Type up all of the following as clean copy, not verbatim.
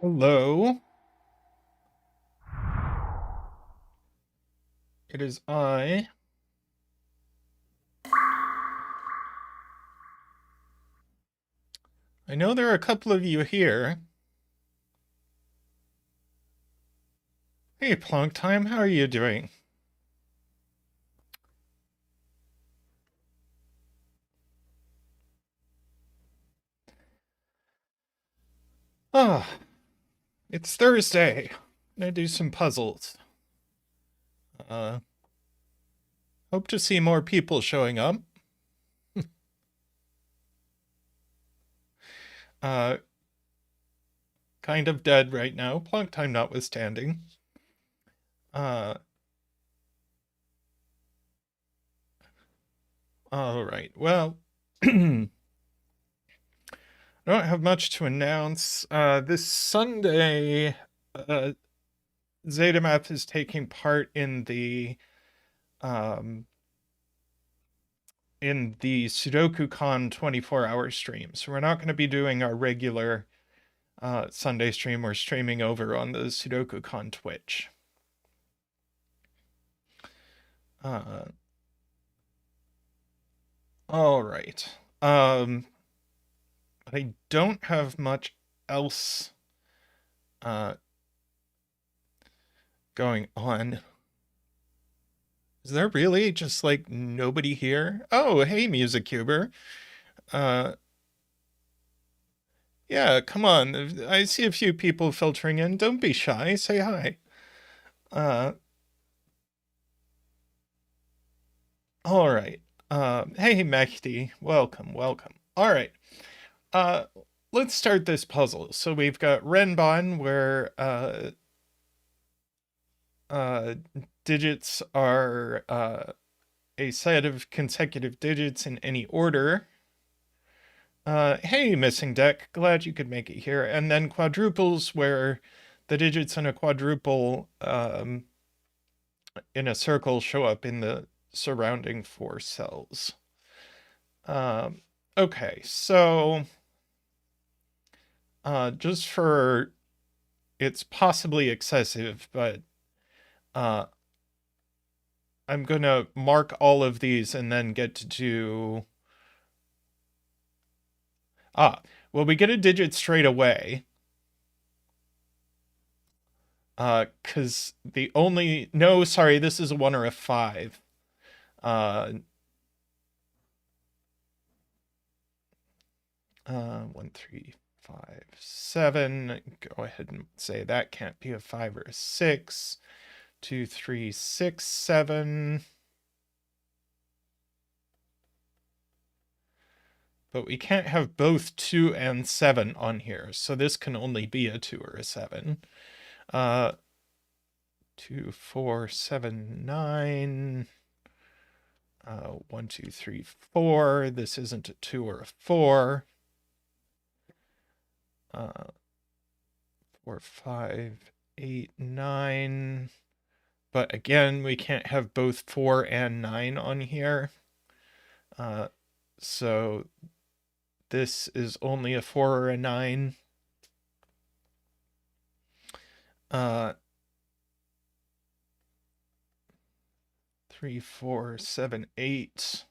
Hello. It is I. I know there are a couple of you here. Hey, Plonk Time, how are you doing? Ah, it's Thursday. I'm gonna do some puzzles. Uh, Hope to see more people showing up. Uh, kind of dead right now, Plonk Time notwithstanding. Uh, all right. Well, I don't have much to announce. This Sunday, ZetaMath is taking part um, in the Sudoku-con 24-hour stream. So we're not going to be doing our regular Sunday stream. We're streaming over on the Sudoku-con Twitch. All right. I don't have much else going on. Is there really just like nobody here? Oh, hey, MusicCuber. Yeah, come on. I see a few people filtering in. Don't be shy. Say hi. All right. Hey, Mehdi. Welcome, welcome. All right. Let's start this puzzle. So we've got Renban, where digits are a set of consecutive digits in any order. Hey, Missing Deck. Glad you could make it here. And then quadruples, where the digits in a quadruple in a circle show up in the surrounding 4 cells. Okay, so just for, it's possibly excessive, but I'm gonna mark all of these and then get to do, well, we get a digit straight away. Because the only, no, sorry, this is a 1 or a 5. 1, 3, 5, 7. Go ahead and say that can't be a 5 or a 6. 2, 3, 6, 7. But we can't have both 2 and 7 on here, so this can only be a 2 or a 7. 2, 4, 7, 9. 1, 2, 3, 4. This isn't a 2 or a 4. 4, 5, 8, 9. But again, we can't have both 4 and 9 on here. So this is only a 4 or a 9. 3, 4, 7, 8.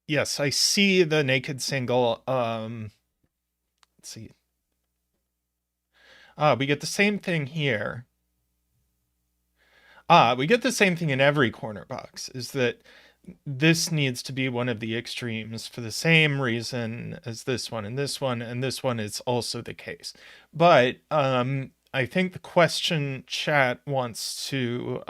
Yes, I see the naked single. Let's see. We get the same thing here. We get the same thing in every corner box, is that this needs to be one of the extremes for the same reason as this one and this one, and this one is also the case. But I think the question chat wants to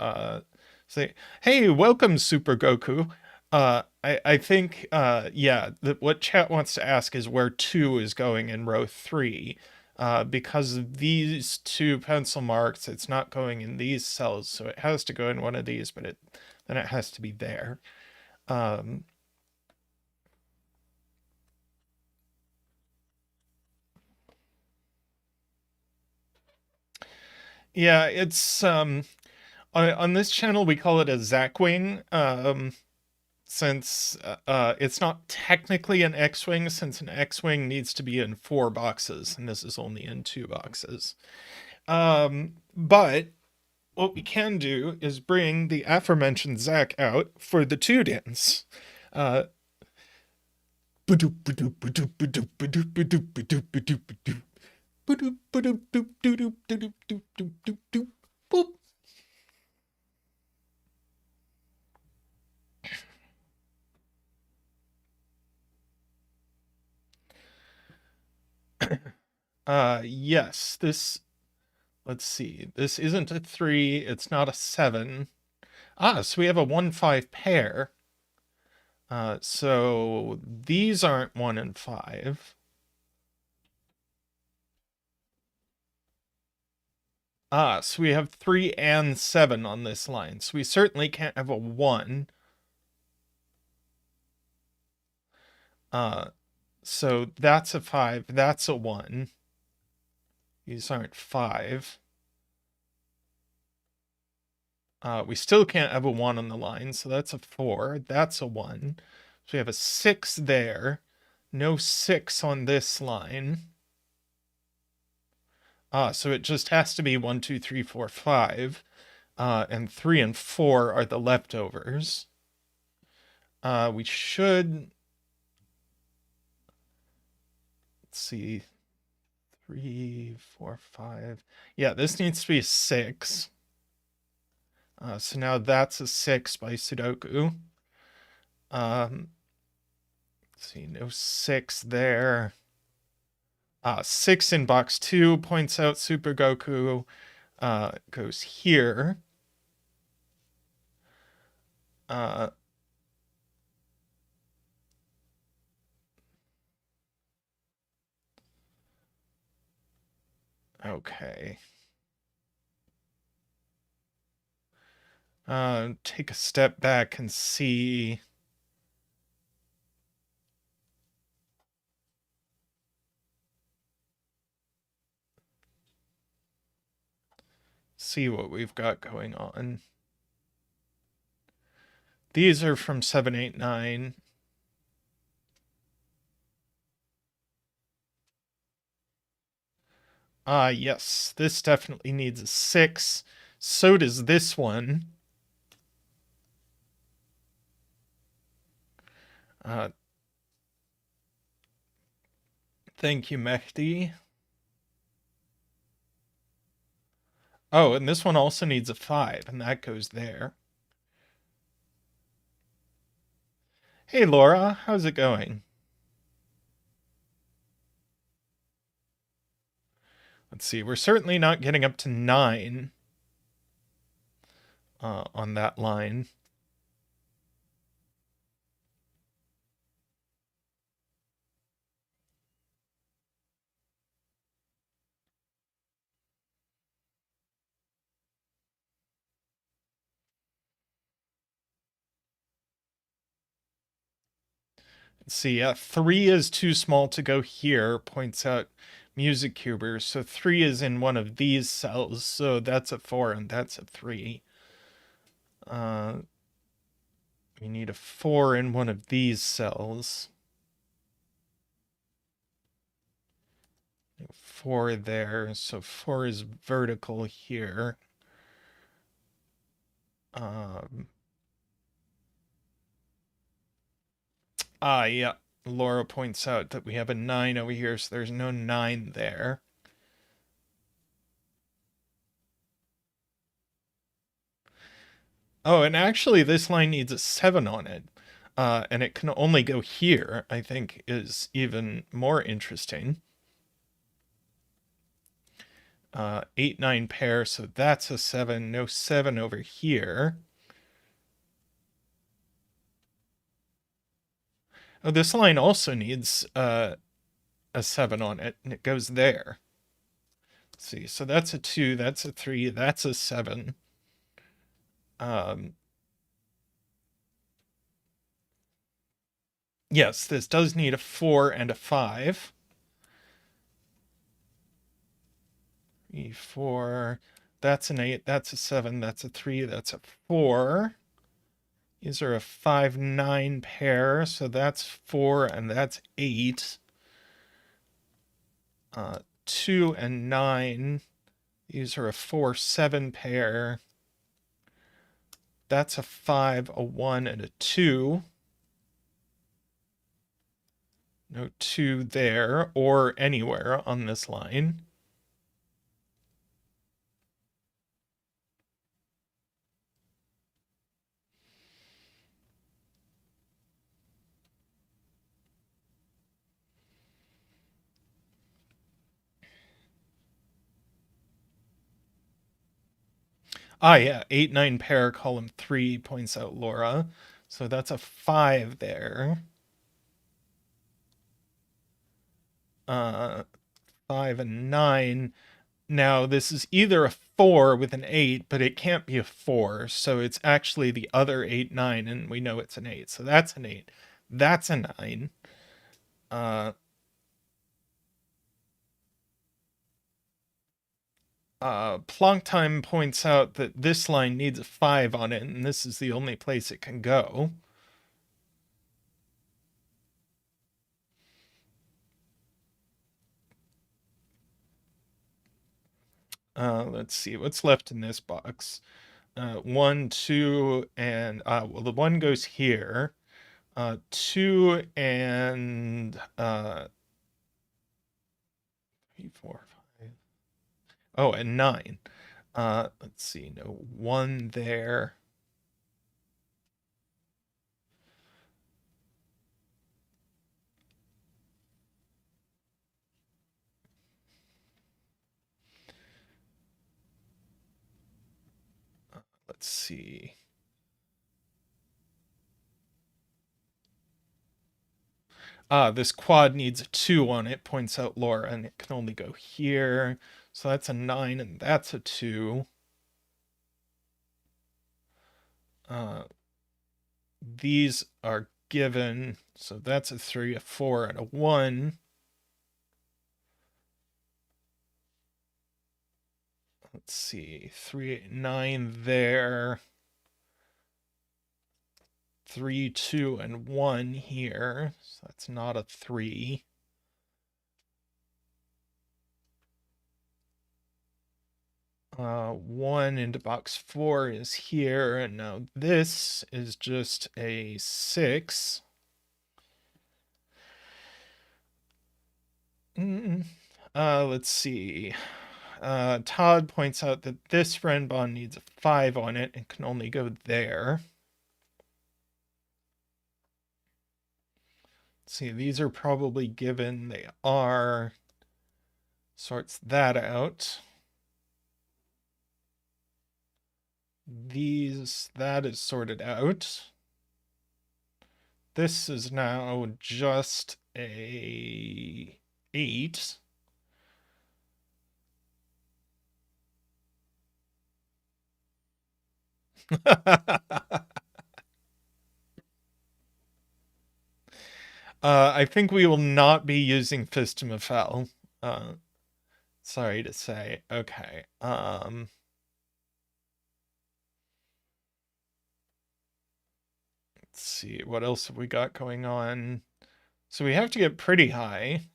say, hey, welcome, Super Goku. I think, yeah, what chat wants to ask is where 2 is going in row 3. Because of these 2 pencil marks, it's not going in these cells, so it has to go in one of these, but then it has to be there. Yeah, it's on this channel we call it a Zackwing. since it's not technically an X-Wing, since an X-Wing needs to be in 4 boxes, and this is only in 2 boxes. But what we can do is bring the aforementioned Zach out for the 2 dance. Yes, this, let's see, this isn't a 3, it's not a 7. So we have a 1-5 pair. So these aren't 1 and 5. So we have 3 and 7 on this line. So we certainly can't have a 1. So that's a 5, that's a 1. These aren't 5. We still can't have a 1 on the line, so that's a 4, that's a 1. So we have a 6 there, no 6 on this line. So it just has to be 1, 2, 3, 4, 5. And 3 and 4 are the leftovers. We should, let's see, 3, 4, 5. Yeah, this needs to be a 6. So now that's a 6 by Sudoku. Let's see, no 6 there. 6 in box 2 points out Super Goku. Goes here. Okay. Take a step back and see. See what we've got going on. These are from 7, 8, 9. Yes, this definitely needs a 6. So does this one. Thank you, Mehdi. Oh, and this one also needs a 5, and that goes there. Hey, Laura, how's it going? Let's see, we're certainly not getting up to 9 on that line. Let's see, 3 is too small to go here, points out Music Cuber. So 3 is in one of these cells, so that's a 4 and that's a 3. We need a 4 in one of these cells. 4 there, so 4 is vertical here. Yeah, Laura points out that we have a 9 over here, so there's no 9 there. Oh, and actually this line needs a 7 on it. And it can only go here, I think is even more interesting. 8, 9 pair, so that's a 7, no 7 over here. Oh, this line also needs a 7 on it, and it goes there. Let's see, so that's a 2, that's a 3, that's a 7. Yes, this does need a 4 and a 5. 3, 4, that's an 8, that's a 7, that's a 3, that's a 4. These are a 5-9 pair, so that's 4 and that's 8. 2 and 9. These are a 4-7 pair. That's a 5, a 1, and a 2. No 2 there or anywhere on this line. Ah, yeah, 8-9 pair, column 3, points out Laura. So that's a 5 there. 5 and 9. Now, this is either a 4 with an 8, but it can't be a 4. So it's actually the other 8-9, and we know it's an 8. So that's an 8. That's a 9. Plonktime points out that this line needs a 5 on it, and this is the only place it can go. Let's see what's left in this box. 1, 2, and well, the 1 goes here. 2 and 3, 4, 5. Oh, and 9. Let's see. No 1 there. Let's see. This quad needs a 2 on it, points out Laura, and it can only go here. So that's a 9, and that's a 2. These are given, so that's a 3, a 4, and a 1. Let's see, 3, 8, 9 there. 3, 2, and 1 here. So that's not a 3. One into box 4 is here, and now this is just a 6. Let's see. Todd points out that this Renban needs a 5 on it and can only go there. Let's see, these are probably given. They are. Sorts that out. That is sorted out. This is now just a 8. I think we will not be using Fistimafel. Sorry to say. Okay. Let's see. What else have we got going on? So we have to get pretty high.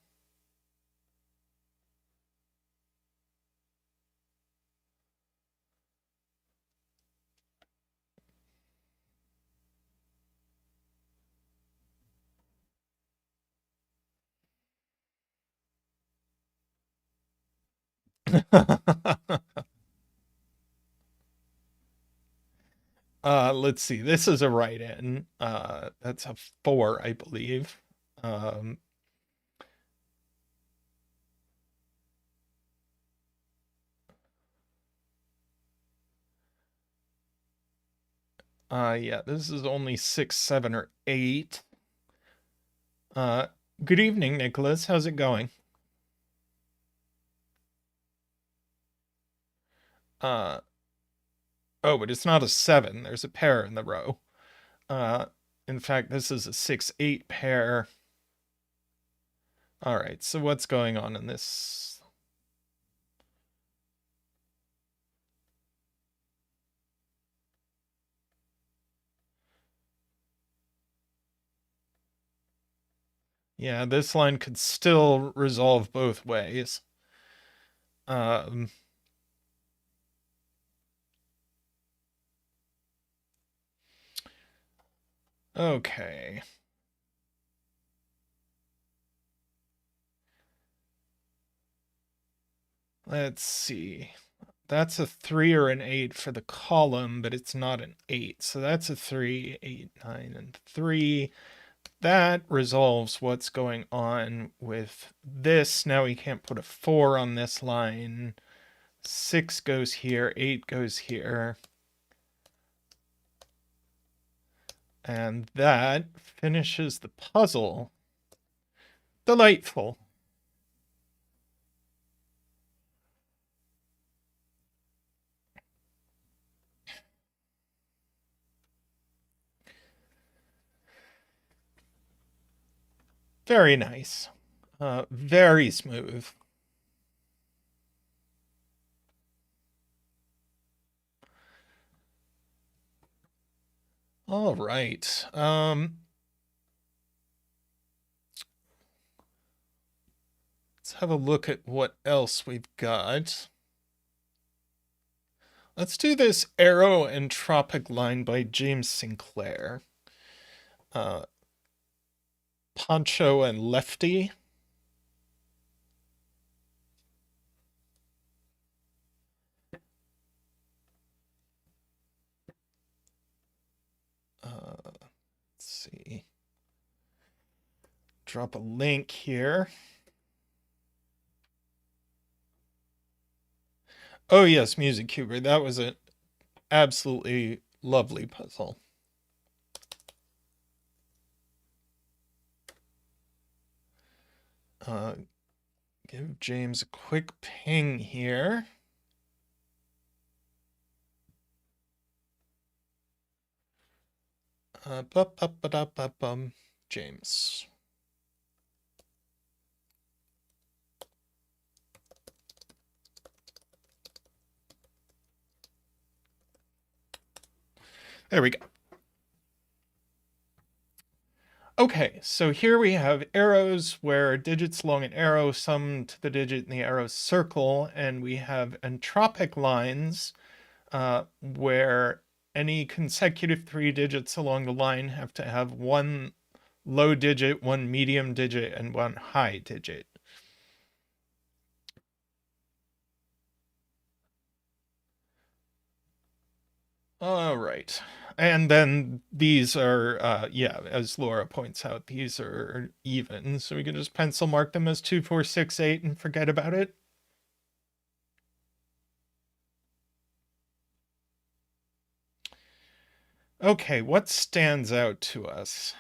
Let's see. This is a write-in. That's a 4, I believe. Yeah, this is only 6, 7, or 8. Good evening, Nicholas. How's it going? Oh, but it's not a 7. There's a pair in the row. In fact, this is a 6, 8 pair. All right, so what's going on in this? Yeah, this line could still resolve both ways. Um, okay. Let's see. That's a 3 or an 8 for the column, but it's not an 8. So that's a 3, 8, 9, and 3. That resolves what's going on with this. Now we can't put a 4 on this line. 6 goes here, 8 goes here. And that finishes the puzzle. Delightful. Very nice. Very smooth. All right. Let's have a look at what else we've got. Let's do this Arrow and Tropic line by James Sinclair. Poncho and Lefty. Let's see. Drop a link here. Oh yes, Music Cuber. That was an absolutely lovely puzzle. Give James a quick ping here. James. There we go. Okay, so here we have arrows where digits along an arrow sum to the digit in the arrow's circle, and we have entropic lines where any consecutive 3 digits along the line have to have one low digit, one medium digit, and one high digit. All right. And then these are, yeah, as Laura points out, these are even. So we can just pencil mark them as 2, 4, 6, 8 and forget about it. Okay, what stands out to us?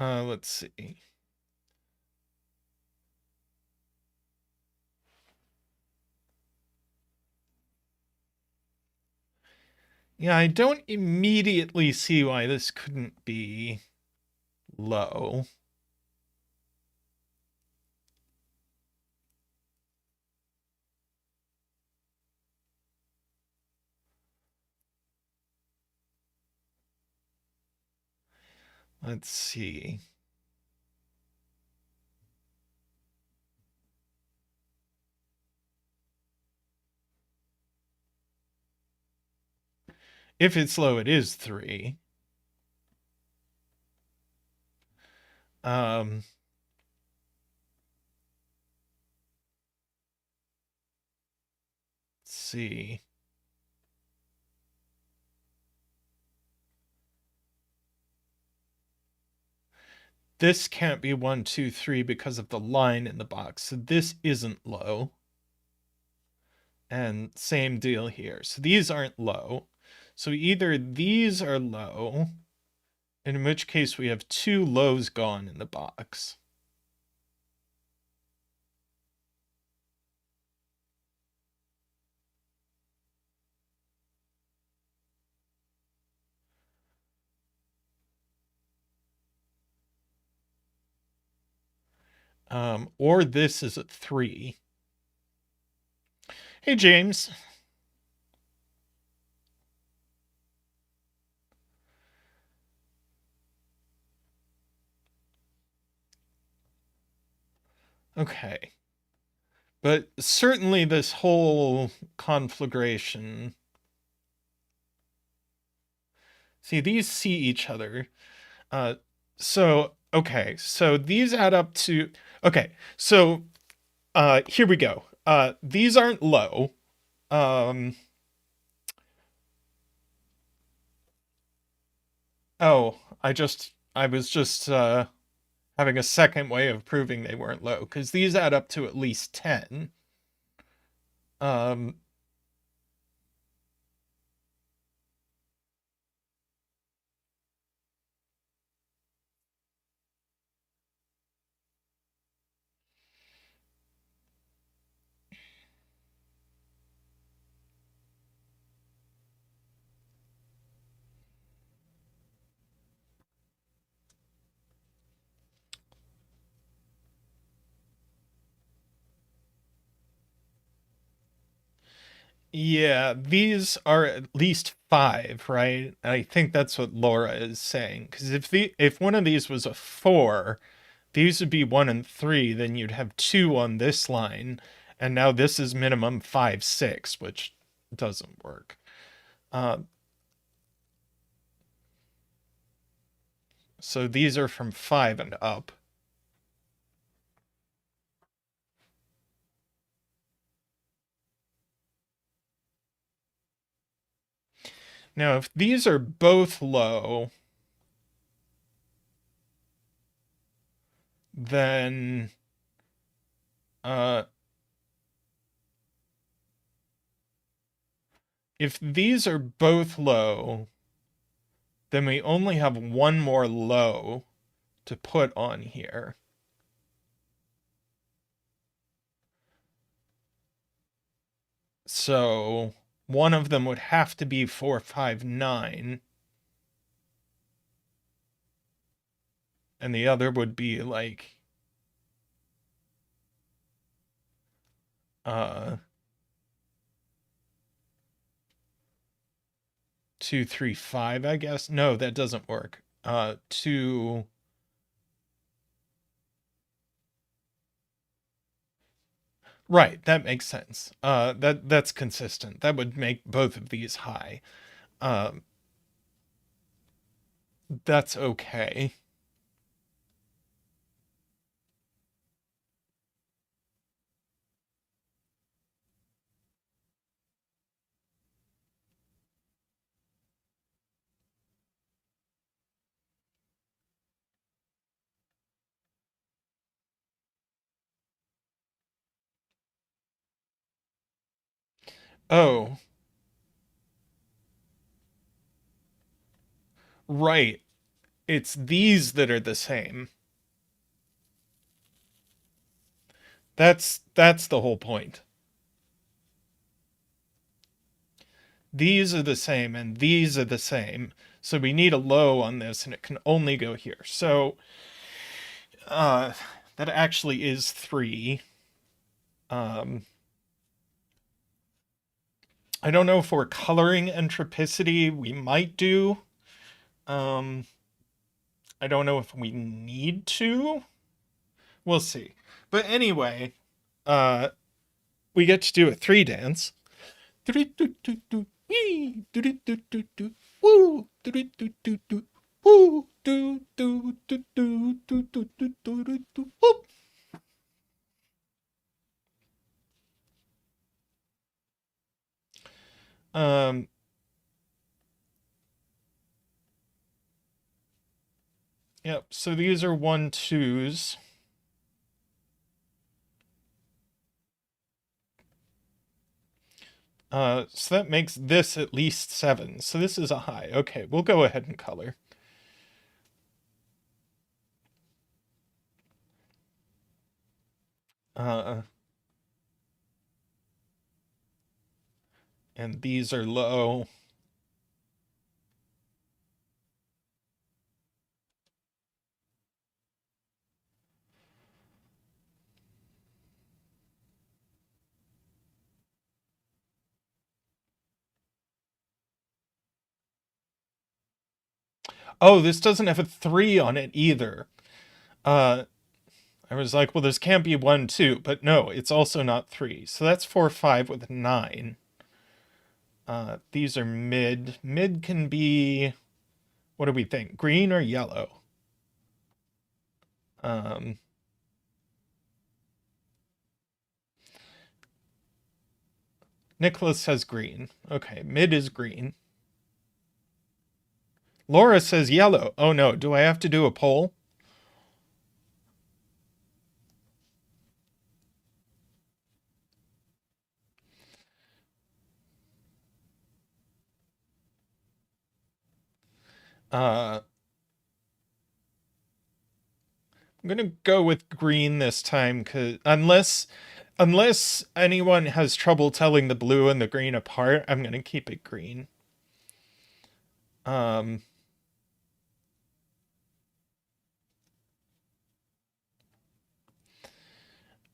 Let's see. Yeah, I don't immediately see why this couldn't be low. Let's see. If it's low, it is 3. Let's see. This can't be 1, 2, 3 because of the line in the box. So this isn't low. And same deal here. So these aren't low. So either these are low, in which case we have 2 lows gone in the box. Or this is a 3. Hey, James. Okay. But certainly this whole conflagration. See, these see each other. Okay, so these add up to, okay, so here we go. These aren't low. Oh, I was just having a second way of proving they weren't low, because these add up to at least 10. Um, yeah, these are at least 5, right? I think that's what Laura is saying, because if one of these was a 4, these would be 1 and 3, then you'd have 2 on this line, and now this is minimum 5, 6, which doesn't work. So these are from 5 and up. Now, if these are both low, then if these are both low, then we only have one more low to put on here. So one of them would have to be 4, 5, 9. And the other would be like 2, 3, 5, I guess. No, that doesn't work. 2. Right, that makes sense. That's consistent. That would make both of these high. That's okay. Oh, right. It's these that are the same. That's the whole point. These are the same and these are the same. So we need a low on this and it can only go here. So that actually is 3. I don't know if we're coloring entropicity. We might do. I don't know if we need to. We'll see. But anyway, we get to do a 3 dance. Um, yep, so these are 1, 2s. So that makes this at least 7. So this is a high. Okay, we'll go ahead and color. And these are low. Oh, this doesn't have a 3 on it either. I was like, well, this can't be 1, 2, but no, it's also not 3. So that's 4, 5 with 9. These are mid. Mid can be, what do we think? Green or yellow? Nicholas says green. Okay, mid is green. Laura says yellow. Oh no, do I have to do a poll? I'm gonna go with green this time, cause unless anyone has trouble telling the blue and the green apart, I'm gonna keep it green.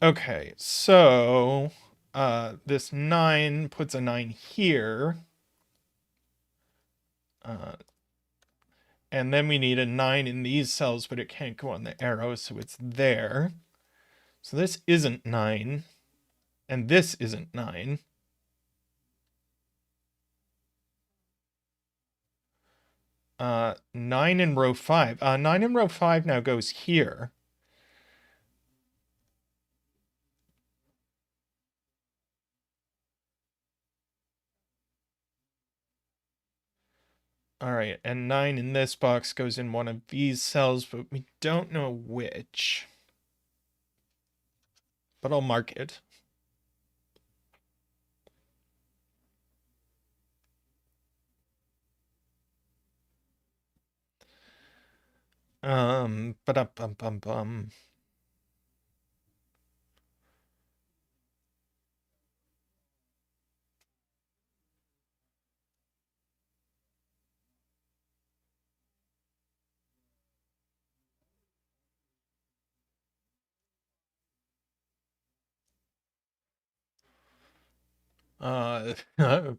Okay, so this 9 puts a 9 here. And then we need a 9 in these cells, but it can't go on the arrow, so it's there. So this isn't 9, and this isn't 9. Uh, 9 in row 5. 9 in row 5 now goes here. All right, and 9 in this box goes in one of these cells, but we don't know which. But I'll mark it. Ba-dum-bum-bum-bum. I'm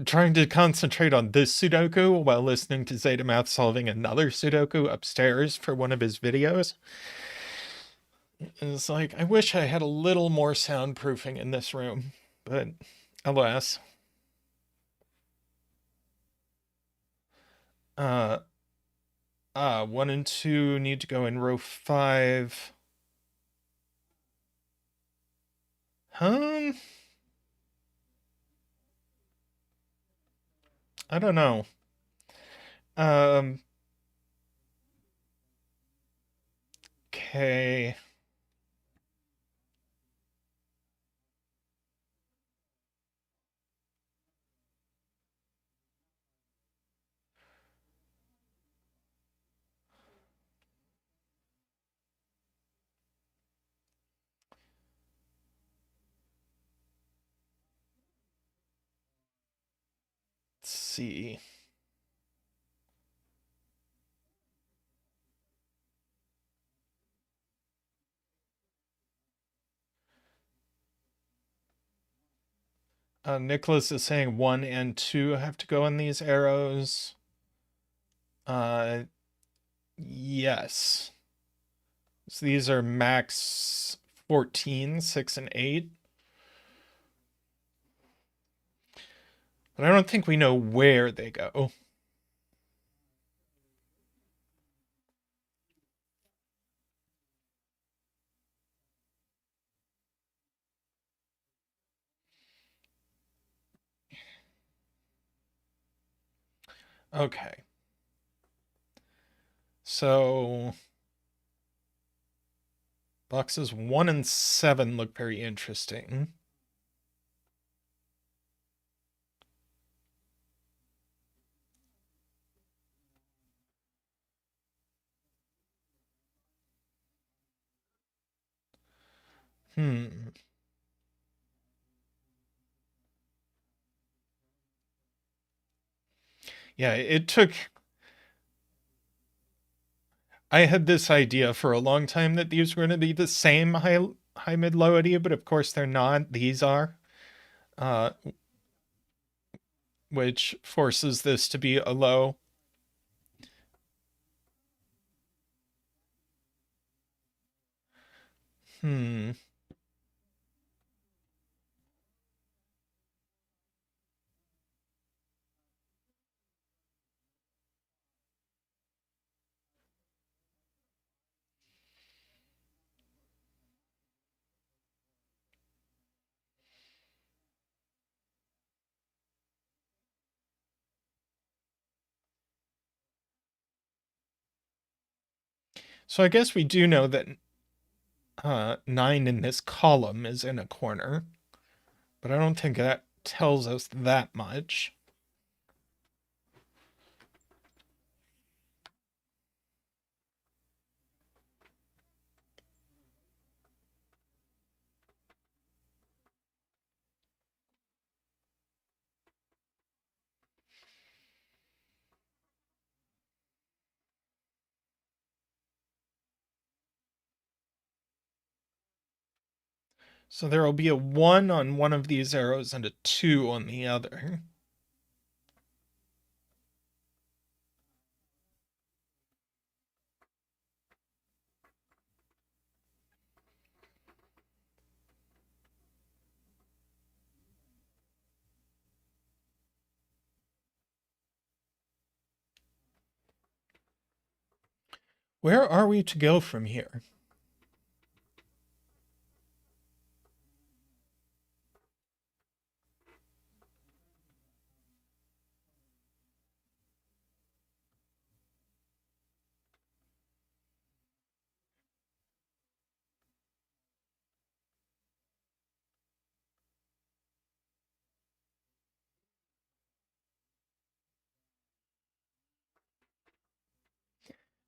trying to concentrate on this Sudoku while listening to Zeta Math solving another Sudoku upstairs for one of his videos. It's like, I wish I had a little more soundproofing in this room, but alas. 1 and 2 need to go in row 5. I don't know. Okay. Let's see. Nicholas is saying 1 and 2 have to go in these arrows. Yes. So these are max 14, 6, and 8. But I don't think we know where they go. Okay. So boxes 1 and 7 look very interesting. Yeah, it took. I had this idea for a long time that these were going to be the same high mid low idea, but of course they're not. These are, which forces this to be a low. So I guess we do know that 9 in this column is in a corner, but I don't think that tells us that much. So there will be a 1 on one of these arrows and a 2 on the other. Where are we to go from here?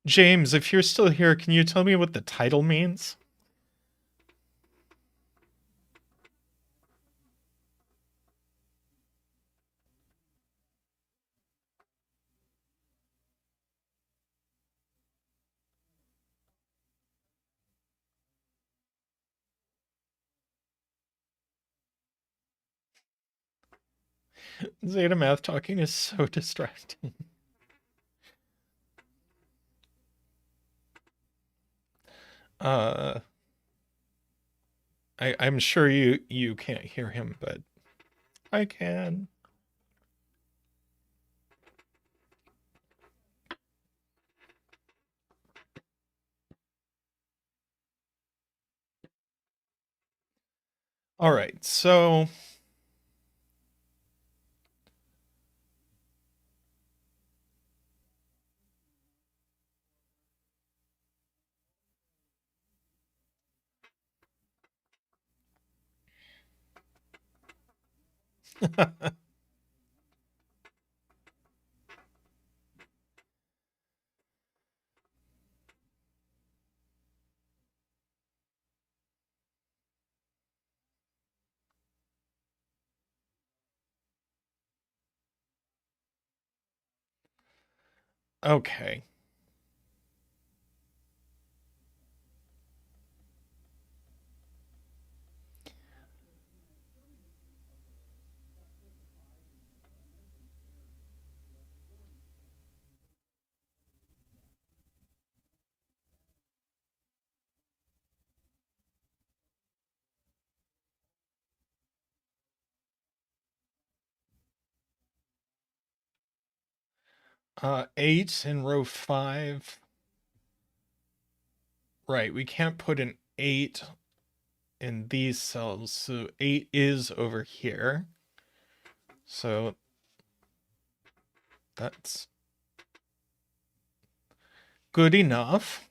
James, if you're still here, can you tell me what the title means? Zeta math talking is so distracting. I'm sure you can't hear him, but I can. All right, so okay. Eight in row 5. Right, we can't put an 8 in these cells, so 8 is over here. So that's good enough.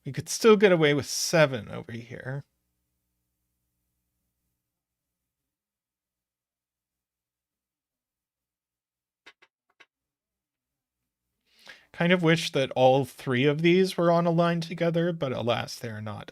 We could still get away with 7 over here. Kind of wish that all 3 of these were on a line together, but alas, they are not.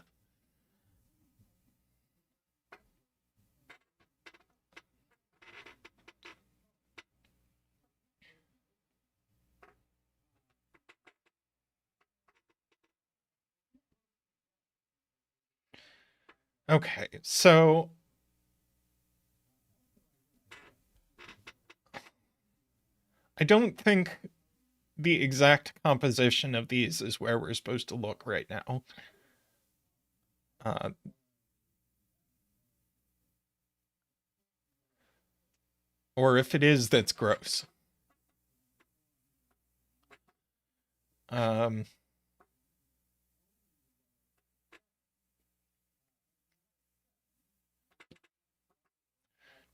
Okay, so I don't think the exact composition of these is where we're supposed to look right now. Or if it is, that's gross.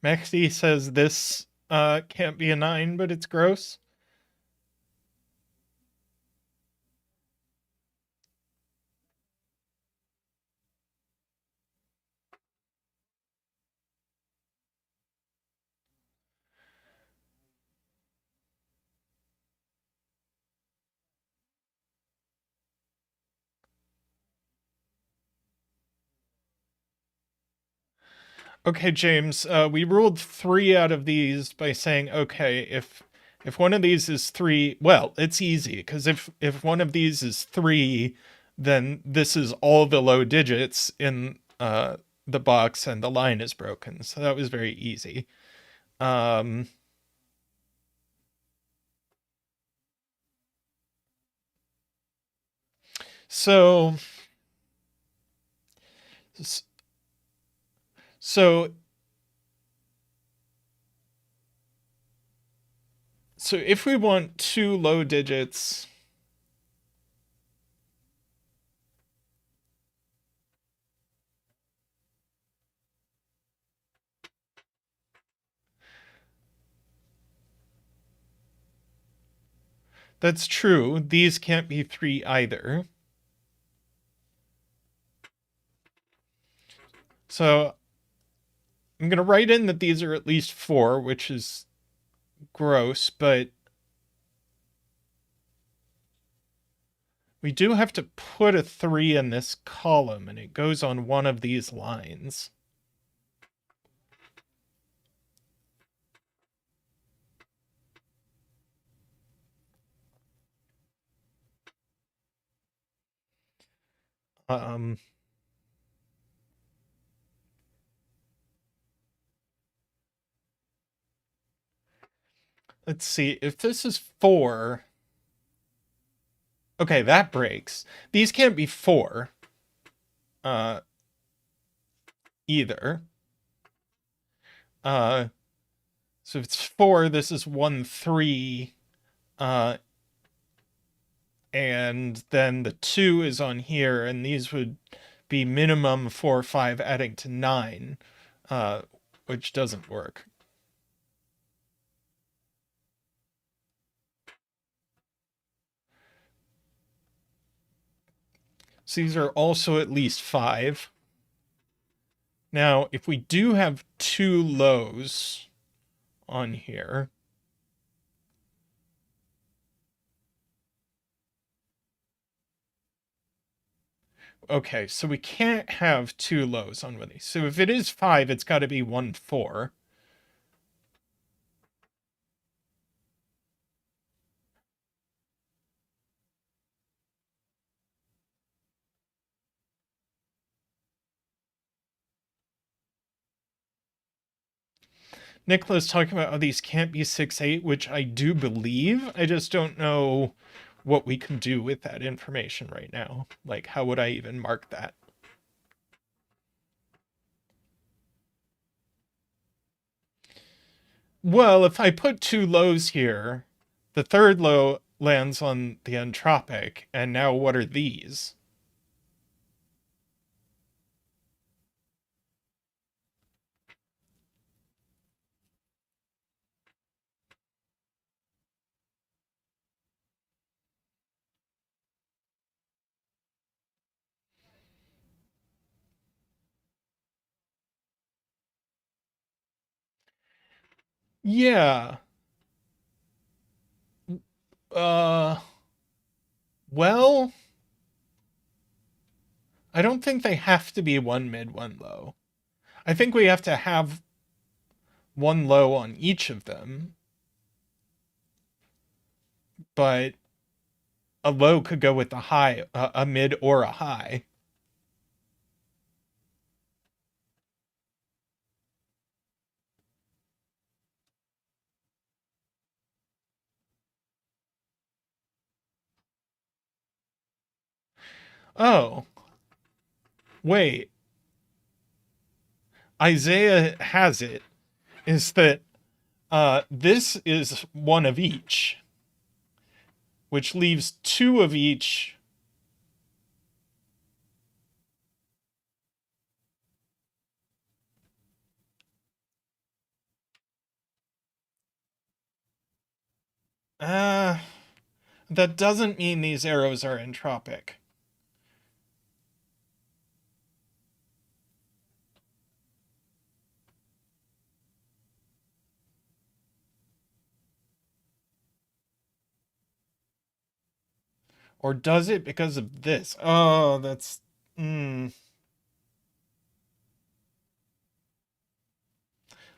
Maxie says this can't be a 9, but it's gross. Okay, James, we ruled 3 out of these by saying, okay, if one of these is 3, well, it's easy because if one of these is 3, then this is all the low digits in the box and the line is broken. So that was very easy. Um, so so so if we want 2 low digits, that's true. These can't be 3 either. So I'm going to write in that these are at least 4, which is gross, but we do have to put a 3 in this column, and it goes on one of these lines. Let's see. If this is 4, okay, that breaks. These can't be 4 uh, either. So if it's 4, this is 1, 3. And then the 2 is on here, and these would be minimum 4, 5, adding to 9, which doesn't work. So these are also at least 5. Now, if we do have 2 lows on here, okay, so we can't have 2 lows on one of these. So if it is 5, it's got to be 1, 4. Nicholas talking about how these can't be 6, 8, which I do believe. I just don't know what we can do with that information right now. Like, how would I even mark that? Well, if I put 2 lows here, the third low lands on the entropic, and now what are these? Yeah. Uh, well, I don't think they have to be 1 mid, 1 low. I think we have to have 1 low on each of them, but a low could go with a high, a mid or a high. Oh, Wait, Isaiah has it, is that this is one of each, which leaves two of each. That doesn't mean these arrows are entropic. Or does it because of this? Oh, that's...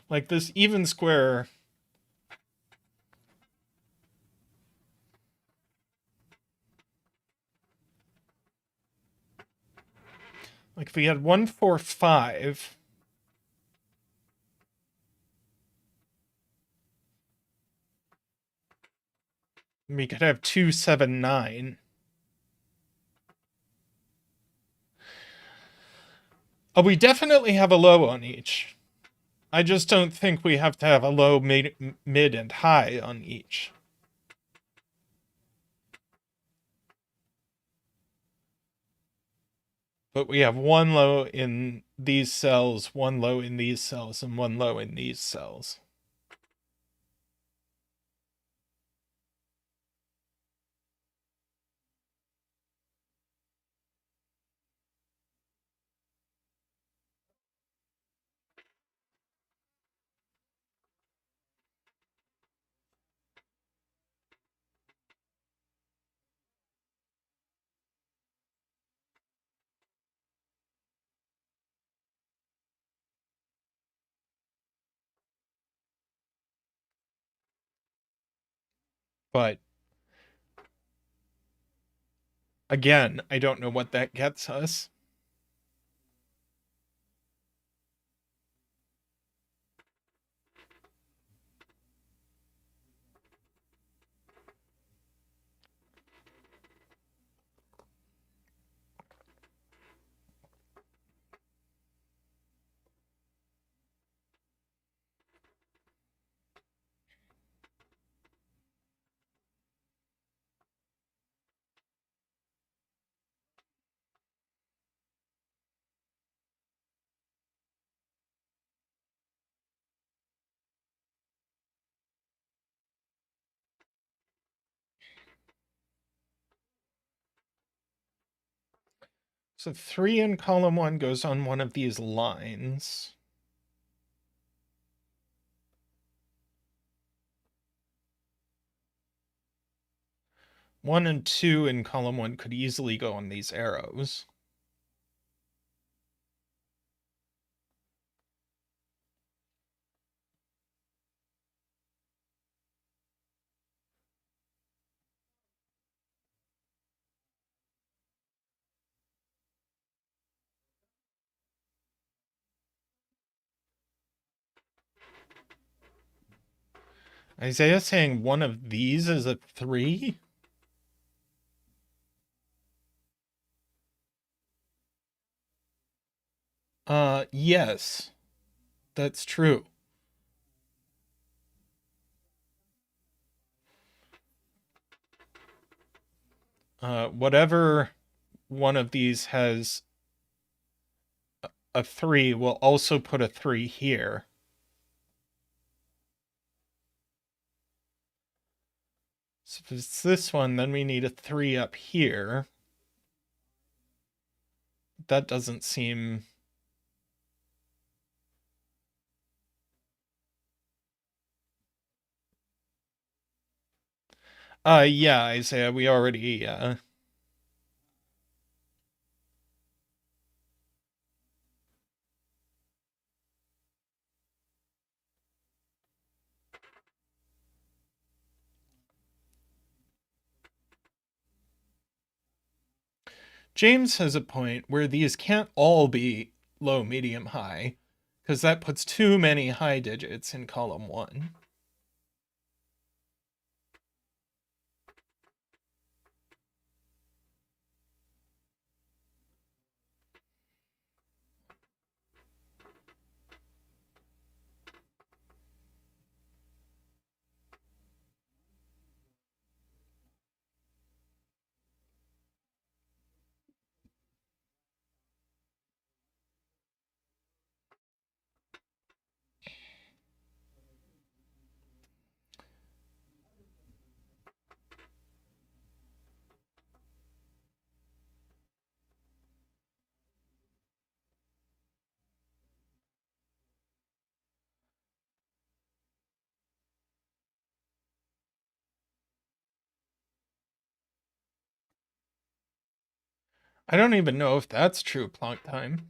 Like this even square... Like if we had 1, 4, 5... we could have 2, 7, 9. Oh, we definitely have a low on each. I just don't think we have to have a low, mid, and high on each. But we have one low in these cells, one low in these cells, and one low in these cells. But again, I don't know what that gets us. So 3 in column 1 goes on one of these lines. One and 2 in column 1 could easily go on these arrows. Isaiah saying one of these is a 3? Yes. That's true. Whatever one of these has a 3, we'll also put a 3 here. So if it's this one, then we need a 3 up here. That doesn't seem... yeah, Isaiah, we already, James has a point where these can't all be low, medium, high, because that puts too many high digits in column 1. I don't even know if that's true Planck time.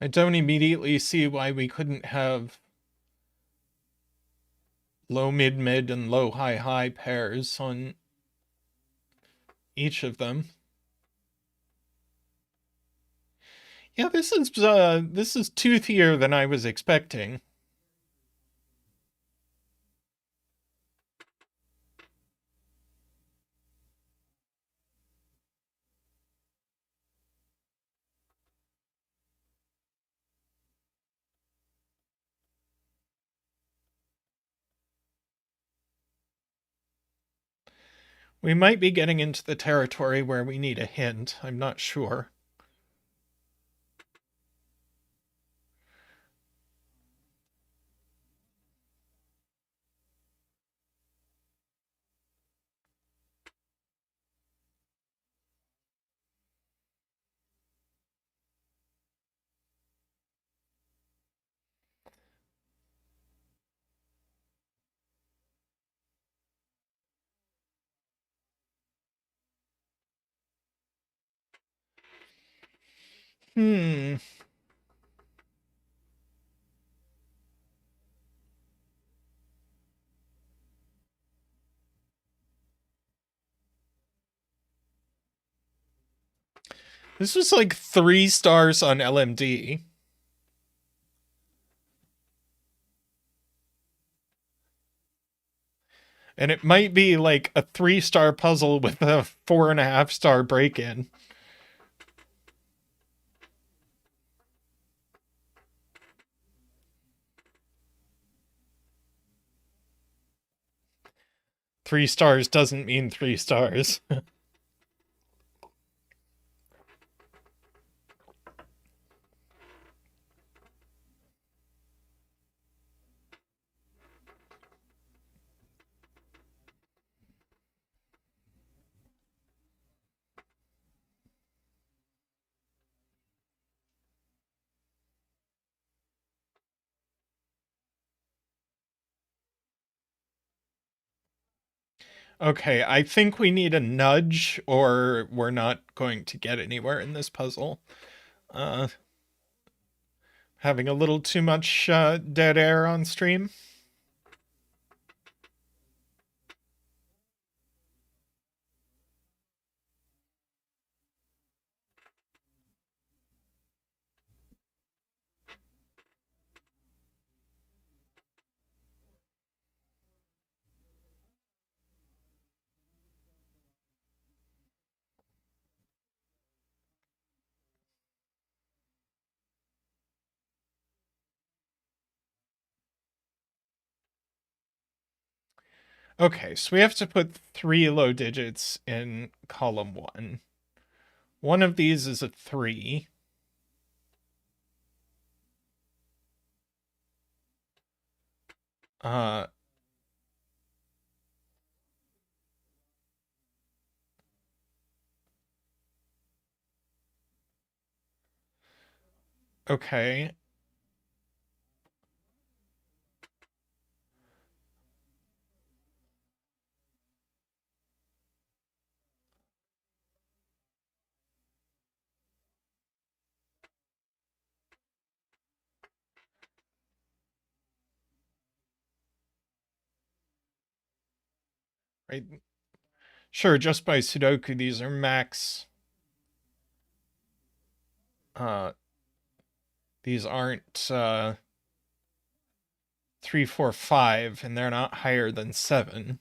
I don't immediately see why we couldn't have low mid mid and low high high pairs on each of them. Yeah, this is toothier than I was expecting. We might be getting into the territory where we need a hint. I'm not sure. Hmm. This was like 3 stars on LMD. And it might be like a 3-star puzzle with a 4.5-star break in. Three stars doesn't mean 3 stars. Okay, I think we need a nudge or we're not going to get anywhere in this puzzle. Having a little too much dead air on stream. Okay, so we have to put 3 low digits in column 1. One of these is a 3. Uh, okay. Right. Sure, just by Sudoku, these are max. These aren't 3, 4, 5, and they're not higher than 7.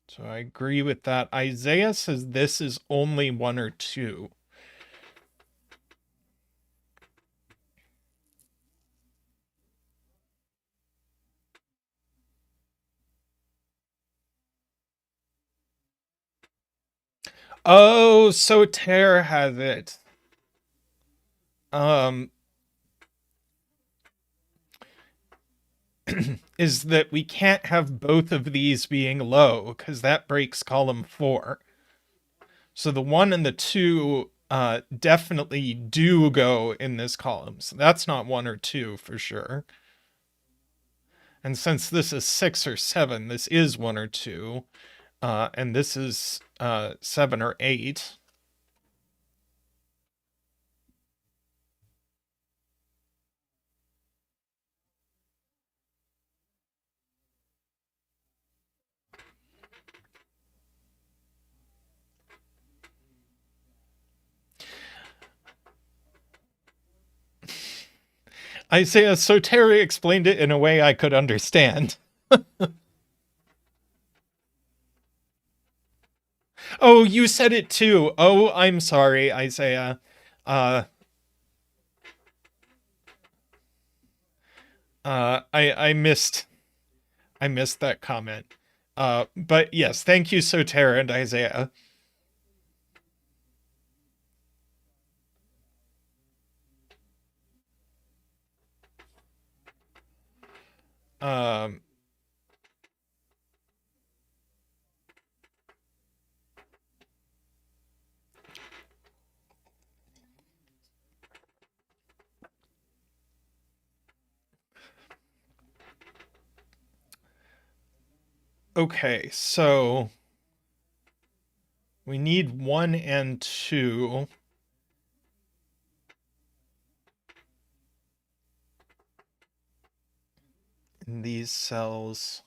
So I agree with that. Isaiah says this is only 1 or 2. Oh, so Tear has it. Um, is that we can't have both of these being low because that breaks column 4. So the 1 and the 2 definitely do go in this column. So that's not 1 or 2 for sure. And since this is 6 or 7, this is 1 or 2. And this is 7 or 8. Isaiah, so Terry explained it in a way I could understand. Oh, you said it too. Oh, I'm sorry, Isaiah. I missed that comment. But yes, thank you, Sotera and Isaiah. Um, okay, so we need 1 and 2. In these cells.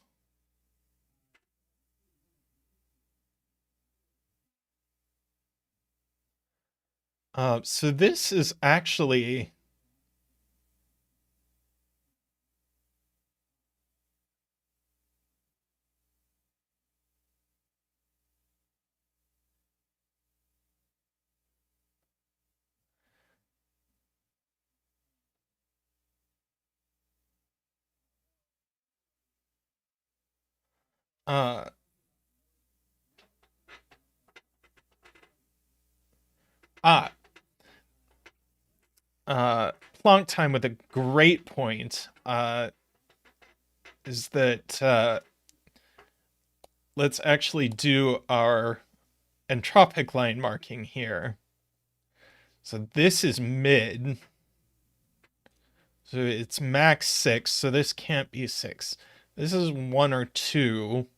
So this is actually uh ah Plonk time with a great point is that let's actually do our entropic line marking here. So this is mid. So it's max 6, so this can't be 6. This is 1 or 2.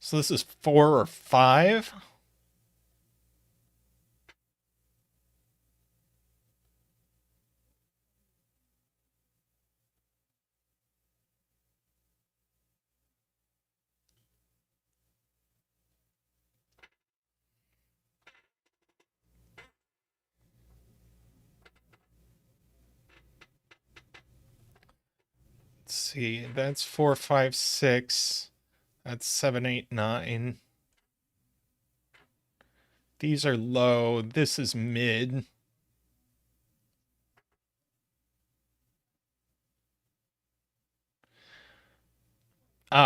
So this is 4 or 5. Let's see, that's 4, 5, 6. That's 7, 8, 9. These are low. This is mid.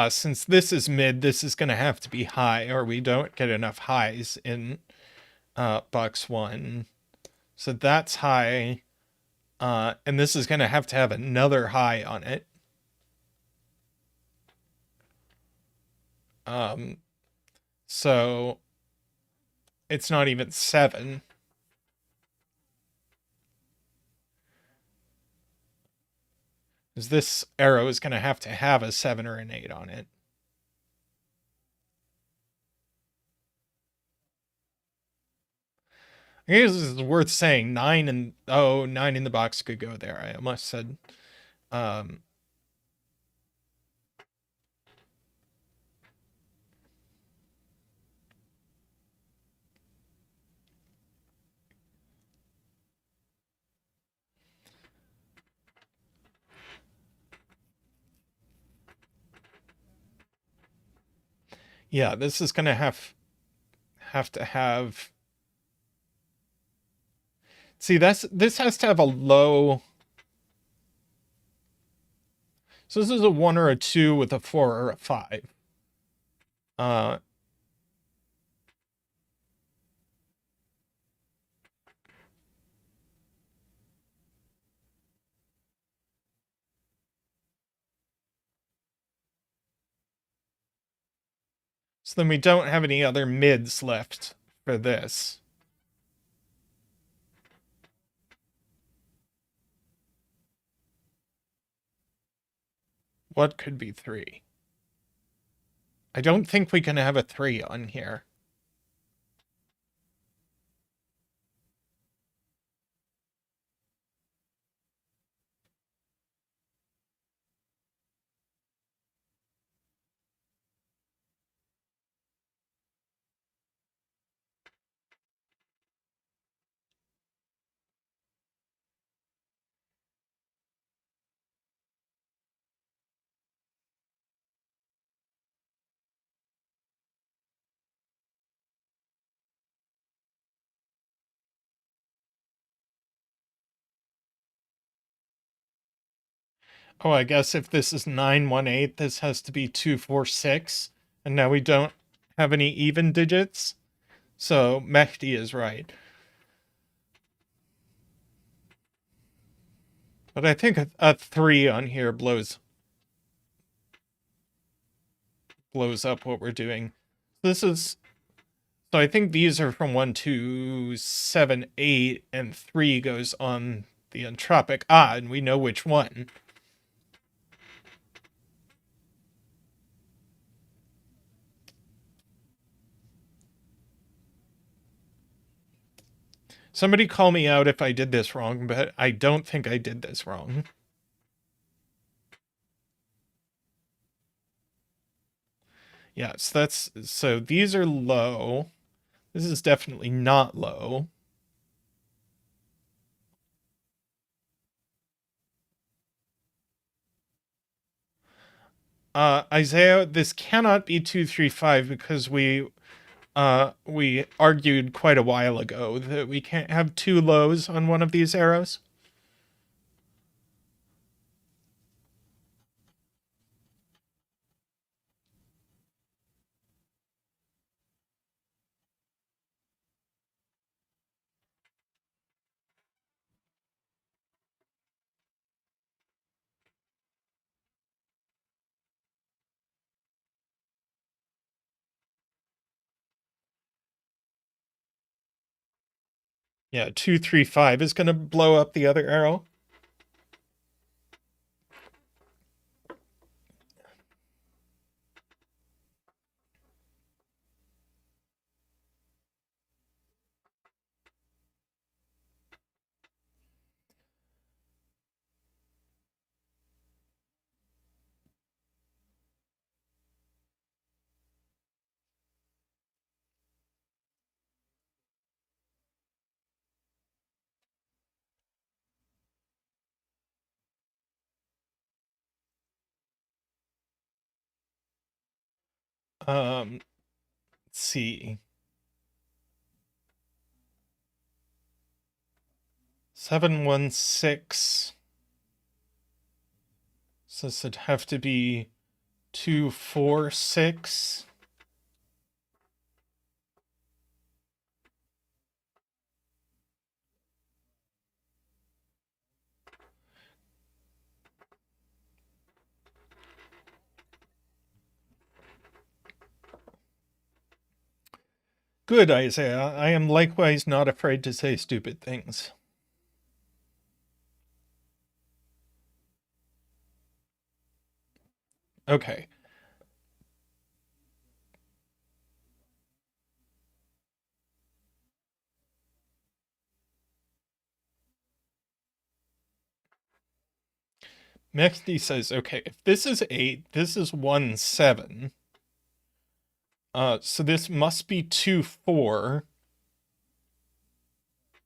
Since this is mid, this is going to have to be high, or we don't get enough highs in box 1. So that's high. And this is going to have another high on it. So it's not even 7. Because this arrow is going to have a 7 or an 8 on it. I guess this is worth saying. 9 and 9 in the box could go there. I almost said yeah, this is going to have to have. See, this has to have a low. So this is a 1 or a 2 with a 4 or a 5. So then we don't have any other mids left for this. What could be 3? I don't think we can have a 3 on here. Oh, I guess if this is 918, this has to be 246. And now we don't have any even digits. So Mehdi is right. But I think a 3 on here blows up what we're doing. This is, so I think these are from 1, 2, 7, 8, and 3 goes on the entropic. Ah, and we know which one. Somebody call me out if I did this wrong, but I don't think I did this wrong. Yes, that's, so these are low. This is definitely not low. Isaiah, this cannot be 235 because we argued quite a while ago that we can't have 2 lows on one of these arrows. Yeah, 235 is going to blow up the other arrow. Let's see. 716. So this would have to be 246. Good, Isaiah. I am likewise not afraid to say stupid things. Okay. Mexti says, okay, if this is 8, this is 1, 7. So this must be 2, 4.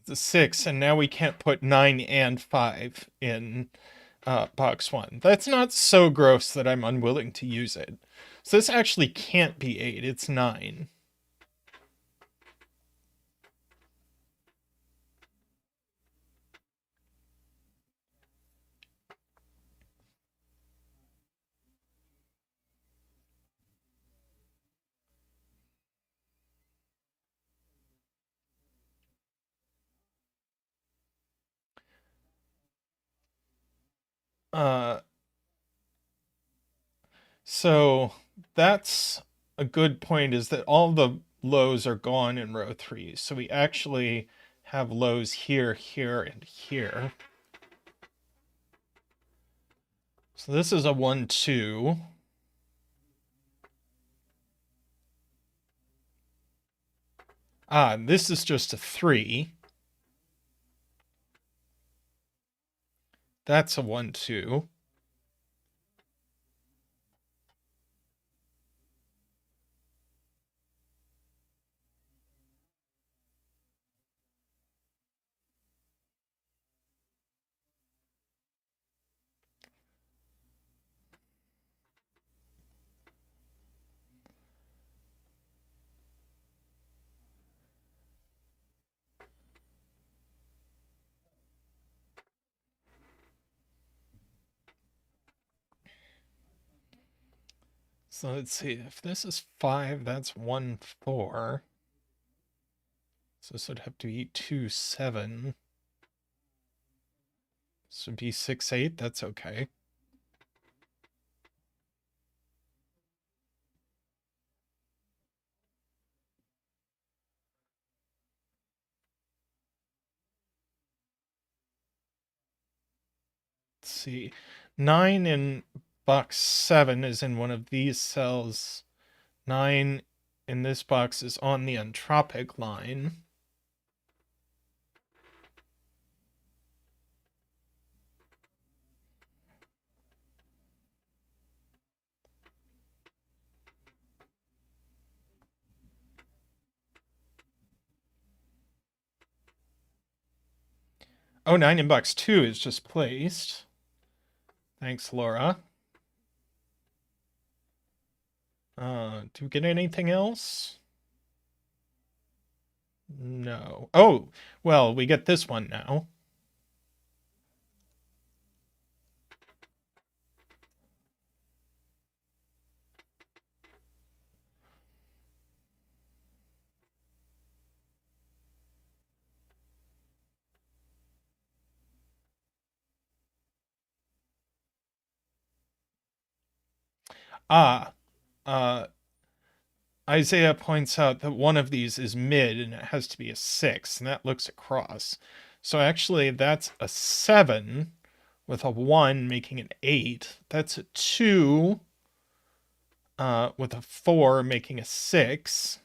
The 6, and now we can't put 9 and 5 in box 1. That's not so gross that I'm unwilling to use it. So this actually can't be 8, it's 9. So that's a good point is that all the lows are gone in row 3. So we actually have lows here, here, and here. So this is a 1, 2. This is just a 3. That's a 1, 2. So let's see, if this is 5, that's 1, 4. So this would have to be 2, 7. This would be 6, 8. That's okay. Let's see. 9 in box 7 is in one of these cells. 9 in this box is on the entropic line. Oh, 9 in box 2 is just placed. Thanks, Laura. Do we get anything else? No. Oh, well, we get this one now. Isaiah points out that one of these is mid and it has to be a 6, and that looks across. So actually, that's a 7 with a 1 making an 8. That's a 2 with a 4 making a 6.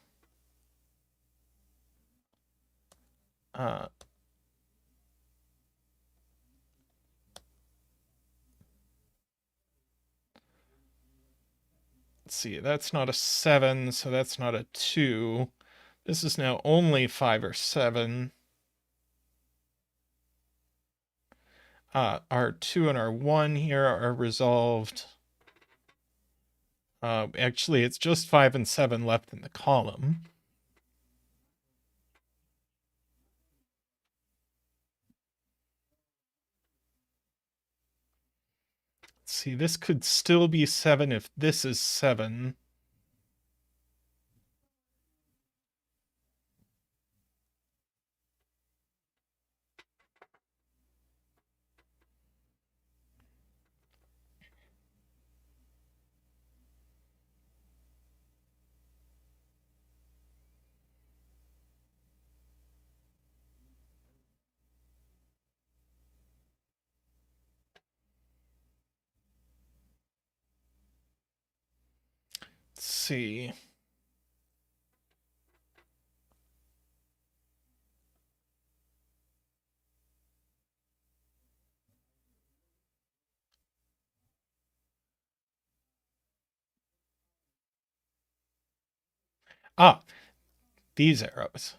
Let's see, that's not a 7, so that's not a 2. This is now only 5 or 7. Our 2 and our 1 here are resolved. Actually, it's just 5 and 7 left in the column. Let's see, this could still be 7 if this is 7. Let's see. These arrows.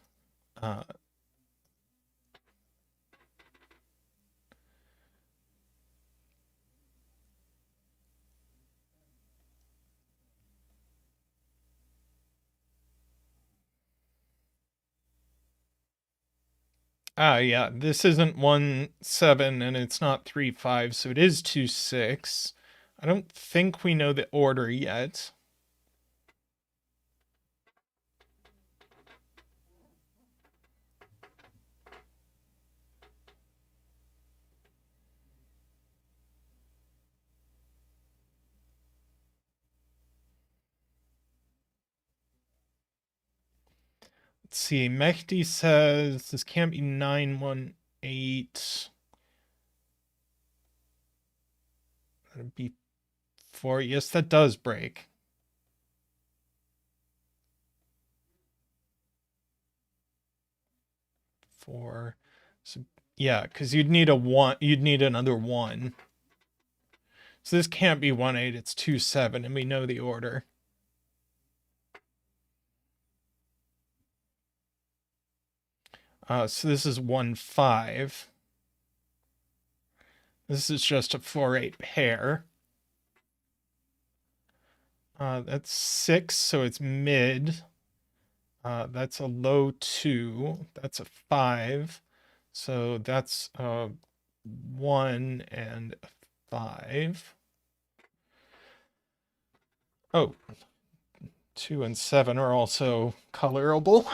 Yeah, this isn't 1, 7, and it's not 3, 5, so it is 2, 6. I don't think we know the order yet. Let's see. Mehdi says this can't be 918. That'd be 4. Yes, that does break. Four. So yeah, because you'd need a 1. You'd need another 1. So this can't be 1-8. It's 2-7, and we know the order. So this is 1-5. This is just a 4-8 pair. That's 6, so it's mid. That's a low 2. That's a 5. So that's 1 and a 5. Oh, 2 and 7 are also colorable.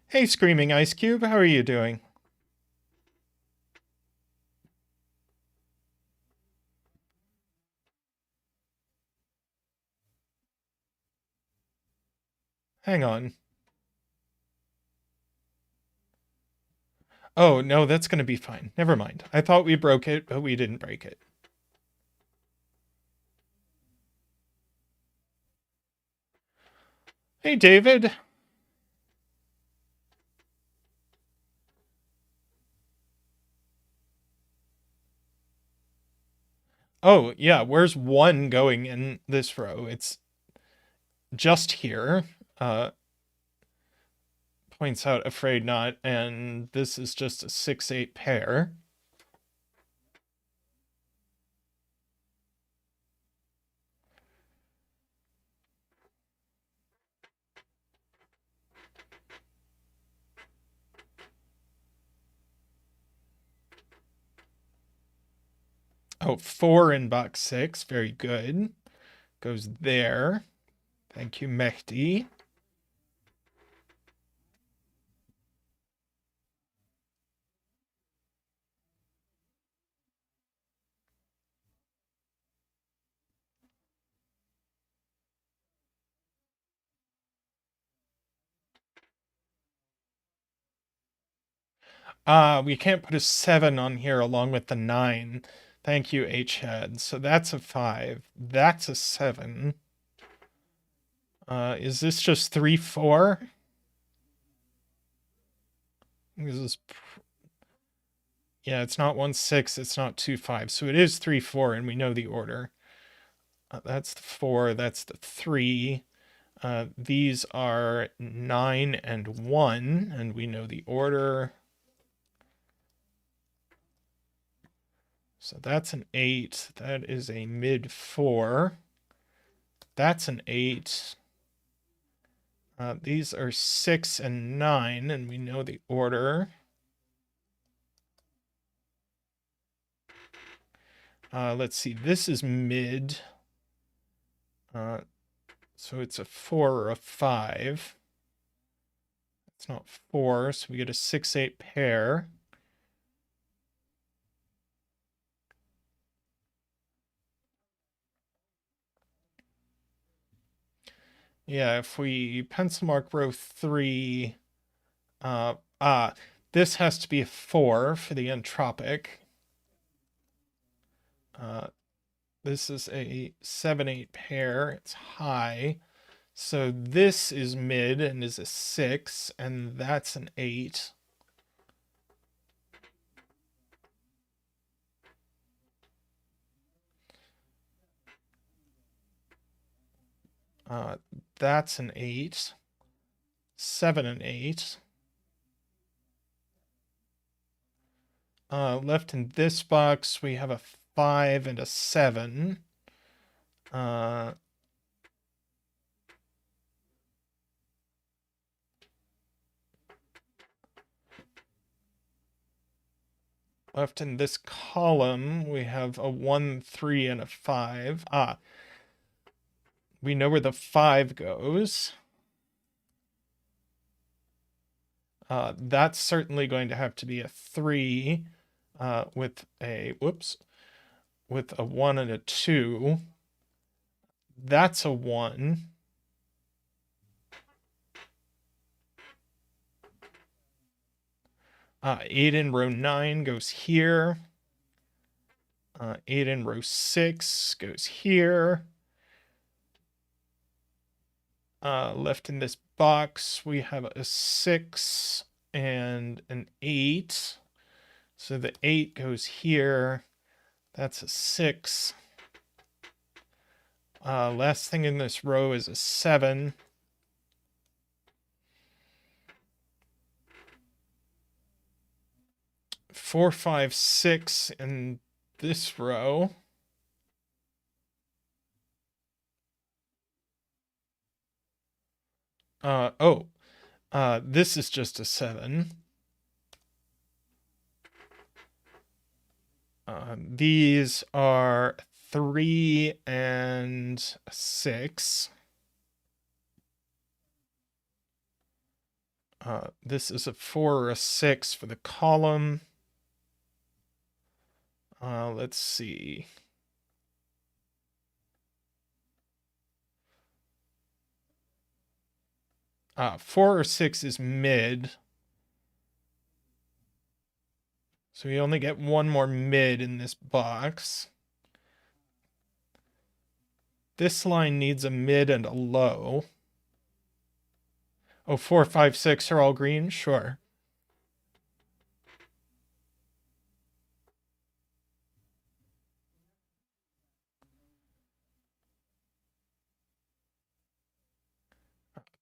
Hey, Screaming Ice Cube, how are you doing? Hang on. Oh, no, that's going to be fine. Never mind. I thought we broke it, but we didn't break it. Hey, David. Oh, yeah, where's 1 going in this row? It's just here. Points out Afraid Not, and this is just a 6-8 pair. Oh, 4 in box 6. Very good. Goes there. Thank you, Mehdi. We can't put a 7 on here along with the 9. Thank you, H-Head. So that's a 5. That's a 7. Is this just 3-4? This is... Yeah, it's not 1-6. It's not 2-5. So it is 3-4, and we know the order. That's the 4. That's the 3. These are 9 and 1, and we know the order. So that's an 8. That is a mid 4. That's an 8. These are 6 and 9, and we know the order. Let's see. This is mid. So it's a 4 or a 5. It's not 4, so we get a 6-8 pair. Yeah, if we pencil mark row 3, this has to be a 4 for the entropic. This is a 7-8 pair. It's high. So this is mid and is a 6, and that's an 8. That's an 8. 7 and 8. Left in this box, we have a 5 and a 7. Left in this column, we have a 1, 3, and a 5. We know where the 5 goes. That's certainly going to have to be a 3. with a, with a 1 and a 2. That's a 1. Eight in row 9 goes here. 8 in row 6 goes here. Left in this box, we have a 6 and an 8. So the 8 goes here. That's a 6. Last thing in this row is a 7. Four, 5, 6 in this row. This is just a 7. These are 3 and 6. This is a 4 or a 6 for the column. Let's see. Four or 6 is mid. So we only get one more mid in this box. This line needs a mid and a low. Oh, 4, 5, 6 are all green? Sure.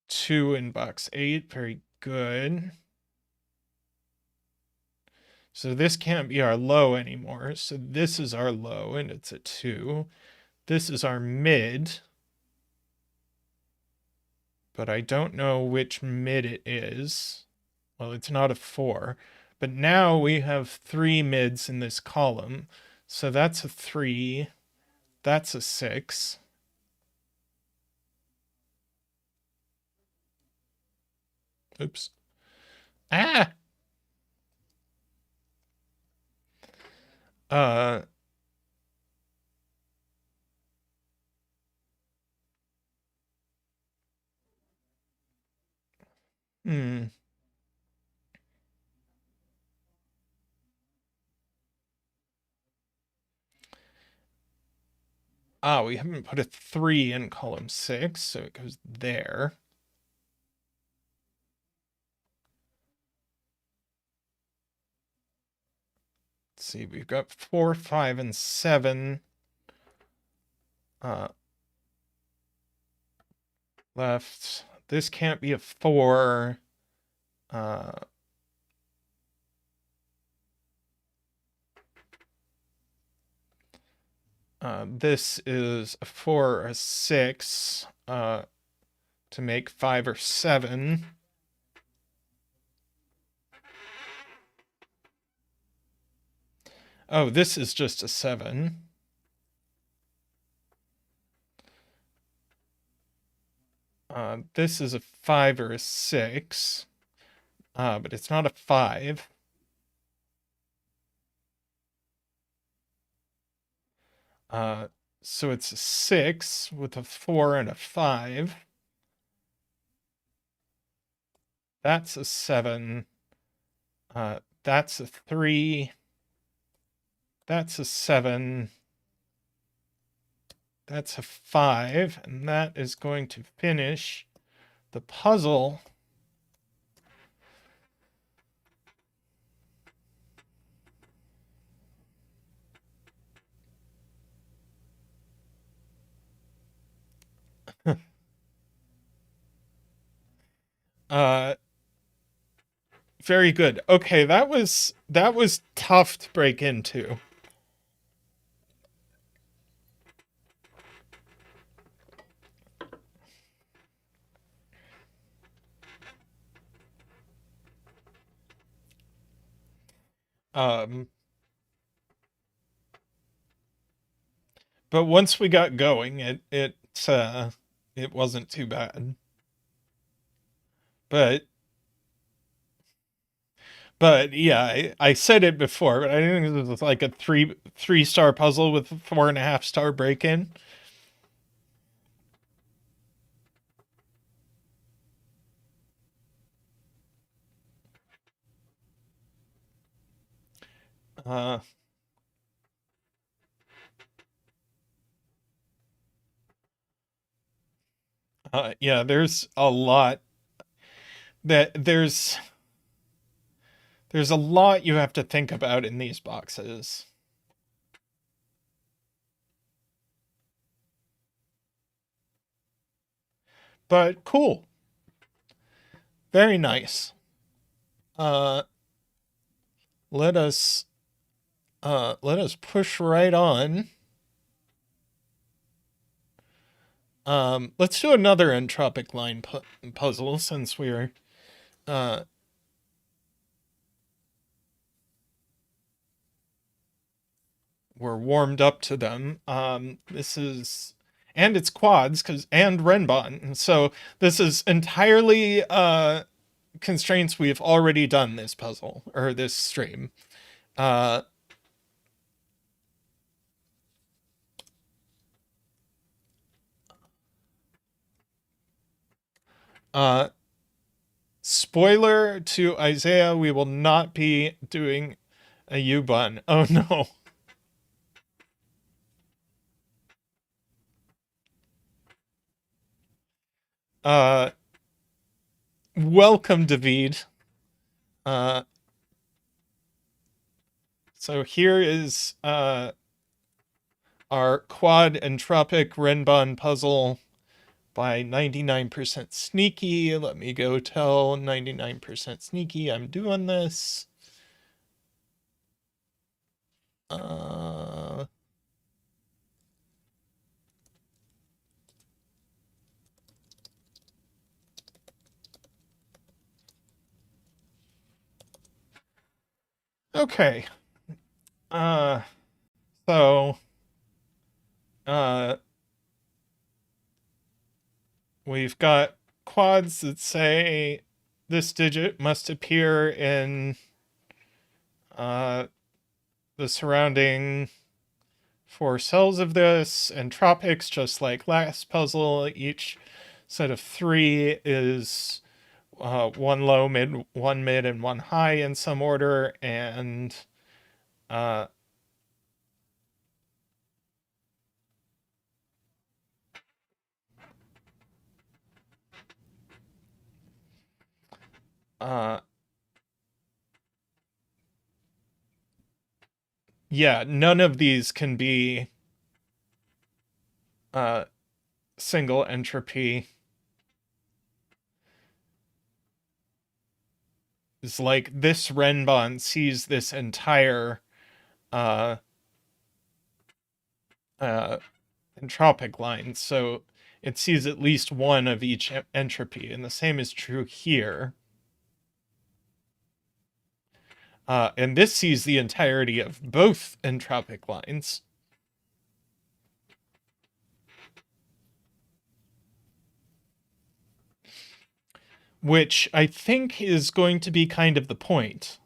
Two in box 8. Very good. So this can't be our low anymore. So this is our low, and it's a 2. This is our mid. But I don't know which mid it is. Well, it's not a 4. But now we have 3 mids in this column. So that's a 3. That's a 6. Oops. Ah! Hmm. We haven't put a 3 in column 6, so it goes there. Let's see, we've got 4, 5, and 7 left. This can't be a 4. This is a 4 or a 6 to make 5 or 7. Oh, this is just a 7. This is a 5 or a 6, but it's not a 5. So it's a 6 with a 4 and a 5. That's a 7. That's a 3. That's a 7. That's a 5. And that is going to finish the puzzle. Very good. Okay, that was tough to break into. But once we got going, it wasn't too bad. But But yeah, I said it before, but I think it was like a three-star puzzle with 4.5-star break-in. Uh, yeah, there's a lot that there's a lot you have to think about in these boxes. But cool. Very nice. Uh let us let us push right on. Let's do another entropic line puzzle since uh we're warmed up to them. This is, and it's quads and Renban. So this is entirely constraints we've already done this puzzle or this stream. Uh uh Spoiler to Isaiah, we will not be doing a U-bun. Oh no. Uh Welcome, David. Uh so here is our quad entropic Renban puzzle by 99% sneaky. Let me go tell 99% sneaky I'm doing this. Uh okay. Uh so uh we've got quads that say this digit must appear in uh, the surrounding 4 cells of this, and tropics, just like last puzzle. Each set of 3 is 1 low, mid, 1 mid, and 1 high in some order, and uh, uh, yeah, none of these can be uh, single entropy. It's like this Renban sees this entire uh, uh, entropic line, so it sees at least one of each entropy, and the same is true here. And this sees the entirety of both entropic lines, which I think is going to be kind of the point.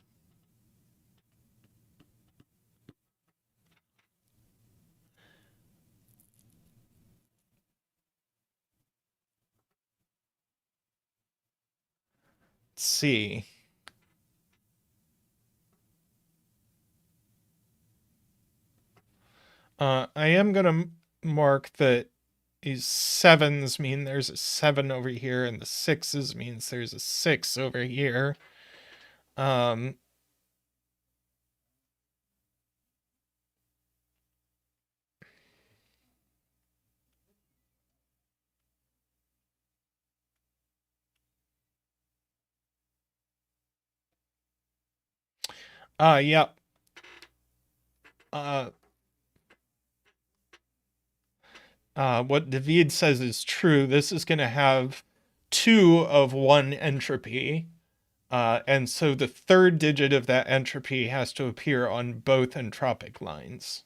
Let's see. I am going to mark that these 7s mean there's a 7 over here, and the 6s means there's a 6 over here. Yeah. What David says is true. This is going to have 2 of 1 entropy. And so the third digit of that entropy has to appear on both entropic lines.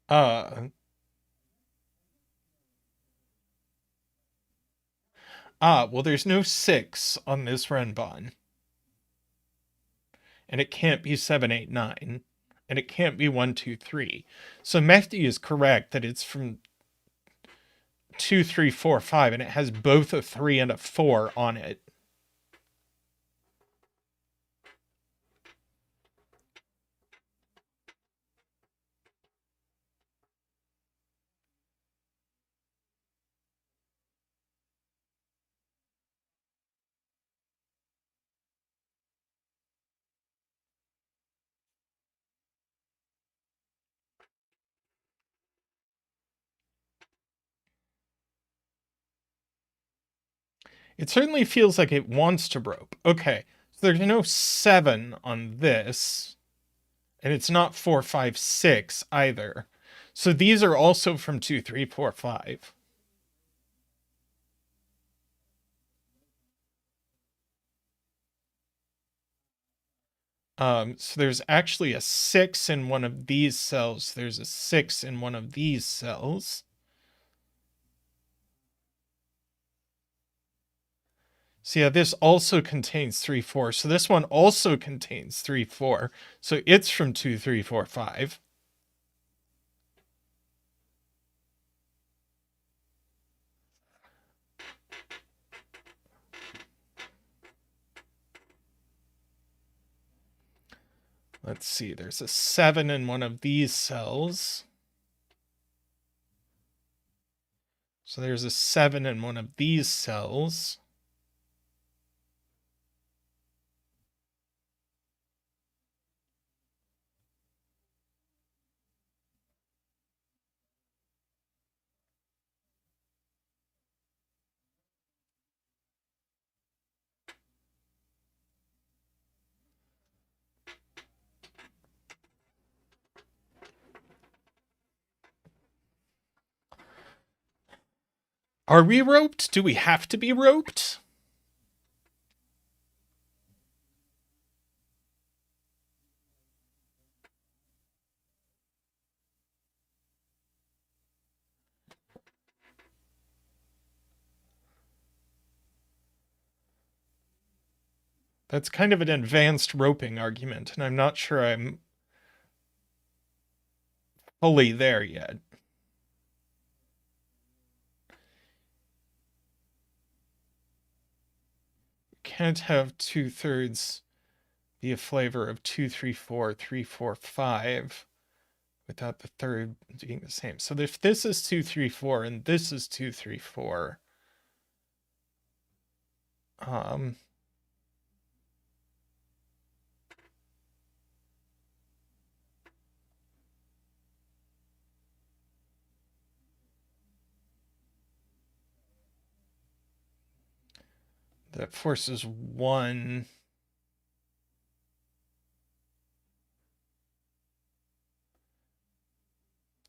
Uh, well, there's no 6 on this Renban. And it can't be 7, 8, 9. And it can't be 1, 2, 3. So Mehdi is correct that it's from 2, 3, 4, 5, and it has both a 3 and a 4 on it. It certainly feels like it wants to rope. Okay, so there's no 7 on this, and it's not 4, 5, 6 either. So these are also from 2, 3, 4, 5. So there's actually a 6 in one of these cells. There's a 6 in one of these cells. So yeah, this also contains 3, 4. So this one also contains 3, 4. So it's from 2, 3, 4, 5. Let's see, there's a 7 in one of these cells. So there's a 7 in one of these cells. Are we roped? Do we have to be roped? That's kind of an advanced roping argument, and I'm not sure I'm fully there yet. Can't have 2/3 be a flavor of 2, 3, 4, 3, 4, 5 without the third being the same. So if this is 2, 3, 4 and this is 2, 3, 4, that forces 1.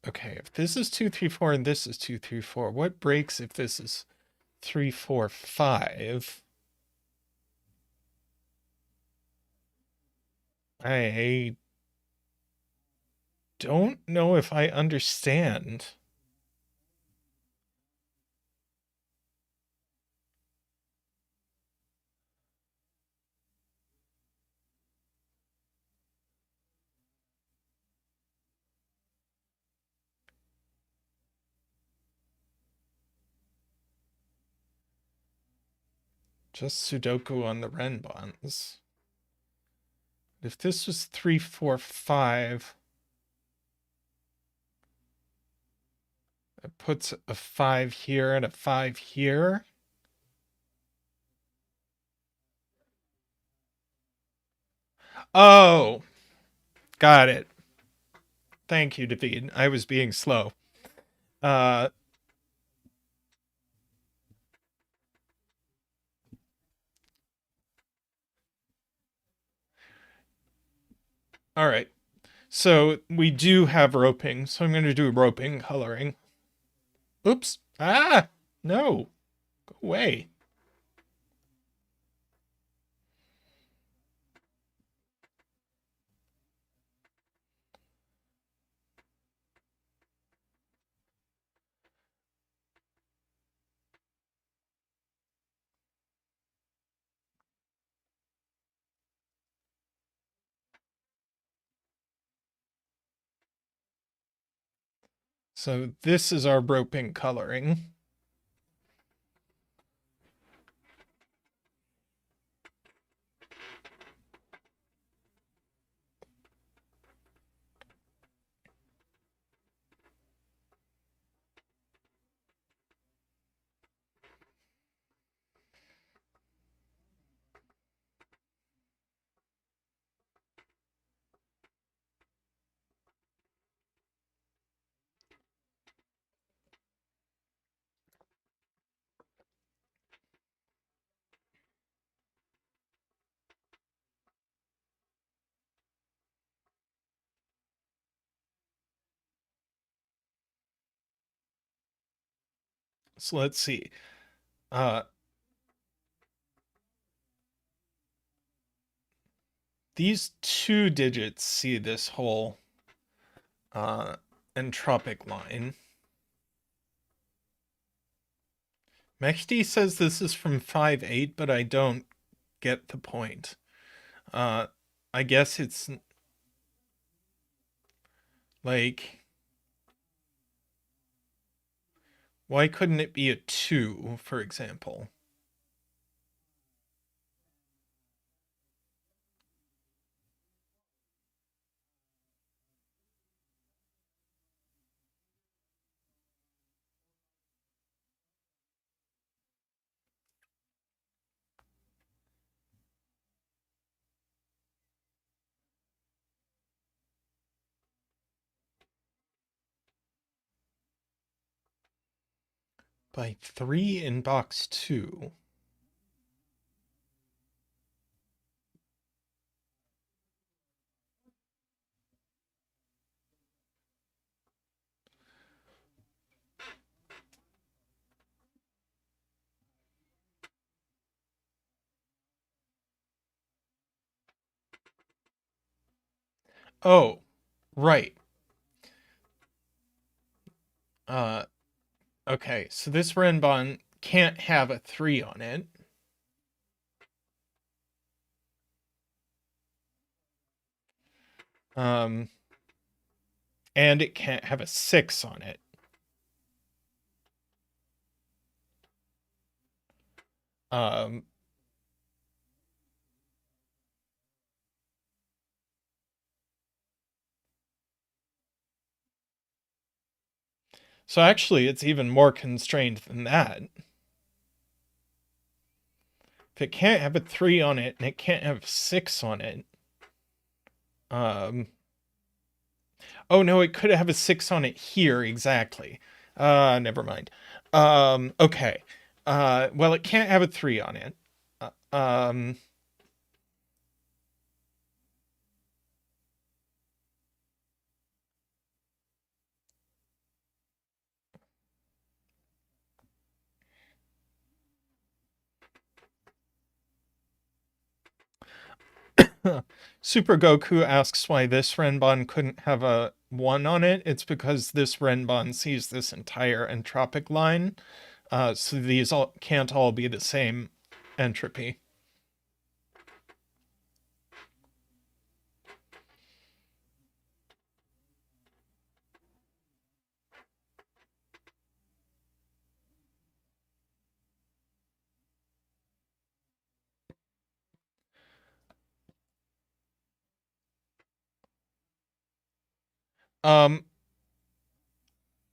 Okay, if this is 2, 3, 4 and this is 2, 3, 4, what breaks if this is 3, 4, 5? I don't know if I understand. Just Sudoku on the Renbans. If this was 3, 4, 5, it puts a 5 here and a 5 here. Oh, got it. Thank you, David. I was being slow. All right. So we do have roping. So I'm going to do roping coloring. Oops. Ah, no. Go away. So this is our roping coloring. So let's see. These two digits see this whole entropic line. Mehdi says this is from 5/8, but I don't get the point. I guess it's like, why couldn't it be a 2, for example? By 3 in box 2. Oh, right. Okay, so this Renban can't have a 3 on it. And it can't have a 6 on it. So actually, it's even more constrained than that. If it can't have a 3 on it and it can't have a 6 on it, oh no, it could have a 6 on it here, exactly. Never mind. Okay. Well, it can't have a 3 on it. Super Goku asks why this Renban couldn't have a 1 on it. It's because this Renban sees this entire entropic line. So these can't all be the same entropy.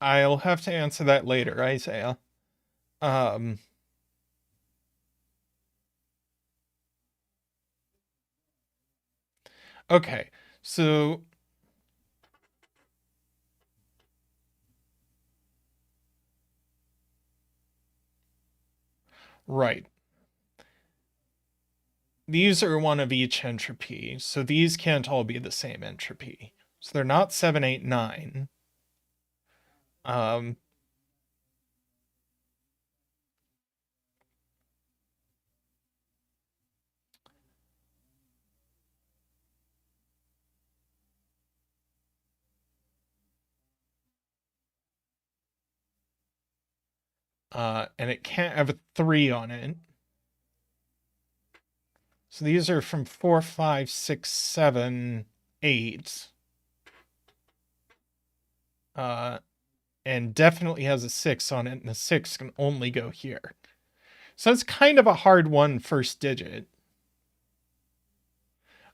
I'll have to answer that later, Isaiah. Okay, so right. These are one of each entropy, so these can't all be the same entropy. So they're not 7, 8, 9. And it can't have a 3 on it. So these are from 4, 5, 6, 7, 8. and definitely has a 6 on it, and the 6 can only go here. So it's kind of a hard one first digit.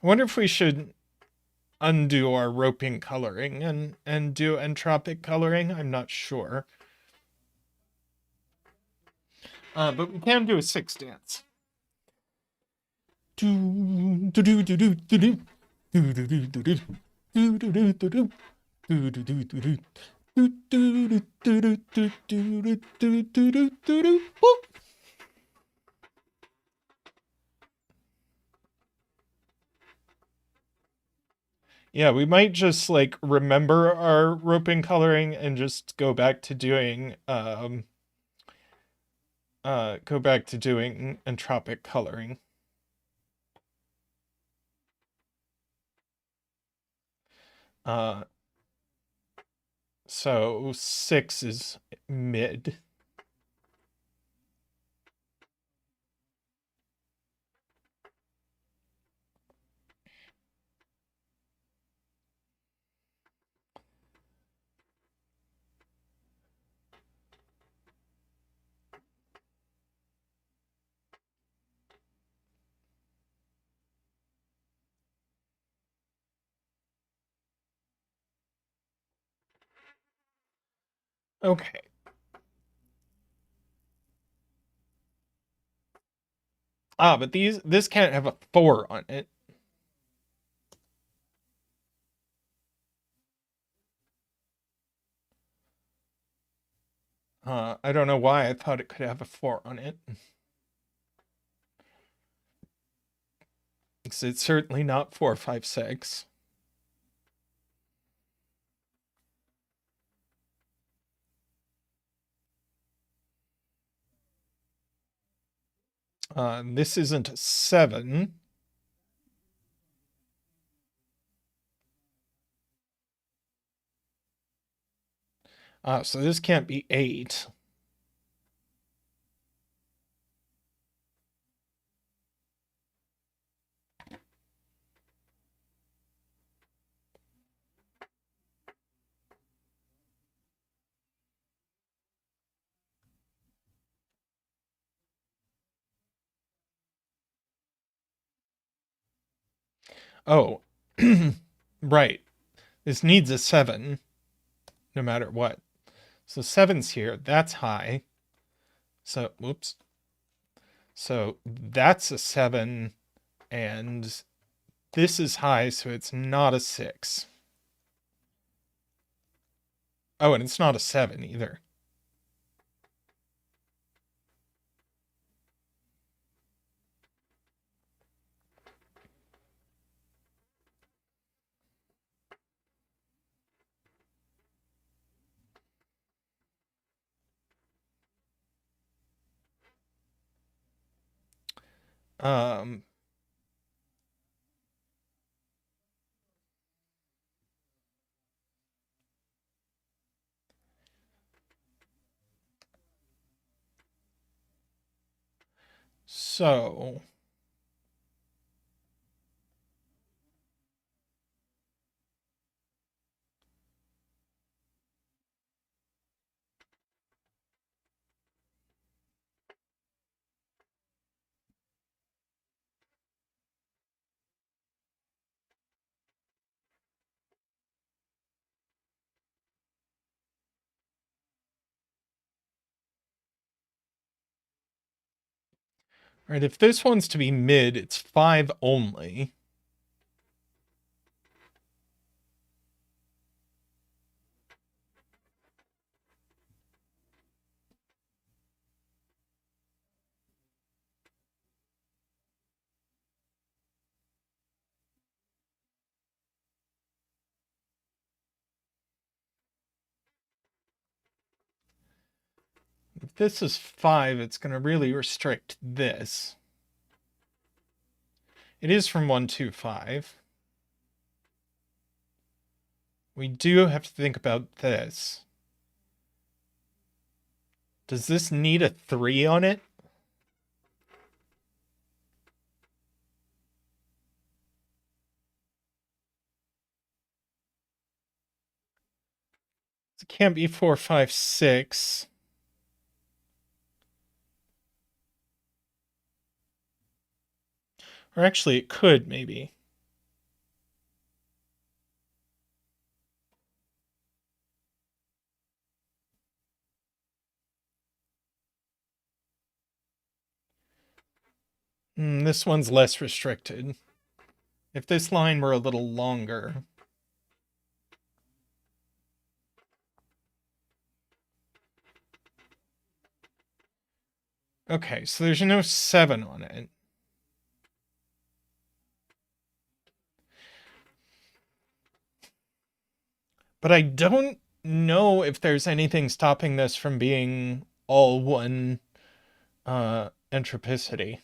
I wonder if we should undo our roping coloring and do entropic coloring. I'm not sure. But we can do a 6 dance. Yeah, we might just like remember our roping coloring and just go back to doing entropic coloring. So 6 is mid. Okay. But this can't have a 4 on it. I don't know why I thought it could have a 4 on it. Because it's certainly not 4, 5, 6. This isn't a 7. So this can't be 8. Oh, right. This needs a 7, no matter what. So 7's here. That's high. So, whoops. So that's a 7, and this is high, so it's not a 6. Oh, and it's not a 7 either. Um, so right, if this one's to be mid, it's 5 only. If this is 5, it's going to really restrict this. It is from 1 to 5. We do have to think about this. Does this need a 3 on it? It can't be 4, 5, 6. Or actually, it could, maybe. This one's less restricted. If this line were a little longer. Okay, so there's no 7 on it. But I don't know if there's anything stopping this from being all one entropicity.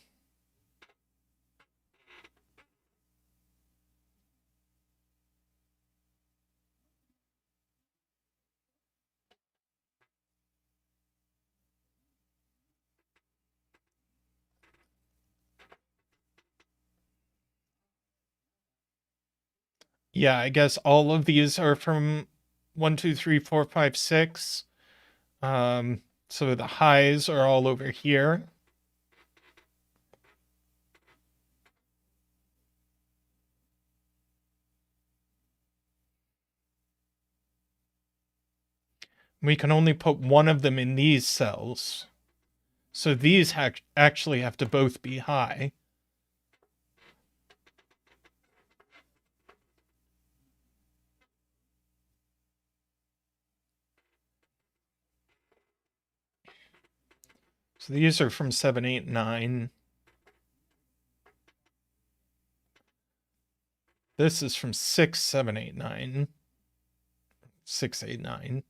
Yeah, I guess all of these are from 1, 2, 3, 4, 5, 6. So the highs are all over here. We can only put one of them in these cells. So these actually have to both be high. So these are from 7, 8, 9. This is from 6, 7, 8, 9. 6, 8, 9.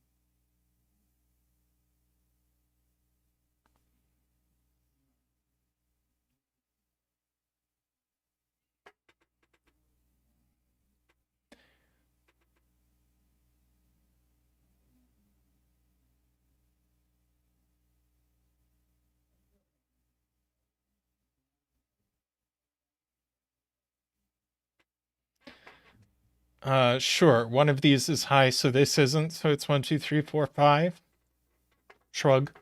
Sure. One of these is high, so this isn't. So it's 1, 2, 3, 4, 5. Shrug.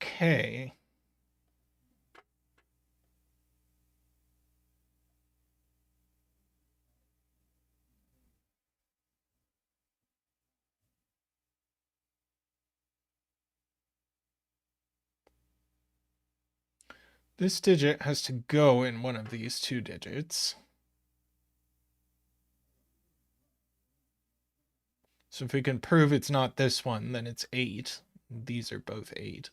Okay. This digit has to go in one of these two digits. So if we can prove it's not this one, then it's 8. These are both 8.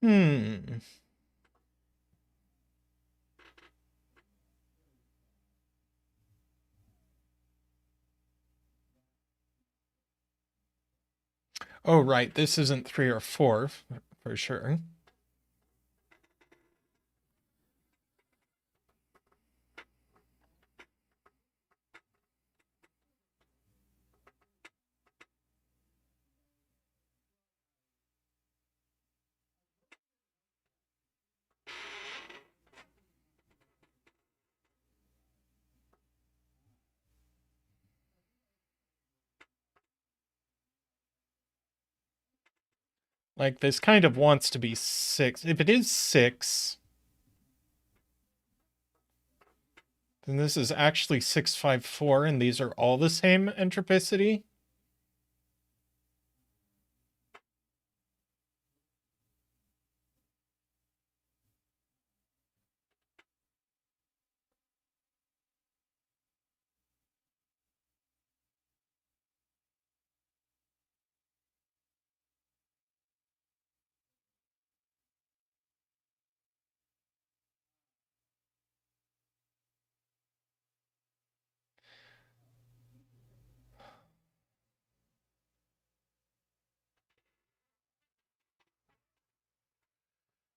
Hmm. Oh, right. This isn't 3 or 4 for sure. Like, this kind of wants to be 6. If it is 6, then this is actually 6, 5, 4, and these are all the same entropicity.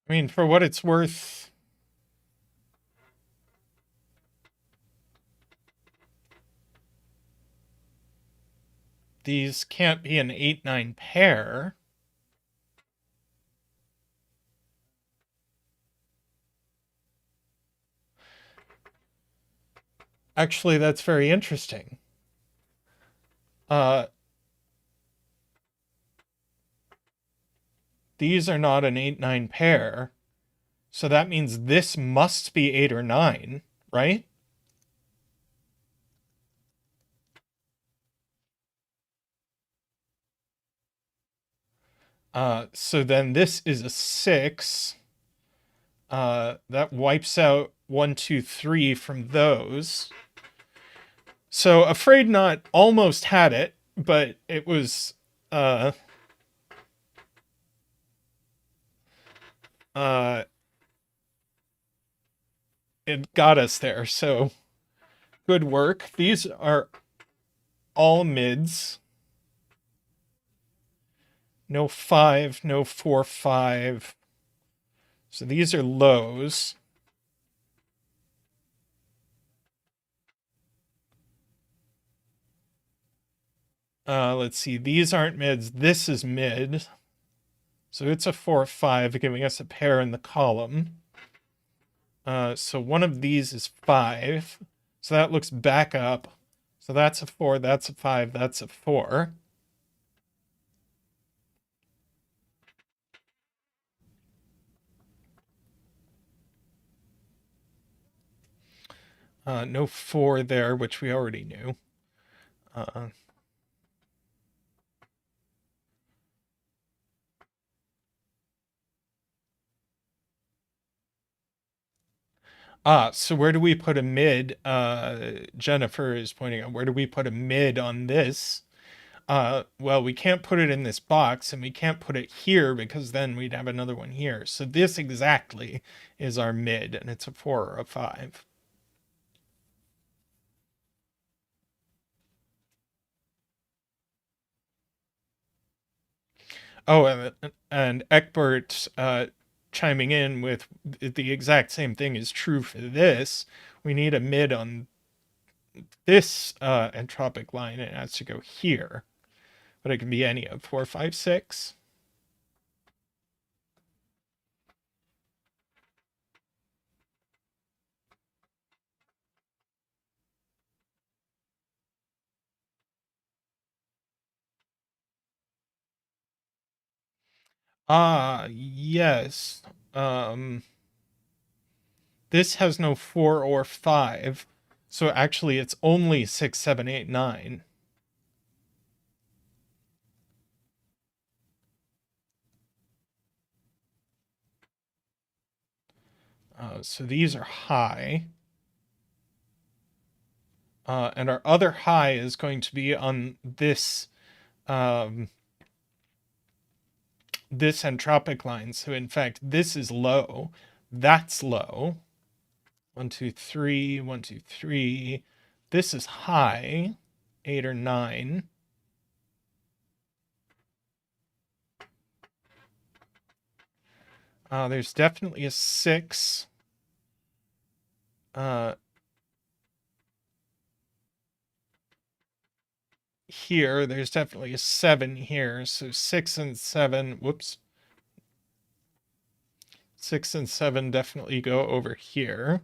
I mean, for what it's worth, these can't be an 8-9 pair. Actually, that's very interesting. These are not an 8-9 pair. So that means this must be 8 or 9, right? So then this is a 6. That wipes out 1, 2, 3 from those. So Afraid Not almost had it, but it was it got us there. So good work. These are all mids. No 5, no 4, 5. So these are lows. Let's see. These aren't mids. This is mid. So it's a 4, 5, giving us a pair in the column. So one of these is 5. So that looks back up. So that's a 4, that's a 5, that's a 4. No 4 there, which we already knew. So where do we put a mid? Jennifer is pointing out, where do we put a mid on this? Well, we can't put it in this box, and we can't put it here because then we'd have another one here. So this exactly is our mid, and it's a 4 or a 5. Oh, and Eckbert chiming in with the exact same thing is true for this. We need a mid on this entropic line, and it has to go here. But it can be any of 4, 5, 6. Yes. This has no 4 or 5. So actually it's only 6, 7, 8, 9. So these are high. And our other high is going to be on this this entropic line. So in fact, this is low. That's low. 1, 2, 3, 1, 2, 3. This is high, 8 or 9. There's definitely a 6. Here, there's definitely a 7 here. So 6 and 7, whoops. 6 and 7 definitely go over here.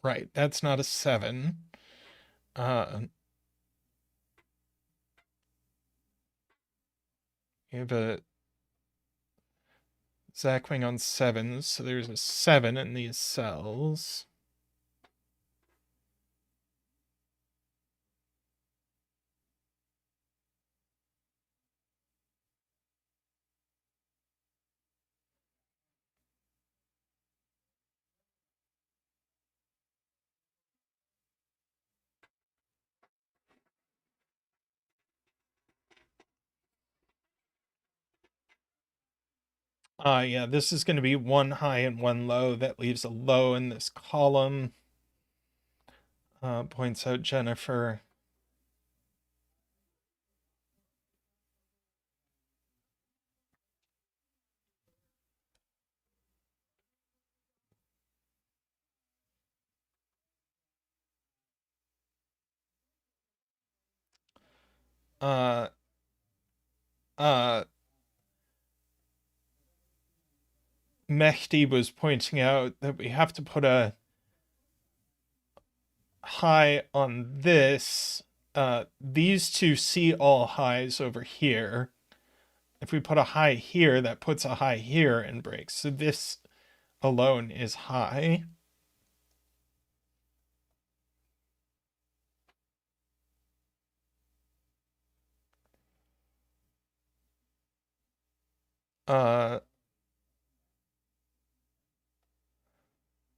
Right, that's not a 7. You have a Zackwing on 7s, so there's a 7 in these cells. Yeah, this is going to be one high and one low. That leaves a low in this column, points out Jennifer. Uh, uh, Mehdi was pointing out that we have to put a high on this. These two see all highs over here. If we put a high here, that puts a high here and breaks. So this alone is high.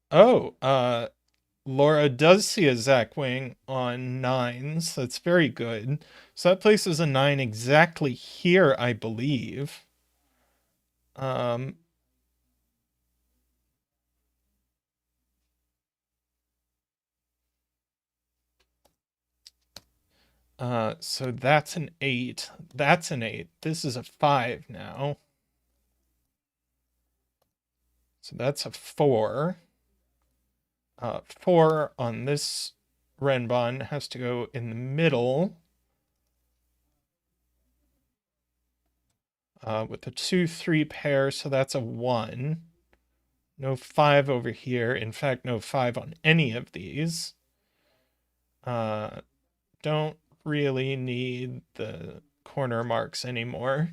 Uh, Laura does see a Zach wing on nines. That's very good. So that places a nine exactly here, I believe. Um, so that's an eight. That's an eight. This is a five now. So that's a four. Four on this Renban has to go in the middle. With a 2-3 pair, so that's a 1. No 5 over here. In fact, no 5 on any of these. Don't really need the corner marks anymore.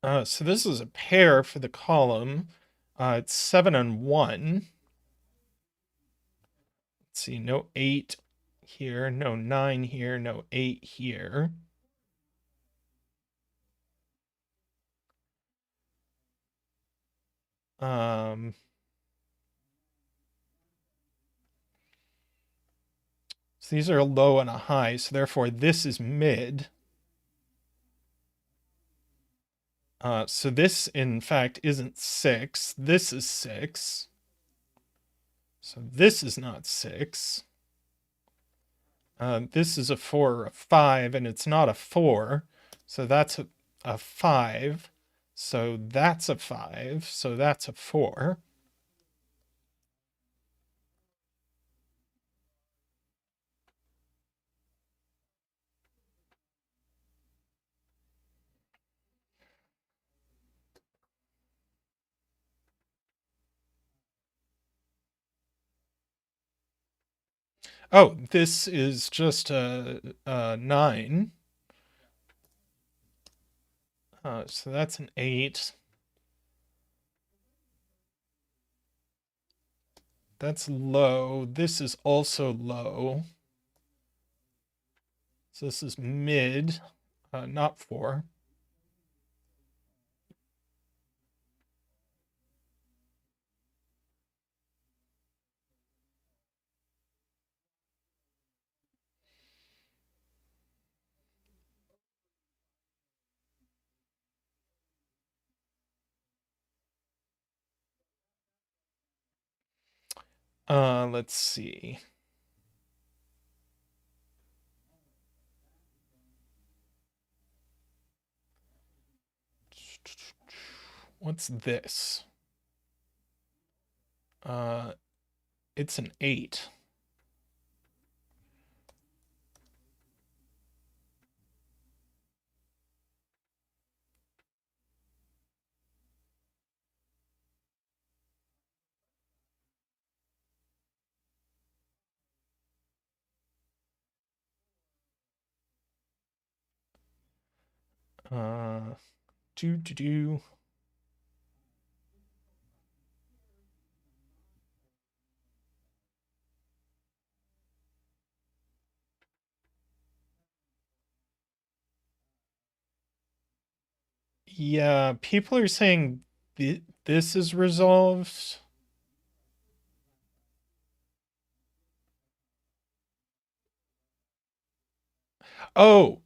So this is a pair for the column. It's 7 and 1. Let's see, no 8 here, no 9 here, no 8 here. So these are a low and a high, so therefore this is mid. So this, in fact, isn't 6. This is 6. So this is not 6. This is a 4 or a 5, and it's not a 4. So that's a 5. So that's a 5. So that's a 4. Oh, this is just a 9. So that's an 8. That's low. This is also low. So this is mid, not 4. Let's see. What's this? It's an 8. Uh, do. Yeah, people are saying this is resolved. Oh,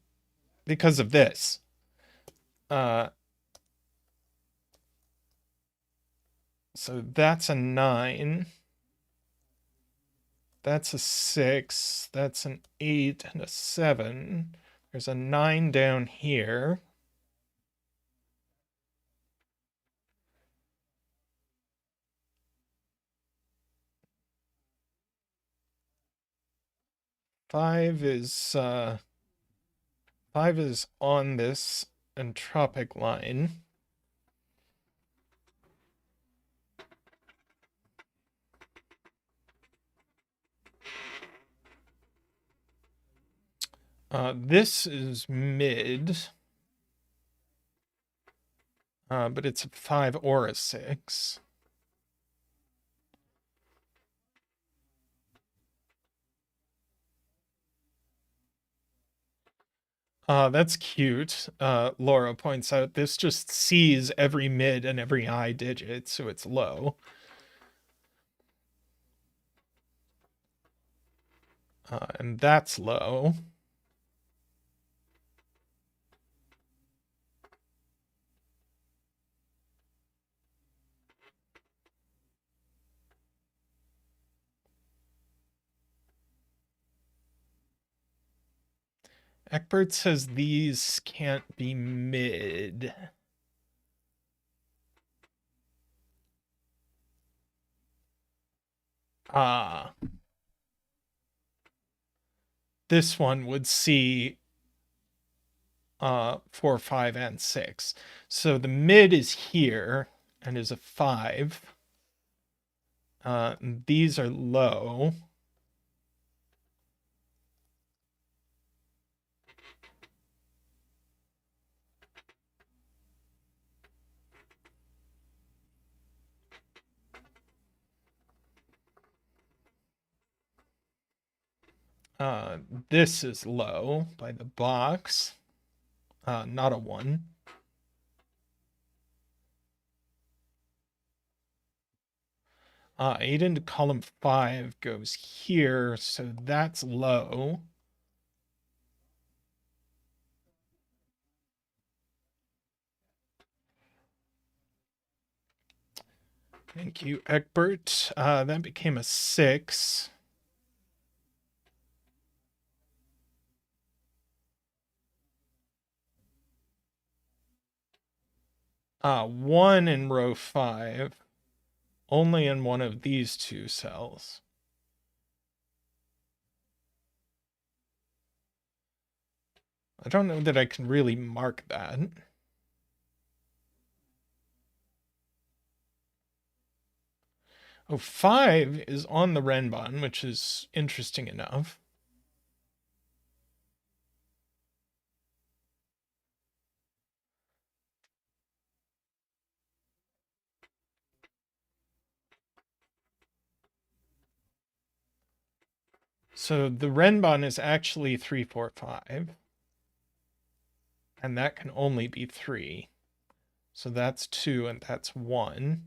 because of this. So that's a 9. That's a 6. That's an 8 and a 7. There's a 9 down here. Five is on this entropic line. This is mid, but it's a 5 or a 6. That's cute. Laura points out this just sees every mid and every high digit, so it's low. And that's low. Eckbert says these can't be mid. This one would see 4, 5, and 6. So the mid is here and is a 5. These are low. This is low by the box. Not a 1. Eight into column 5 goes here, so that's low. Thank you, Eckbert. That became a 6. 1 in row 5, only in one of these two cells. I don't know that I can really mark that. Oh, 5 is on the Renban, which is interesting enough. So the Renban is actually 3, 4, 5. And that can only be 3. So that's 2 and that's 1.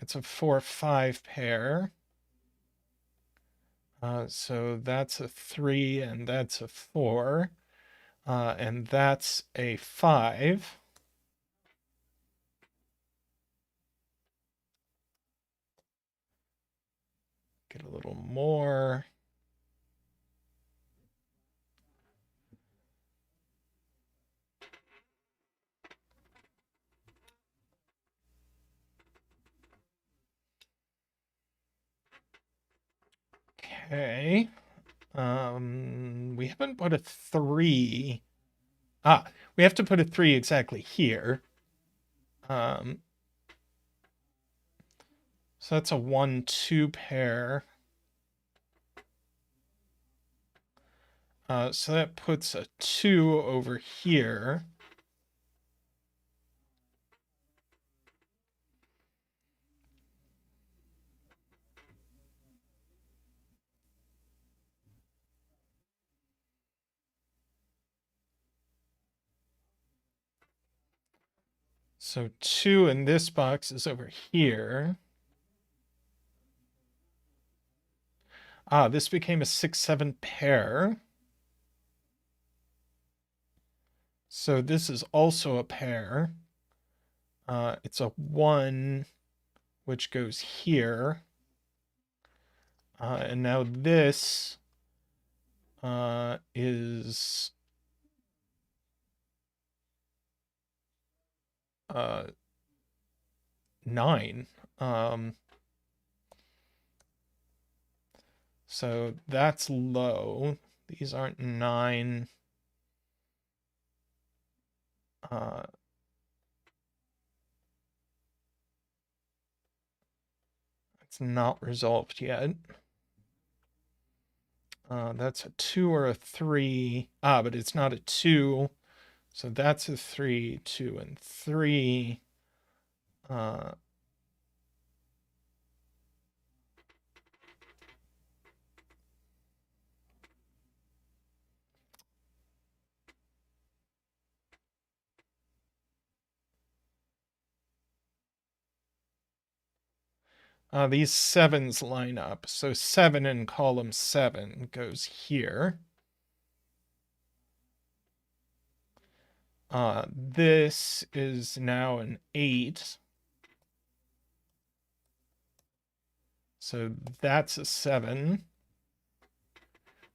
It's a 4, 5 pair. So that's a 3 and that's a 4. And that's a 5. Get a little more. Okay. We haven't put a 3. We have to put a 3 exactly here. So that's a 1, 2 pair. So that puts a 2 over here. So 2 in this box is over here. This became a 6-7 pair. So this is also a pair. It's a 1, which goes here. And now this is 9. So that's low. These aren't 9. It's not resolved yet. That's a 2 or a 3. But it's not a 2. So that's a 3, 2, and 3. These 7s line up. So 7 in column 7 goes here. This is now an 8. So that's a 7.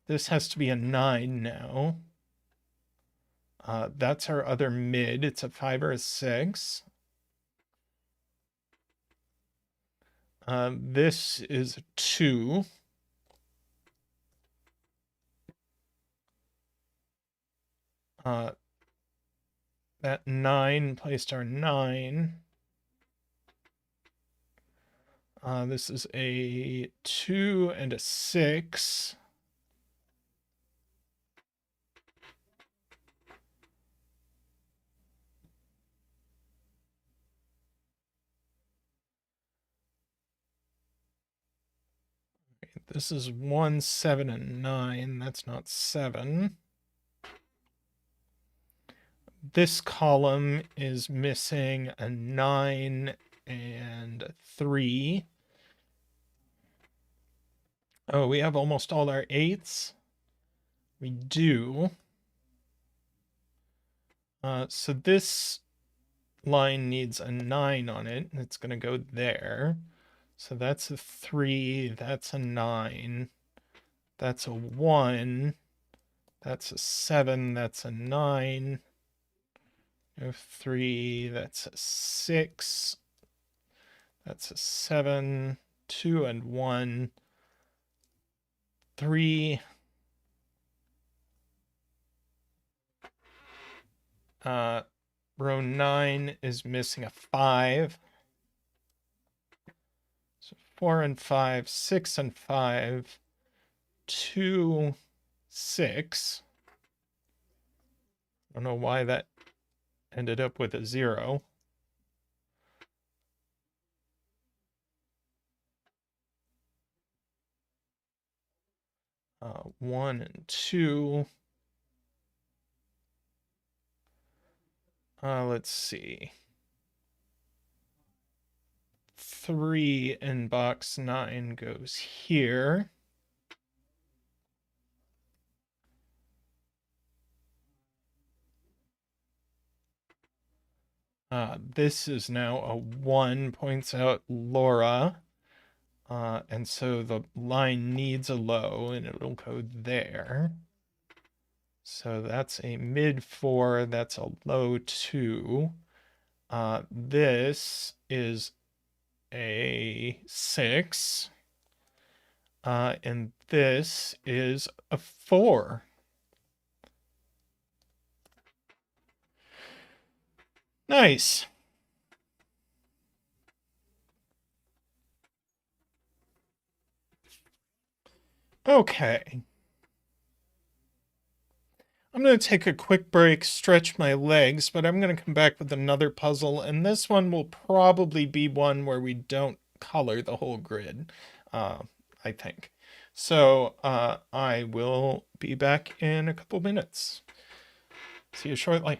This has to be a 9 now. That's our other mid. It's a 5 or a 6. This is a 2. That 9 placed our 9. This is a 2 and a 6. This is 1, 7, and 9. That's not 7. This column is missing a 9 and a 3. Oh, we have almost all our 8s. We do. So this line needs a 9 on it, and it's going to go there. So that's a 3, that's a 9, that's a 1, that's a 7, that's a 9, 3, that's a 6, that's a 7, 2 and 1, 3. Row 9 is missing a 5. So 4 and 5, 6 and 5, 2, 6. I don't know why that ended up with a 0. Uh, 1 and 2. Let's see. 3 in box 9 goes here. This is now a 1, points out Laura. And so the line needs a low, and it'll go there. So that's a mid 4, that's a low 2. This is a 6. And this is a 4. Nice. Okay. I'm going to take a quick break, stretch my legs, but I'm going to come back with another puzzle, and this one will probably be one where we don't color the whole grid, I think. So I will be back in a couple minutes. See you shortly.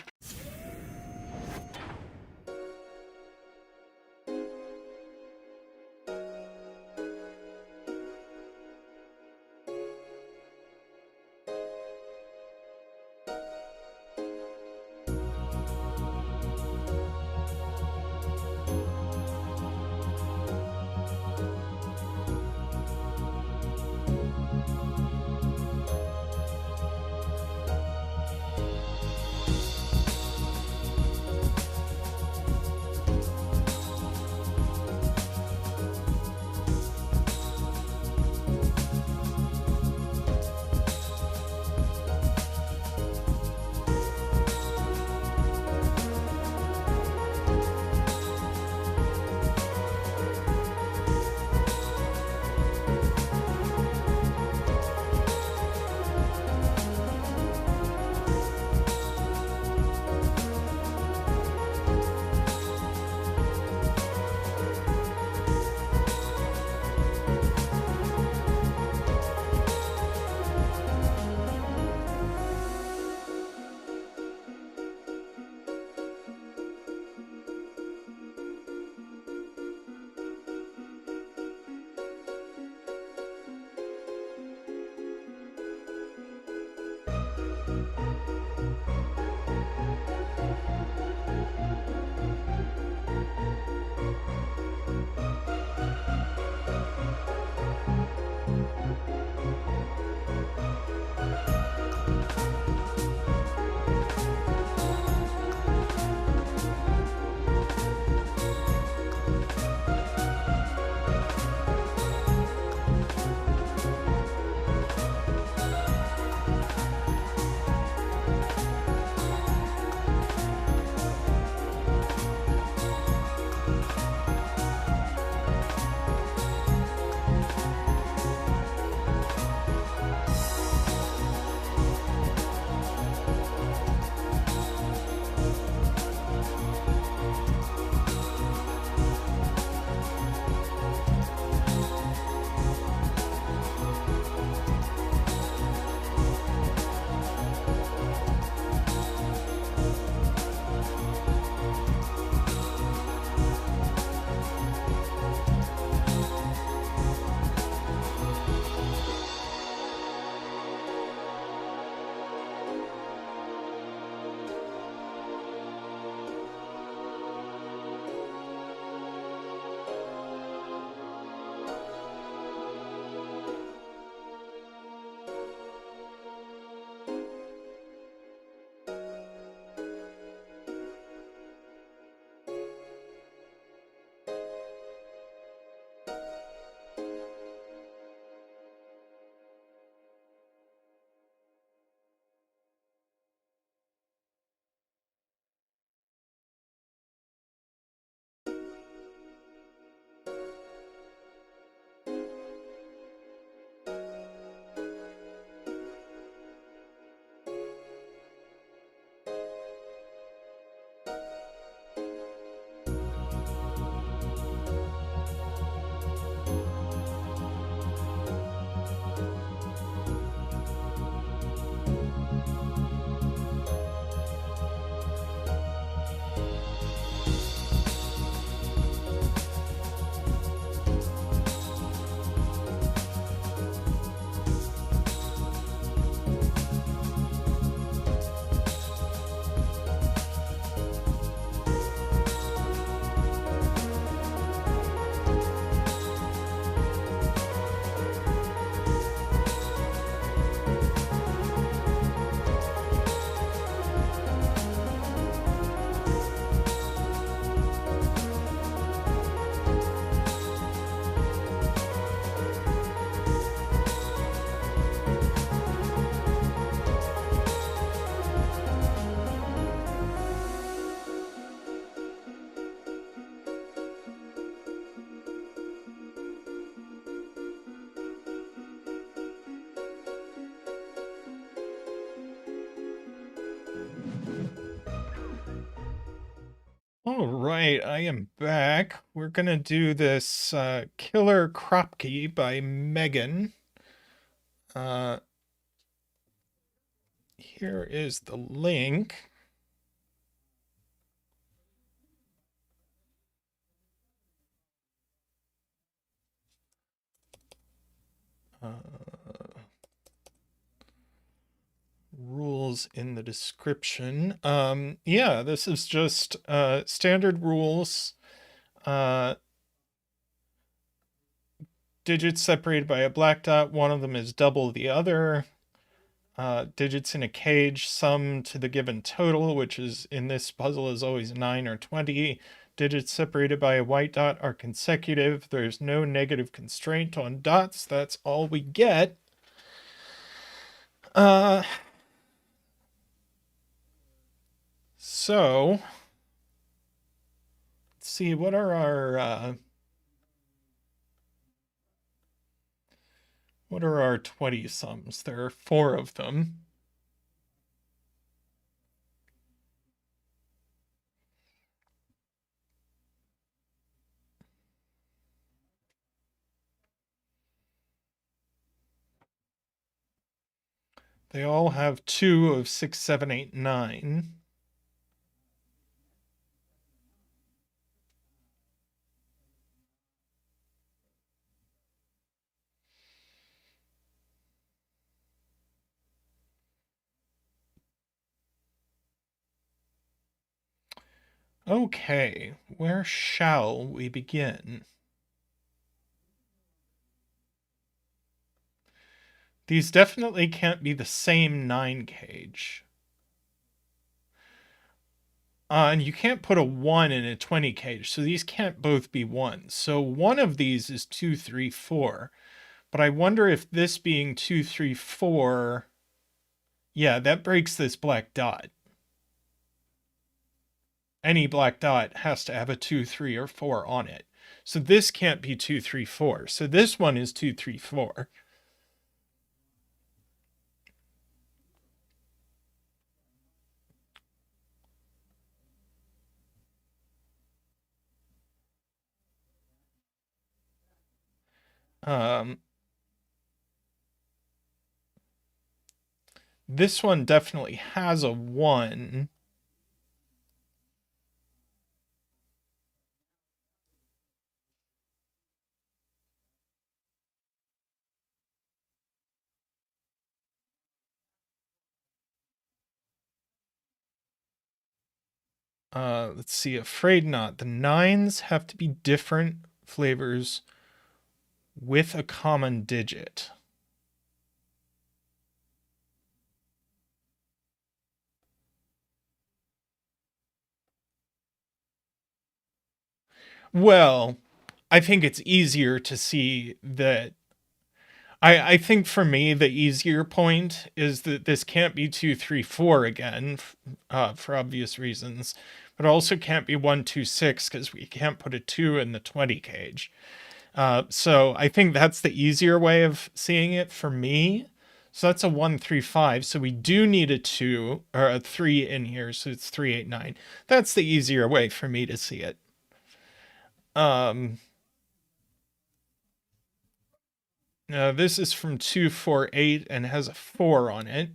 All right, I am back. We're gonna do this Killer Kropke by Megan. Uh, Here is the link. Rules in the description. Yeah, this is just standard rules. Uh, Digits separated by a black dot. One of them is double the other. Digits in a cage sum to the given total, which is in this puzzle is always 9 or 20. Digits separated by a white dot are consecutive. There's no negative constraint on dots. That's all we get. So let's see, what are our 20 sums? There are 4 of them. They all have 2 of 6, 7, 8, 9. Okay, where shall we begin? These definitely can't be the same 9 cage. And you can't put a 1 in a 20 cage, so these can't both be 1. So one of these is 2, 3, 4. But I wonder if this being 2, 3, 4... Yeah, that breaks this black dot. Any black dot has to have a 2, 3, or 4 on it. So this can't be 2, 3, 4. So this one is 2, 3, 4. This one definitely has a 1. Let's see, afraid not. The 9s have to be different flavors with a common digit. Well, I think it's easier to see that. I think for me, the easier point is that this can't be 2, 3, 4 again, for obvious reasons, but also can't be 1, 2, 6 because we can't put a 2 in the 20 cage. So I think that's the easier way of seeing it for me. So that's a 1, 3, 5. So we do need a 2 or a 3 in here. So it's 3, 8, 9. That's the easier way for me to see it. Now this is from 248 and has a 4 on it.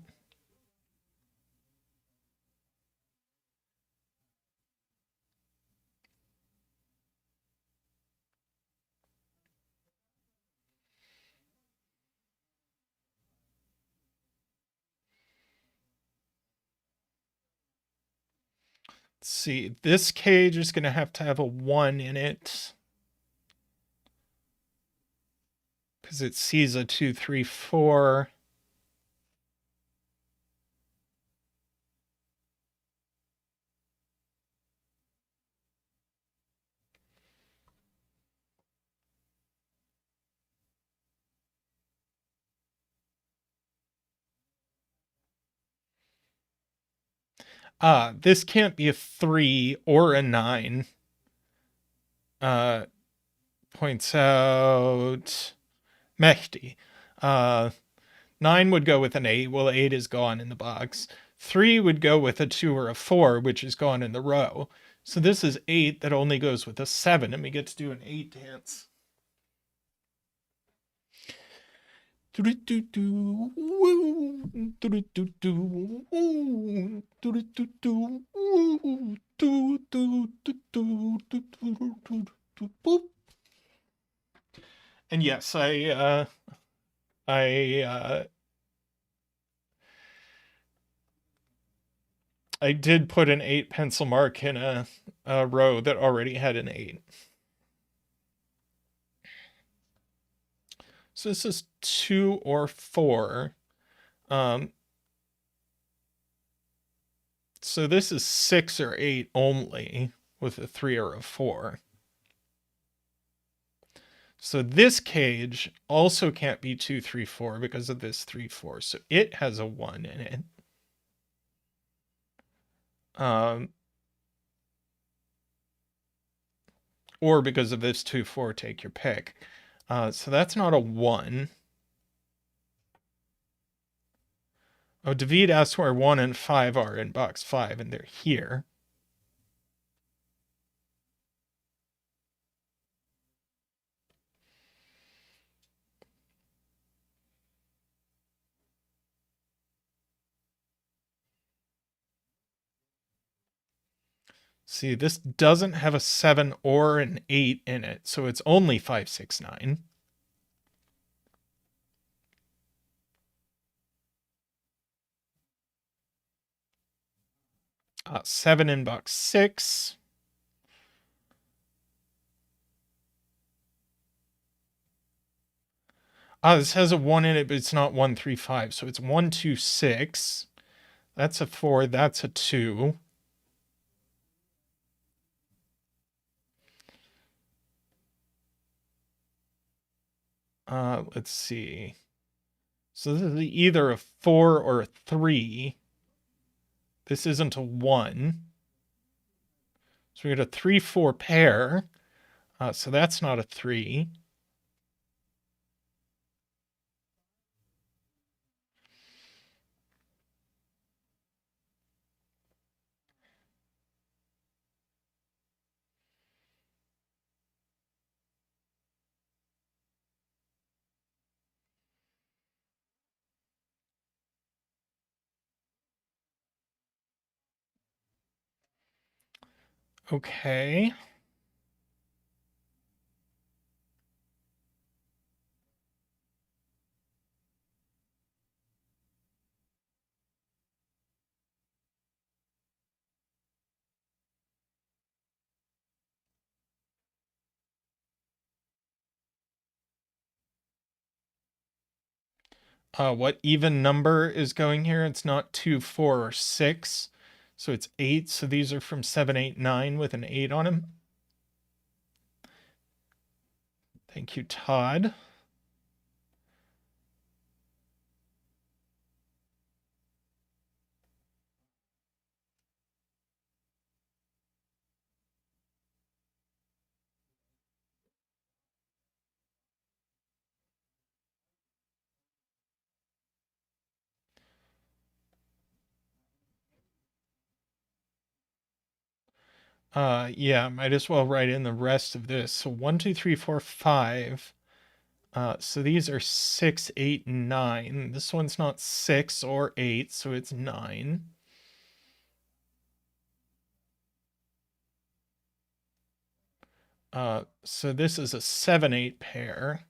Let's see, this cage is going to have a 1 in it. Because it sees a 2, 3, 4. This can't be a 3 or a 9. Points out Mehdi. 9 would go with an 8. Well, 8 is gone in the box. 3 would go with a 2 or a 4, which is gone in the row. So this is 8 that only goes with a 7, and we get to do an 8 dance. And yes, I did put an 8 pencil mark in a row that already had an 8. So this is 2 or 4. So this is 6 or 8 only with a 3 or a 4. So this cage also can't be 2, 3, 4 because of this 3, 4. So it has a 1 in it. Or because of this 2, 4, take your pick. So that's not a 1. Oh, David asked where 1 and 5 are in box 5, and they're here. See, this doesn't have a 7 or an 8 in it, so it's only 5, 6, 9. Seven in box 6. This has a 1 in it, but it's not 1, 3, 5. So it's 1, 2, 6. That's a 4. That's a 2. Let's see. So this is either a 4 or a 3. This isn't a 1. So we got a 3, 4 pair. So that's not a 3. Okay. What even number is going here? It's not 2, 4, or 6. So it's 8. So these are from 7, 8, 9 with an 8 on them. Thank you, Todd. Yeah, might as well write in the rest of this. So 1, 2, 3, 4, 5. So these are 6, 8, 9. This one's not 6 or 8, so it's 9. So this is a 7, 8 pair.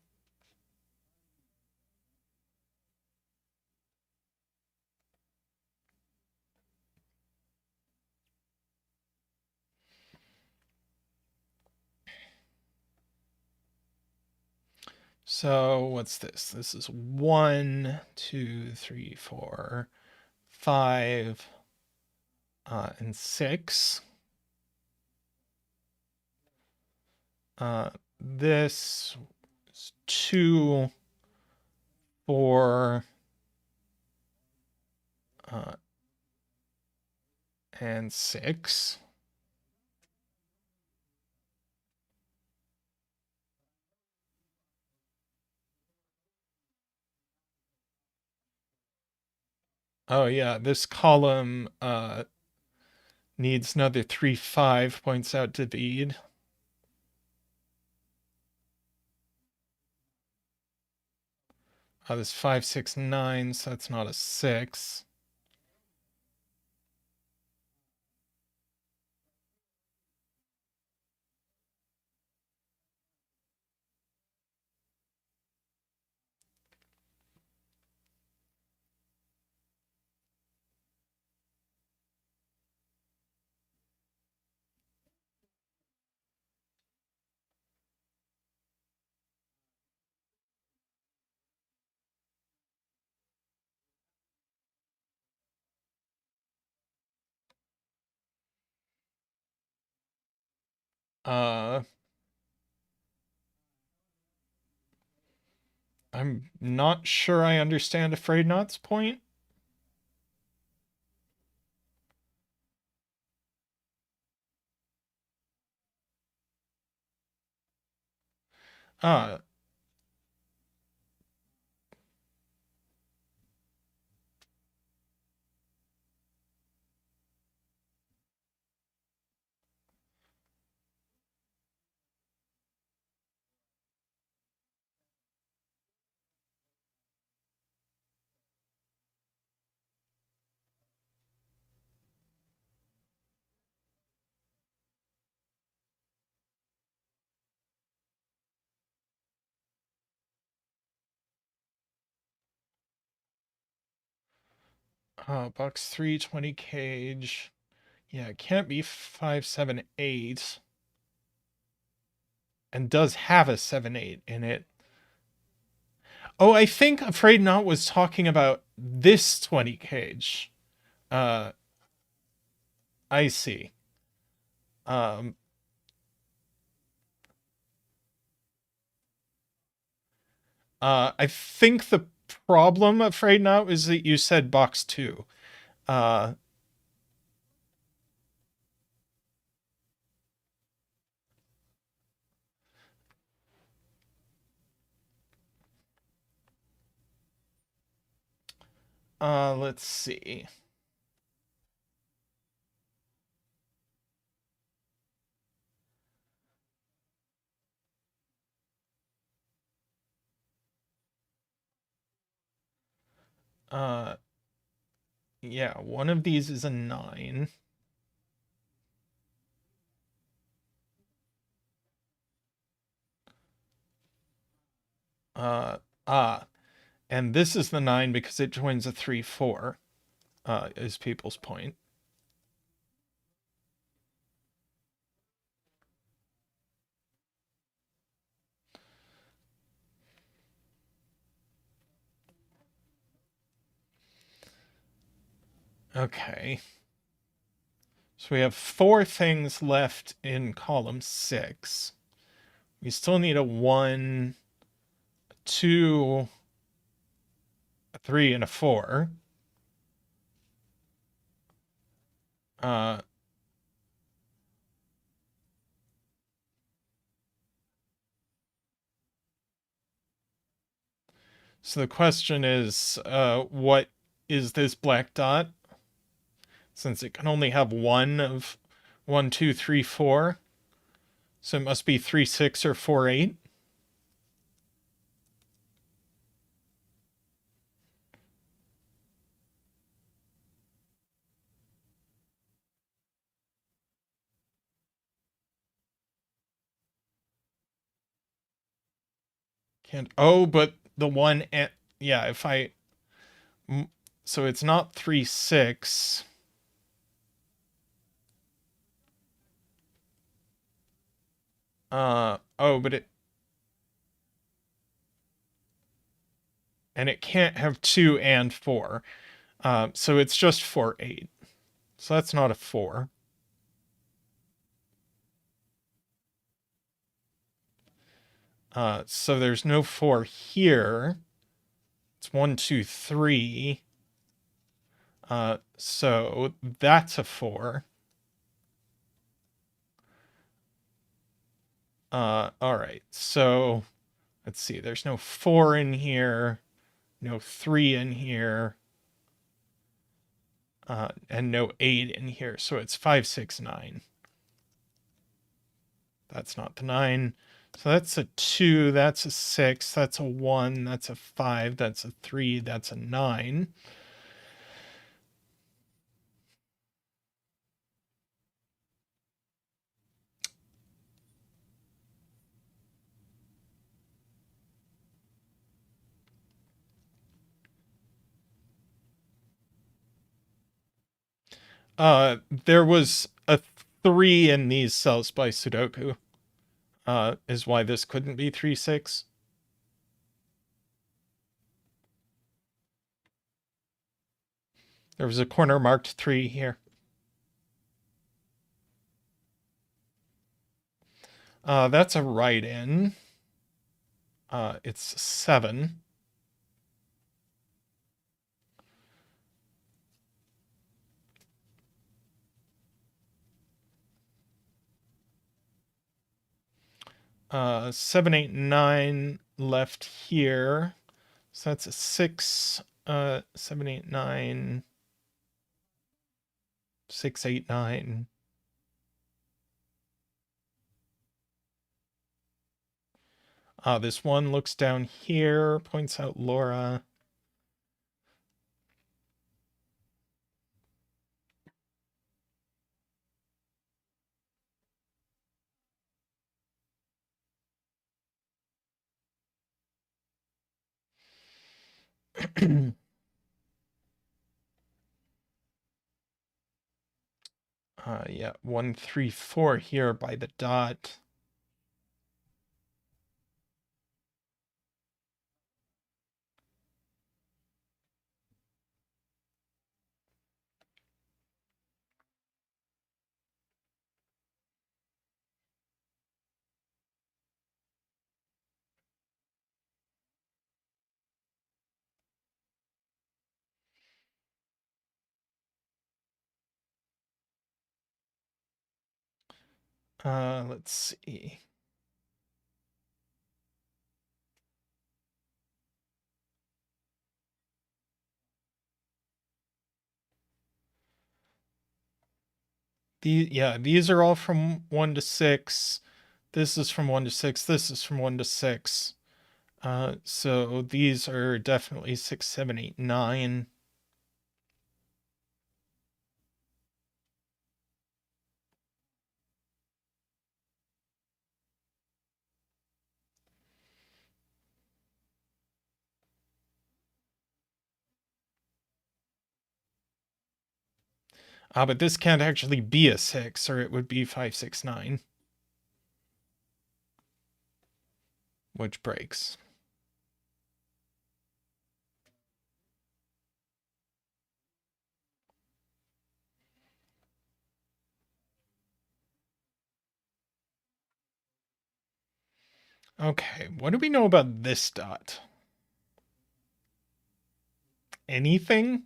So what's this? This is 1, 2, 3, 4, 5, and 6. This is 2, 4, and 6. Oh yeah, this column Needs another 3, 5, points out David. This 5, 6, 9, so that's not a 6. I'm not sure I understand Afraid Not's point. Uh, box 3, 20 cage. Yeah, it can't be 5, 7, 8. And does have a 7, 8 in it. Oh, I think Afraid Not was talking about this 20 cage. I see. Um, I think the problem, Afraid Not, is that you said box 2. Uh, let's see. Yeah, one of these is a 9. Uh, and this is the 9 because it joins a 3, 4, is people's point. Okay. So we have 4 things left in column 6. We still need a 1, 2, a 3, and a 4. So the question is, what is this black dot? Since it can only have one of 1, 2, 3, 4. So it must be 3, 6, or 4, 8. Can't. Oh, but the one. Yeah, if I. So it's not 3, 6. Oh, but it. And it can't have 2 and 4. So it's just 4, 8. So that's not a 4. So there's no 4 here. It's 1, 2, 3. So that's a 4. All right. So let's see. There's no 4 in here. No 3 in here. and no 8 in here. So it's 5, 6, 9. That's not the 9. So that's a 2, that's a 6, that's a 1, that's a 5, that's a 3, that's a 9. There was a 3 in these cells by Sudoku, is why this couldn't be 3, 6. There was a corner marked 3 here. That's a write-in. It's 7. Uh, 7, 8, 9 left here. So that's a 6, 7, 8, 9, 6, 8, 9. This one looks down here, points out Laura. Yeah, 1, 3, 4 here by the dot. Let's see. These are all from 1 to 6. This is from 1 to 6. This is from 1 to 6. So these are definitely 6, 7, 8, 9. But this can't actually be a 6, or it would be 5, 6, 9. Which breaks. Okay, what do we know about this dot? Anything?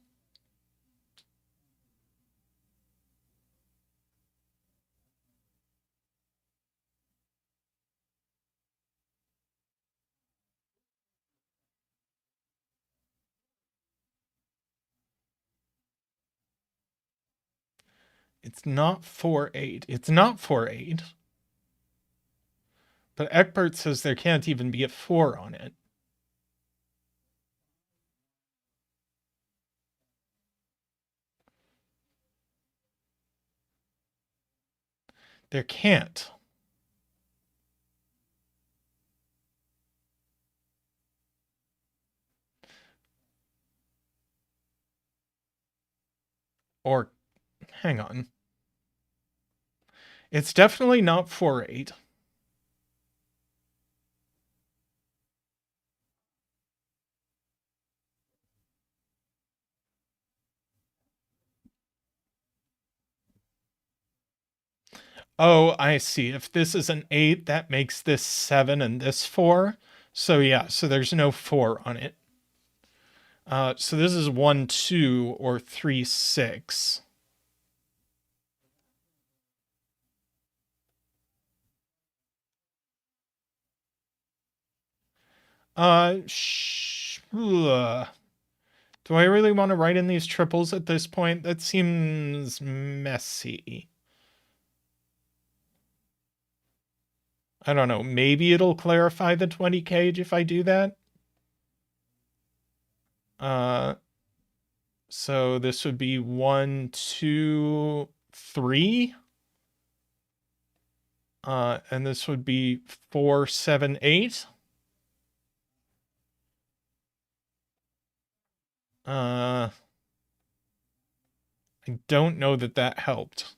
It's not 4, 8. It's not 4, 8. But Eckbert says there can't even be a 4 on it. There can't. Or, hang on. It's definitely not 4, 8. Oh, I see. If this is an 8, that makes this 7 and this 4. So yeah, so there's no 4 on it. So this is 1, 2, or 3, 6. Uh, sh- ugh. Do I really want to write in these triples at this point? That seems messy. I don't know. Maybe it'll clarify the 20 cage if I do that. So this would be 1, 2, 3. And this would be 4, 7, 8. I don't know that that helped.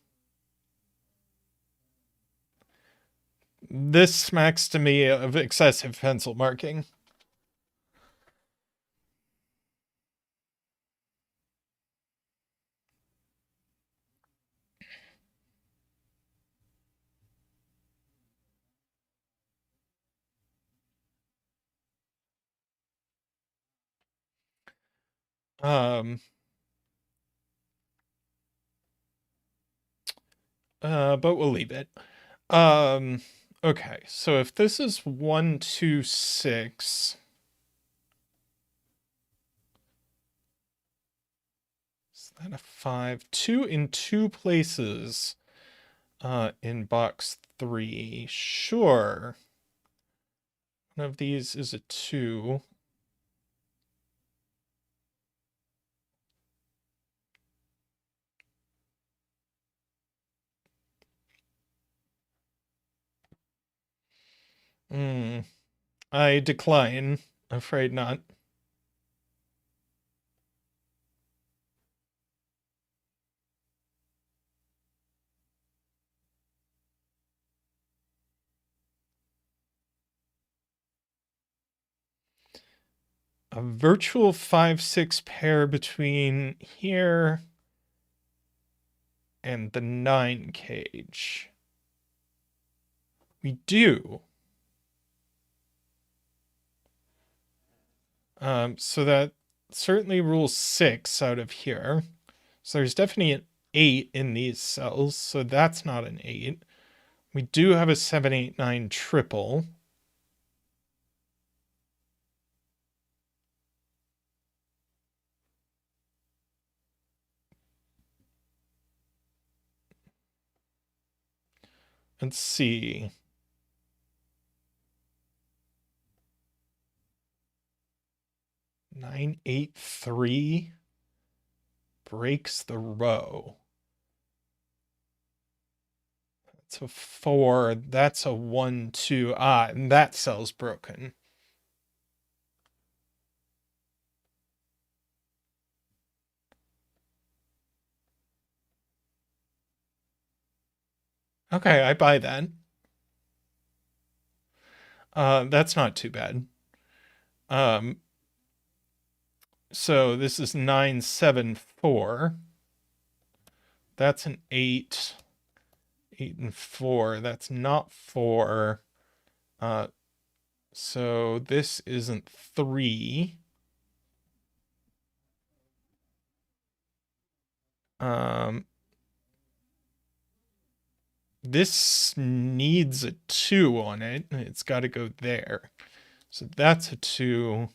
This smacks to me of excessive pencil marking. But we'll leave it. Okay, so if this is 1, 2, 6, is that a 5? 2 in 2 places in box 3. Sure. One of these is a 2. I decline. Afraid not. A virtual 5-6 pair between here and the 9 cage. We do. So that certainly rules 6 out of here. So there's definitely an 8 in these cells, so that's not an 8. We do have a 7, 8, 9 triple. Let's see. 9, 8, 3 breaks the row. That's a 4. That's a 1, 2. And that cell's broken. Okay, I buy that. That's not too bad. So this is 9, 7, 4. That's an 8. 8 and 4. That's not 4. So this isn't 3. This needs a 2 on it. It's got to go there. So that's a 2.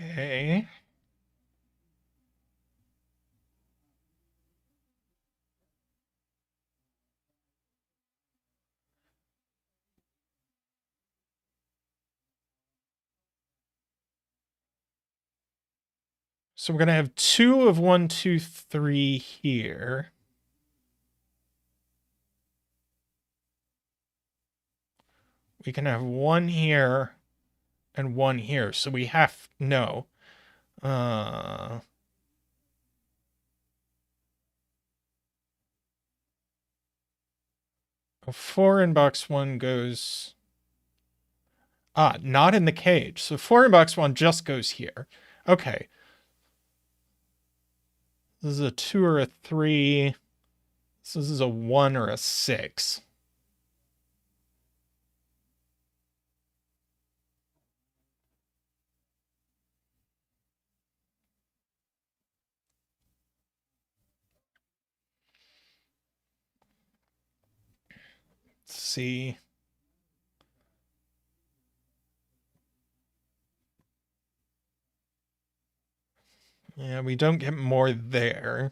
Okay. So we're going to have 2 of 1, 2, 3 here. We can have 1 here and 1 here. So we have no. 4 in box 1 goes... not in the cage. So 4 in box 1 just goes here. Okay. This is a 2 or a 3. So this is a 1 or a 6. Let's see. Yeah, we don't get more there.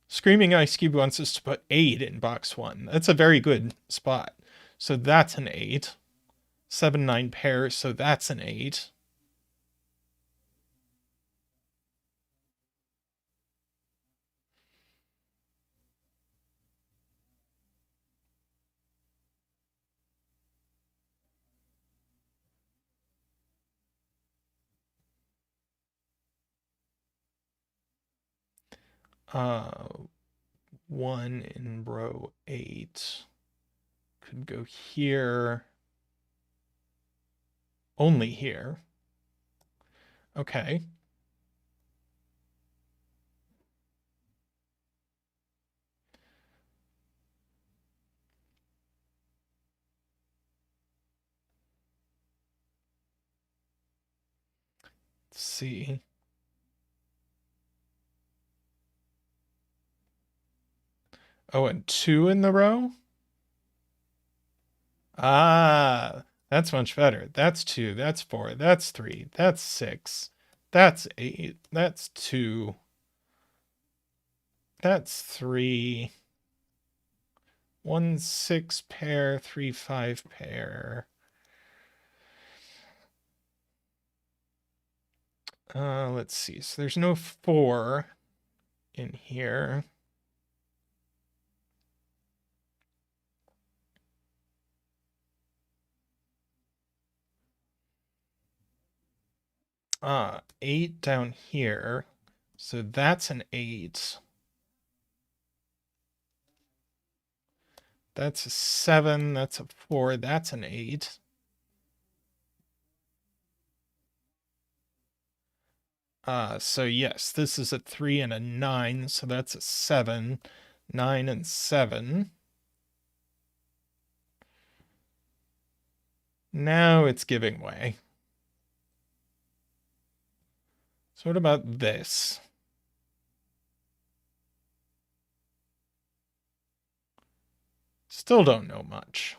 Screaming Ice Cube wants us to put 8 in box 1. That's a very good spot. So that's an 8. 7, 9 pair, so that's an 8. Uh, 1 in row 8 could go here. Only here. Okay. Let's see. Oh, and 2 in the row? That's much better. That's 2, that's 4, that's 3, that's 6, that's 8, that's 2, that's 3, 1, 6 pair, 3, 5 pair. Let's see. So there's no 4 in here. Ah, 8 down here. So that's an 8. That's a 7. That's a 4. That's an 8. So yes, this is a 3 and a 9. So that's a 7. 9 and 7. Now it's giving way. So what about this? Still don't know much.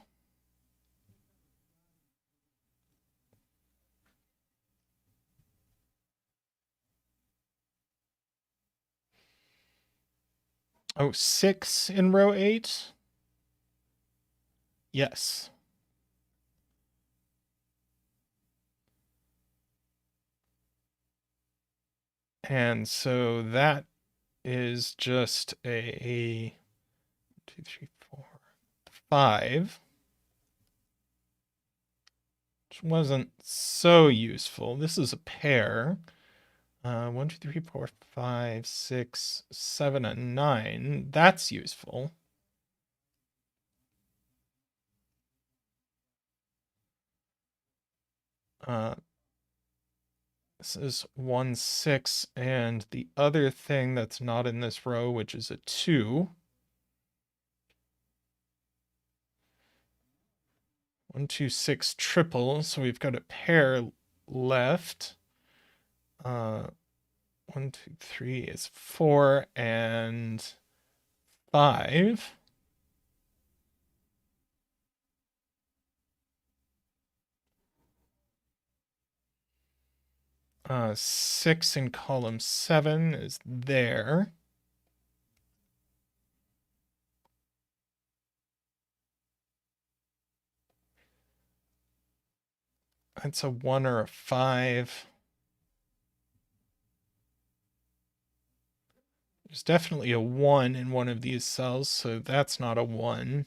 Oh, 6 in row 8? Yes. And so that is just a 2, 3, 4, 5. Which wasn't so useful. This is a pair. 1, 2, 3, 4, 5, 6, 7, and 9. That's useful. This is 1, 6, and the other thing that's not in this row, which is a 2. 1, 2, 6 triple, so we've got a pair left. 1, 2, 3 is 4 and 5. Uh, 6 in column 7 is there. It's a 1 or a 5. There's definitely a 1 in one of these cells, so that's not a 1.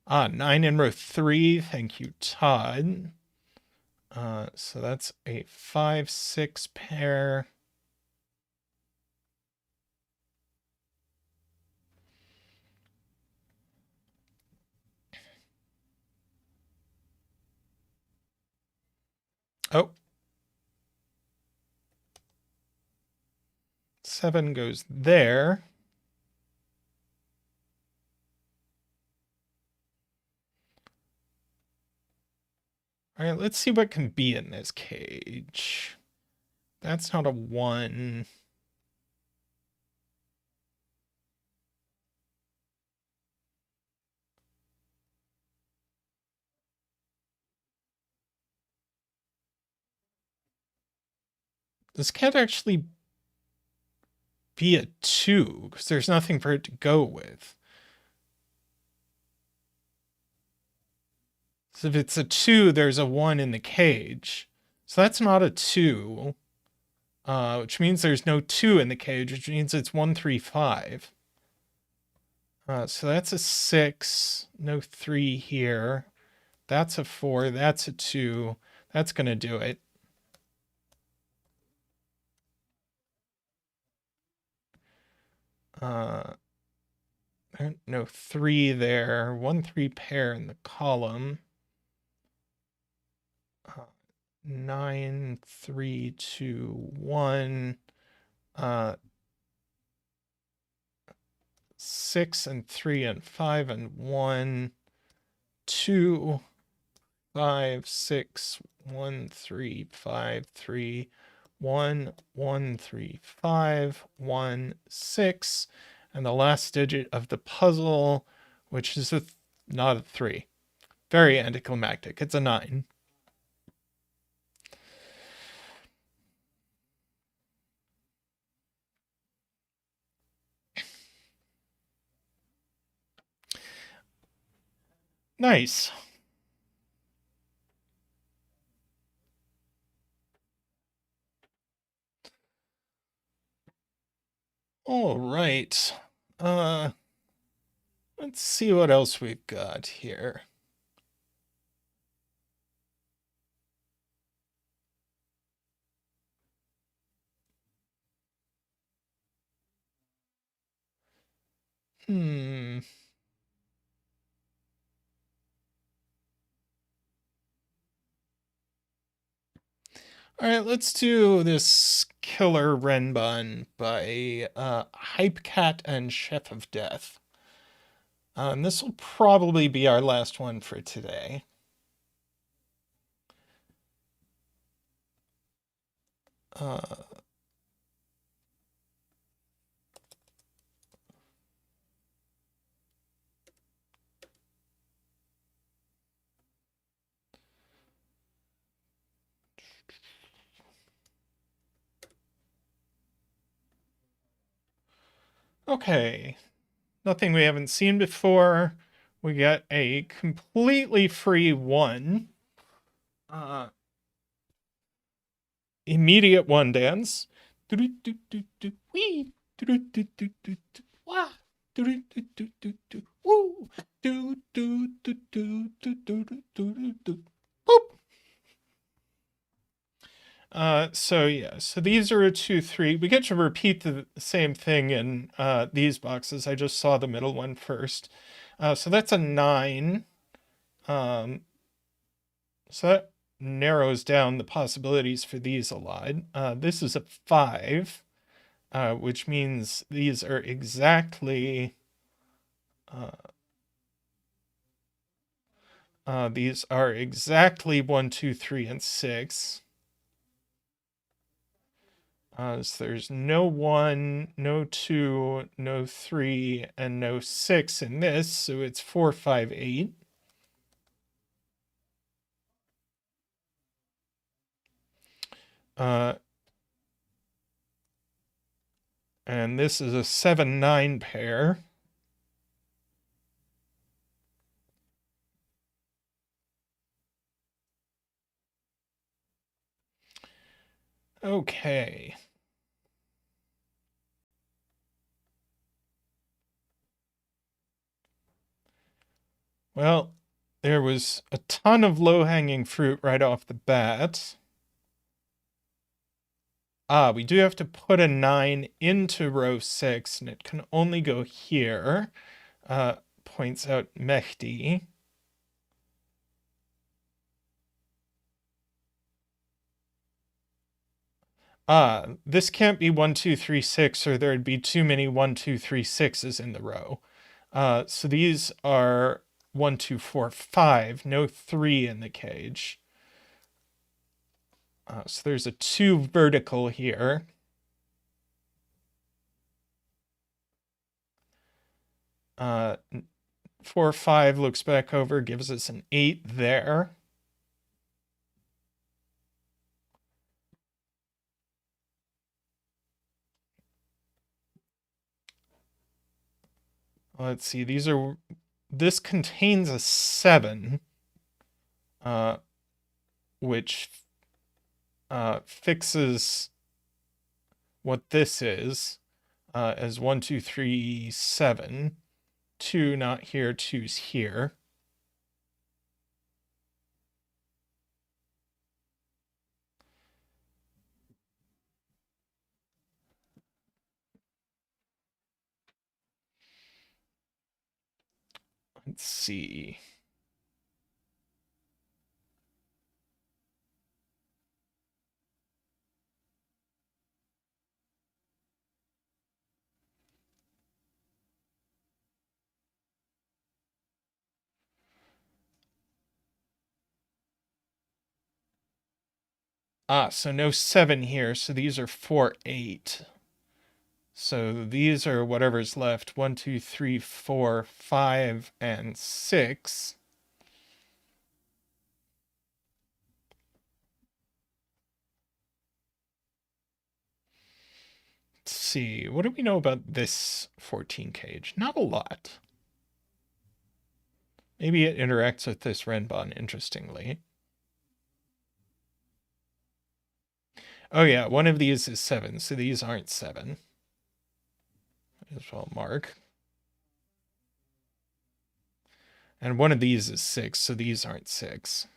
Ah, 9 in row 3. Thank you, Todd. So that's a 5, 6 pair. Oh. 7 goes there. All right, let's see what can be in this cage. That's not a 1. This can't actually be a 2 because there's nothing for it to go with. So if it's a 2, there's a 1 in the cage. So that's not a 2, which means there's no 2 in the cage, which means it's 1, 3, 5. So that's a 6, no 3 here. That's a 4, that's a 2. That's going to do it. No 3 there. 1, 3 pair in the column. 9, 3, 2, 1. 6 and 3 and 5 and 1. 2, 5, 6, 1, 3, 5, 3, 1, 1, 3, 5, 1, 6. And the last digit of the puzzle, which is not a 3. Very anticlimactic. It's a 9. Nice. All right. Let's see what else we've got here. All right, let's do this Killer Renban by Hypecat and Chef of Death. This will probably be our last one for today. Okay, nothing we haven't seen before. We get a completely free 1. Immediate 1 dance. So yeah, so these are a 2, 3. We get to repeat the same thing in these boxes. I just saw the middle one first. So that's a 9. So that narrows down the possibilities for these a lot. This is a 5, which means these are exactly 1, 2, 3, and 6. So there's no 1, no 2, no 3, and no 6 in this, so it's 4, 5, 8. And this is a 7, 9 pair. Okay. Well, there was a ton of low-hanging fruit right off the bat. We do have to put a 9 into row 6, and it can only go here, points out Mehdi. This can't be 1, 2, 3, 6, or there'd be too many 1, 2, 3, 6s in the row. So these are 1, 2, 4, 5, no 3 in the cage. So there's a 2 vertical here. 4, 5 looks back over, gives us an 8 there. Let's see, this contains a 7, which fixes what this is as 1, 2, 3, 7. 2 not here, 2's here. Let's see. So no 7 here, so these are 4, 8. So these are whatever's left, 1, 2, 3, 4, 5, and 6. Let's see, what do we know about this 14 cage? Not a lot. Maybe it interacts with this Renban interestingly. Oh yeah, one of these is 7, so these aren't 7. As well mark. And one of these is 6, so these aren't 6.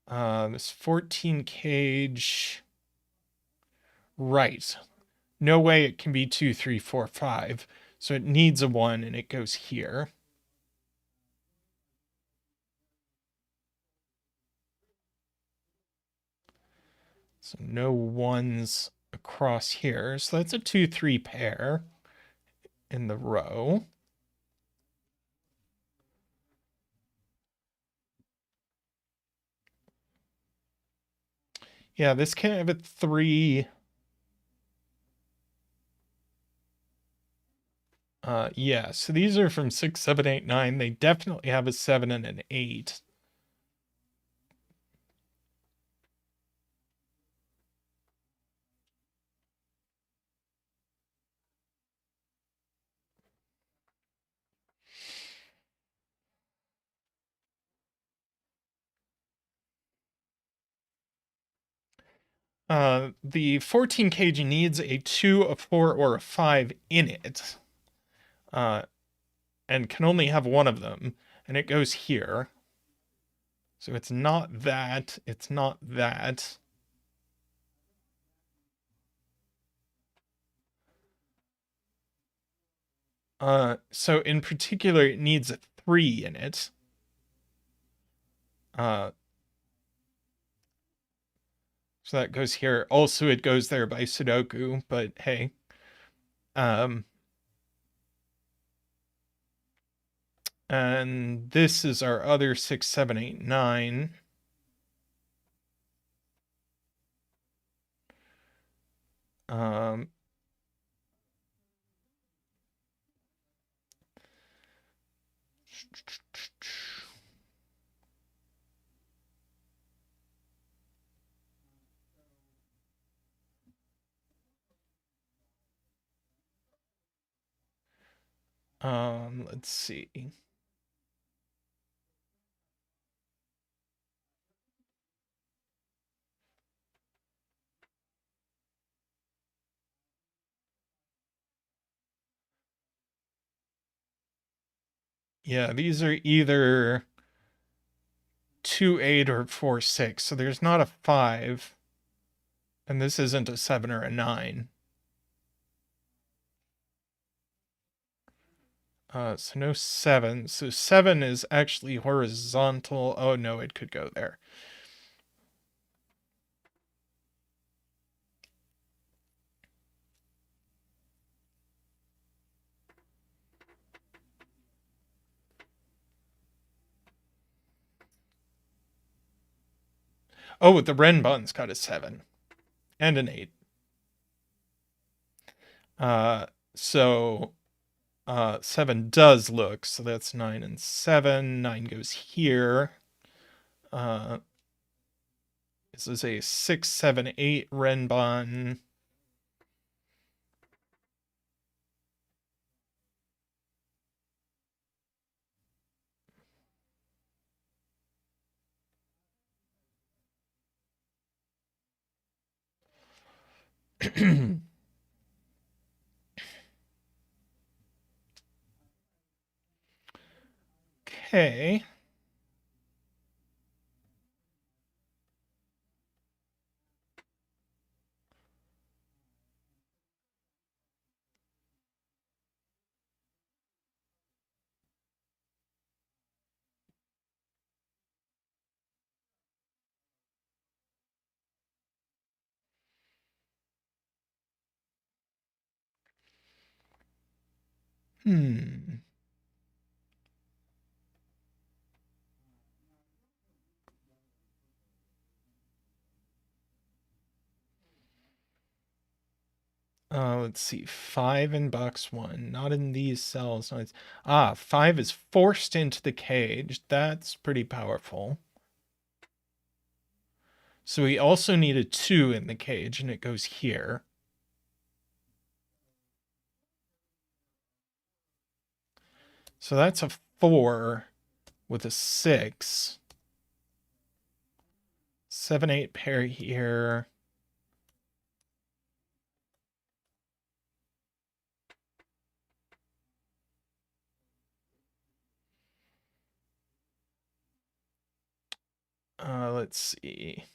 This 14 cage. Right. No way it can be 2, 3, 4, 5. So it needs a 1 and it goes here. So no 1s across here. So that's a 2, 3 pair in the row. Yeah, this can't have a 3. Yeah, so these are from 6, 7, 8, 9. They definitely have a 7 and an 8. The 14 kg needs a 2, a 4, or a 5 in it. And can only have one of them. And it goes here. So it's not that. It's not that. So in particular, it needs a 3 in it. So that goes here. Also, it goes there by Sudoku, but hey. And this is our other 6, 7, 8, 9. Let's see. Yeah, these are either 2, 8 or 4, 6. So there's not a 5. And this isn't a 7 or a 9. So no 7. So 7 is actually horizontal. Oh, no, it could go there. Oh, the Renban's got a 7 and an 8. So 7 does look. So that's 9 and 7. 9 goes here. This is a 6, 7, 8 Renban. Okay. Hmm. Let's see. 5 in box 1. Not in these cells. No, 5 is forced into the cage. That's pretty powerful. So we also need a 2 in the cage, and it goes here. So that's a 4 with a 6. 7, 8 pair here. Let's see.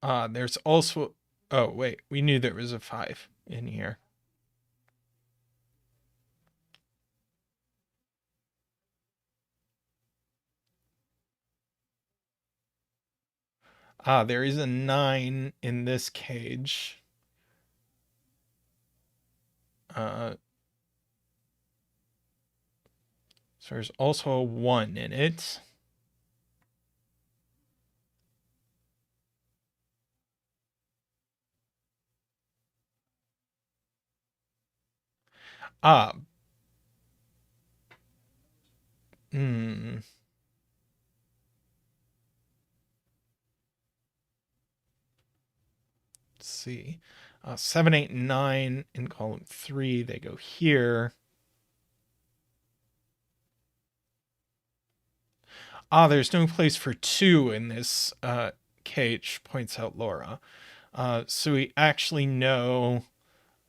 There's also... Oh, wait. We knew there was a 5 in here. There is a 9 in this cage. So there's also a 1 in it. Hmm. Let's see. 7, 8, 9 in column 3. They go here. There's no place for 2 in this cage, points out Laura. So we actually know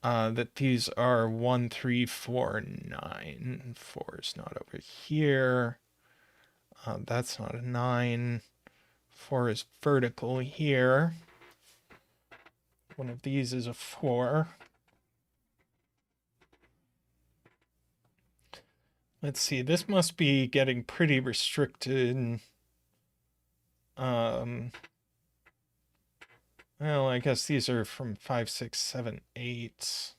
that these are 1, 3, 4, 9. 4 is not over here. That's not a 9. 4 is vertical here. One of these is a 4. Let's see, this must be getting pretty restricted. Well, I guess these are from 5, 6, 7, 8.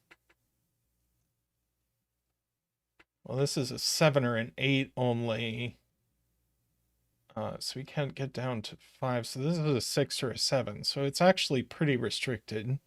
Well, this is a 7 or an 8 only. So we can't get down to 5. So this is a 6 or a 7. So it's actually pretty restricted.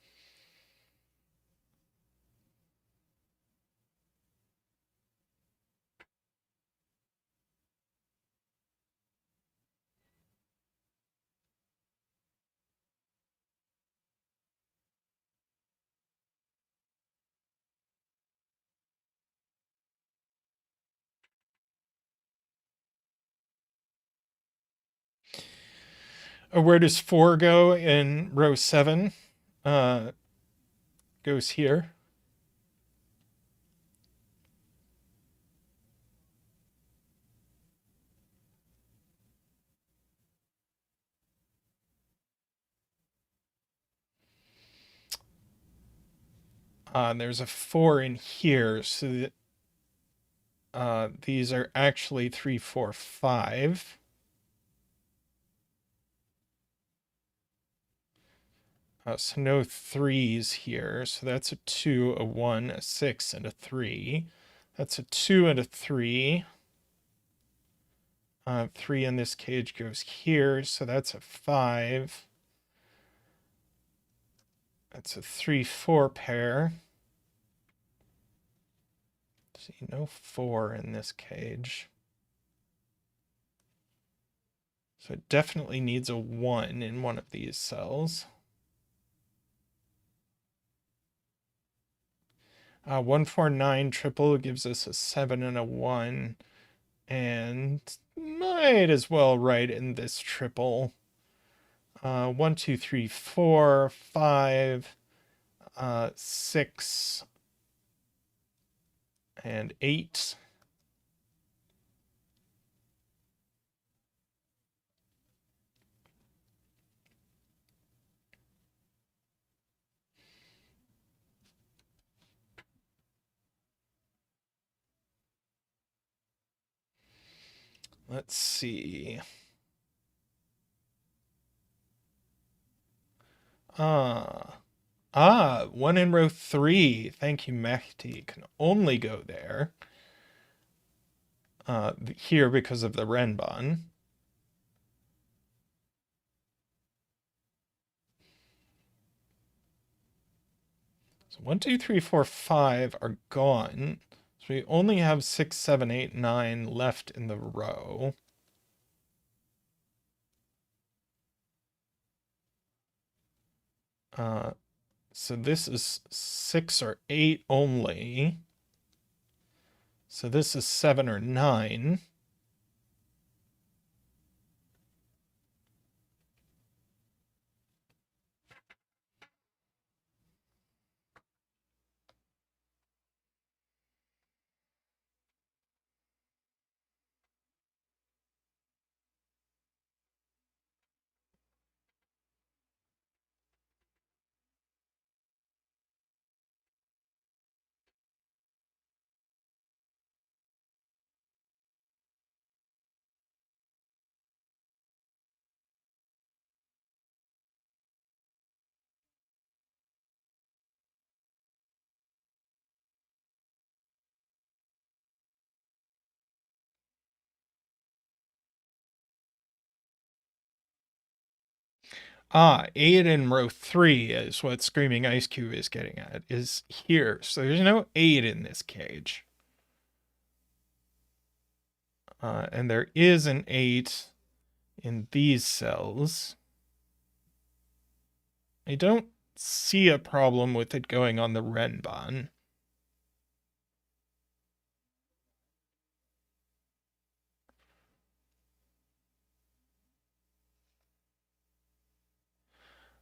Where does 4 go in row 7? Goes goes here. There's a 4 in here, so that these are actually 3, 4, 5. So no 3s here. So that's a 2, a 1, a 6, and a 3. That's a 2 and a 3. 3 in this cage goes here, so that's a 5. That's a 3, 4 pair. See, no 4 in this cage. So it definitely needs a 1 in one of these cells. 149 triple gives us a 7 and a 1. And might as well write in this triple. 1, 2, 3, 4, 5, 6, and 8. Let's see. 1 in row 3. Thank you, Mehdi. Can only go there. Here because of the Renban. So 1, 2, 3, 4, 5 are gone. So we only have 6, 7, 8, 9 left in the row. So this is 6 or 8 only. So this is 7 or 9. Ah, 8 in row 3 is what Screaming Ice Cube is getting at, is here. So there's no 8 in this cage. And there is an 8 in these cells. I don't see a problem with it going on the Renban.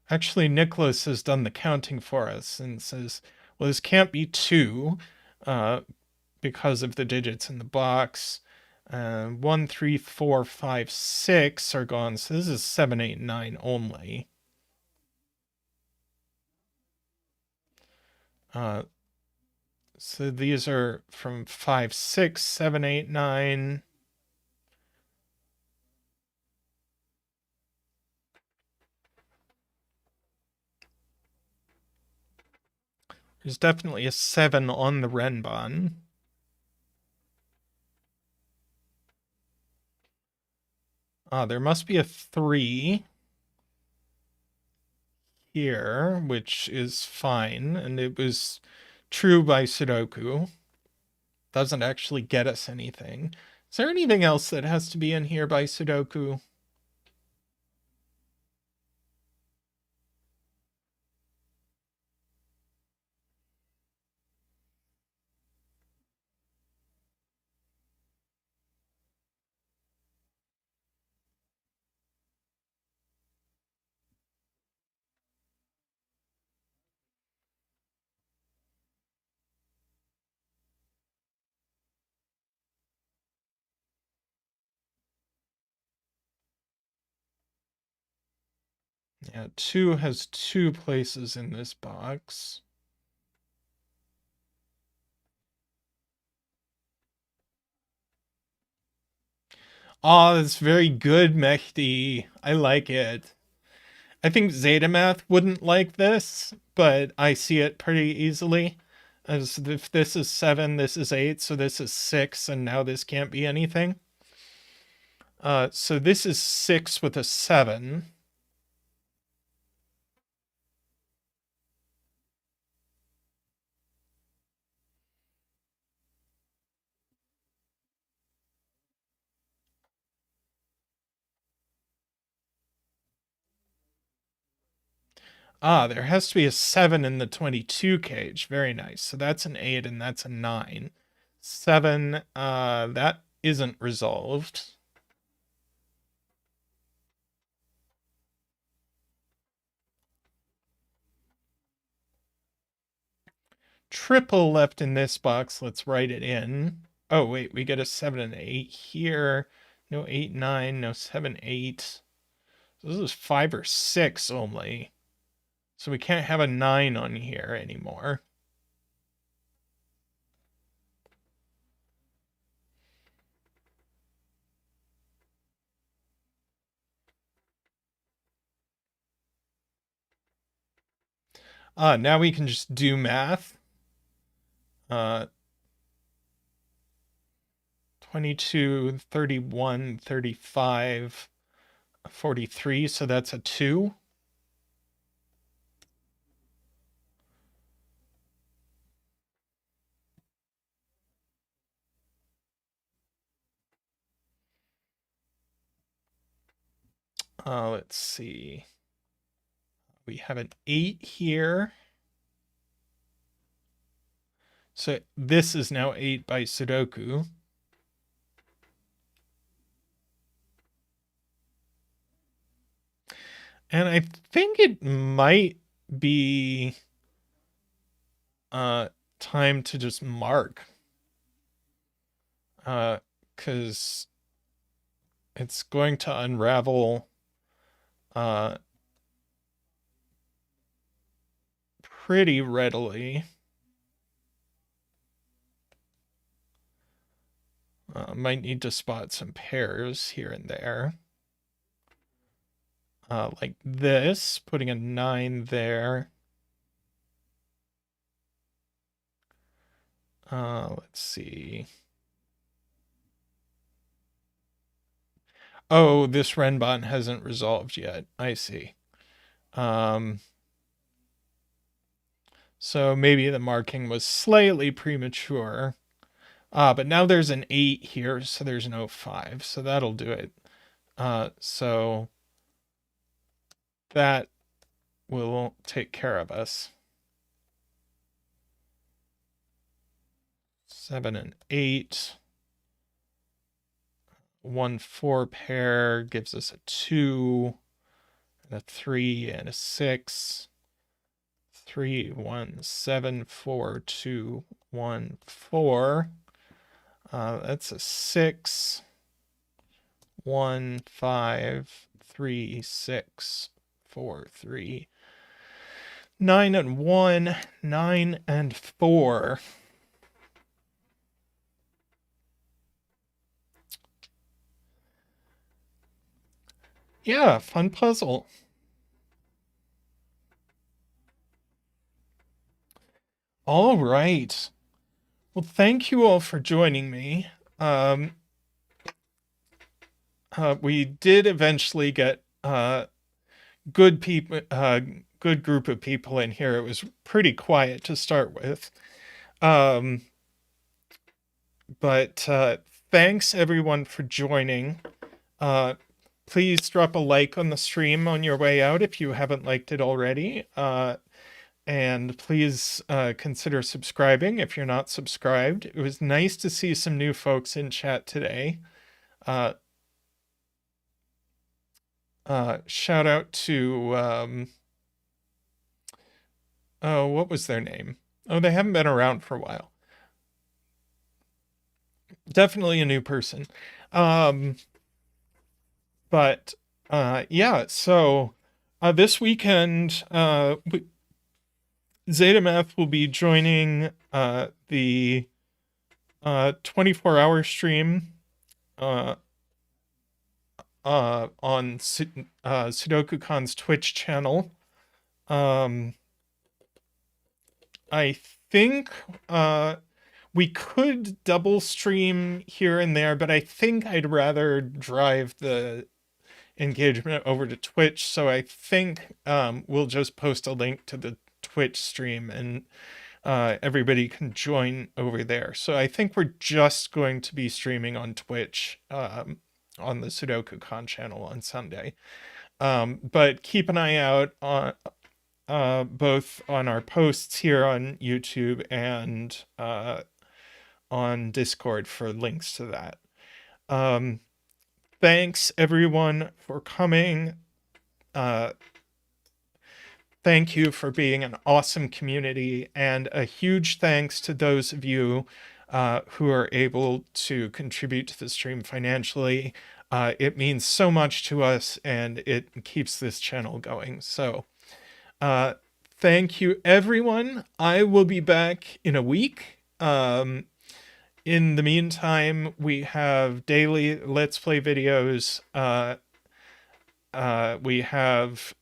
Actually, Nicholas has done the counting for us and says, well, this can't be 2 because of the digits in the box. 1, 3, 4, 5, 6 are gone. So this is 7, 8, 9 only. So these are from 5, 6, 7, 8, 9. There's definitely a 7 on the Renban. There must be a 3 here, which is fine. And it was true by Sudoku. Doesn't actually get us anything. Is there anything else that has to be in here by Sudoku? Yeah, 2 has 2 places in this box. Oh, that's very good, Mehdi. I like it. I think Zeta wouldn't like this, but I see it pretty easily. As if this is 7, this is 8, so this is 6, and now this can't be anything. So this is 6 with a 7. Ah, there has to be a 7 in the 22 cage. Very nice. So that's an 8 and that's a 9. 7, that isn't resolved. Triple left in this box. Let's write it in. Oh, wait, we get a 7 and 8 here. No 8, 9, no 7, 8. So this is 5 or 6 only. So we can't have a 9 on here anymore. Now we can just do math. 22, 31, 35, 43. So that's a 2. Let's see. We have an 8 here. So this is now 8 by Sudoku. And I think it might be time to just mark. Because it's going to unravel pretty readily. Might need to spot some pairs here and there. Like this, putting a 9 there. Let's see. Oh, this Renban hasn't resolved yet. I see. So maybe the marking was slightly premature. But now there's an 8 here, so there's no 5. So that'll do it. So that will take care of us. 7 and 8. 1, 4 pair gives us a 2, and a 3, and a 6. 3, 1, 7, 4, 2, 1, 4. That's a 6. 1, 5, 3, 6, 4, 3. 9 and 1, 9 and 4. Yeah, fun puzzle. All right. Well, thank you all for joining me. We did eventually get good people, good group of people in here. It was pretty quiet to start with. But thanks everyone for joining. Please drop a like on the stream on your way out if you haven't liked it already. And please consider subscribing if you're not subscribed. It was nice to see some new folks in chat today. Shout out to, oh, what was their name? Oh, they haven't been around for a while. Definitely a new person. But yeah, so This weekend, ZetaMath will be joining the 24-hour stream uh, on SudokuCon's Twitch channel. I think we could double stream here and there, but I think I'd rather drive the engagement over to Twitch. So I think we'll just post a link to the Twitch stream and everybody can join over there. So I think we're just going to be streaming on Twitch on the SudokuCon channel on Sunday. But keep an eye out on both on our posts here on YouTube and on Discord for links to that. Thanks everyone for coming. Thank you for being an awesome community, and a huge thanks to those of you who are able to contribute to the stream financially. It means so much to us, and it keeps this channel going. So thank you, everyone. I will be back in a week. In the meantime, we have daily Let's Play videos. We have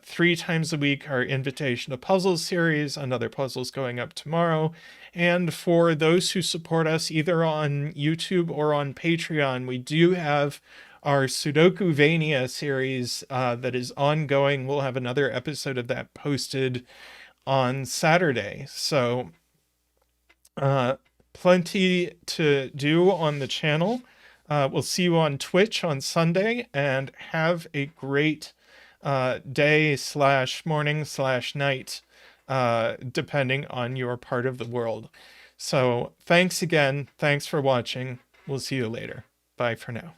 3 times a week our Invitation to Puzzles series, another puzzles going up tomorrow. And for those who support us either on YouTube or on Patreon, we do have our Sudoku-vania series that is ongoing. We'll have another episode of that posted on Saturday. So plenty to do on the channel. We'll see you on Twitch on Sunday, and have a great day/morning/night, depending on your part of the world. So thanks again. Thanks for watching. We'll see you later. Bye for now.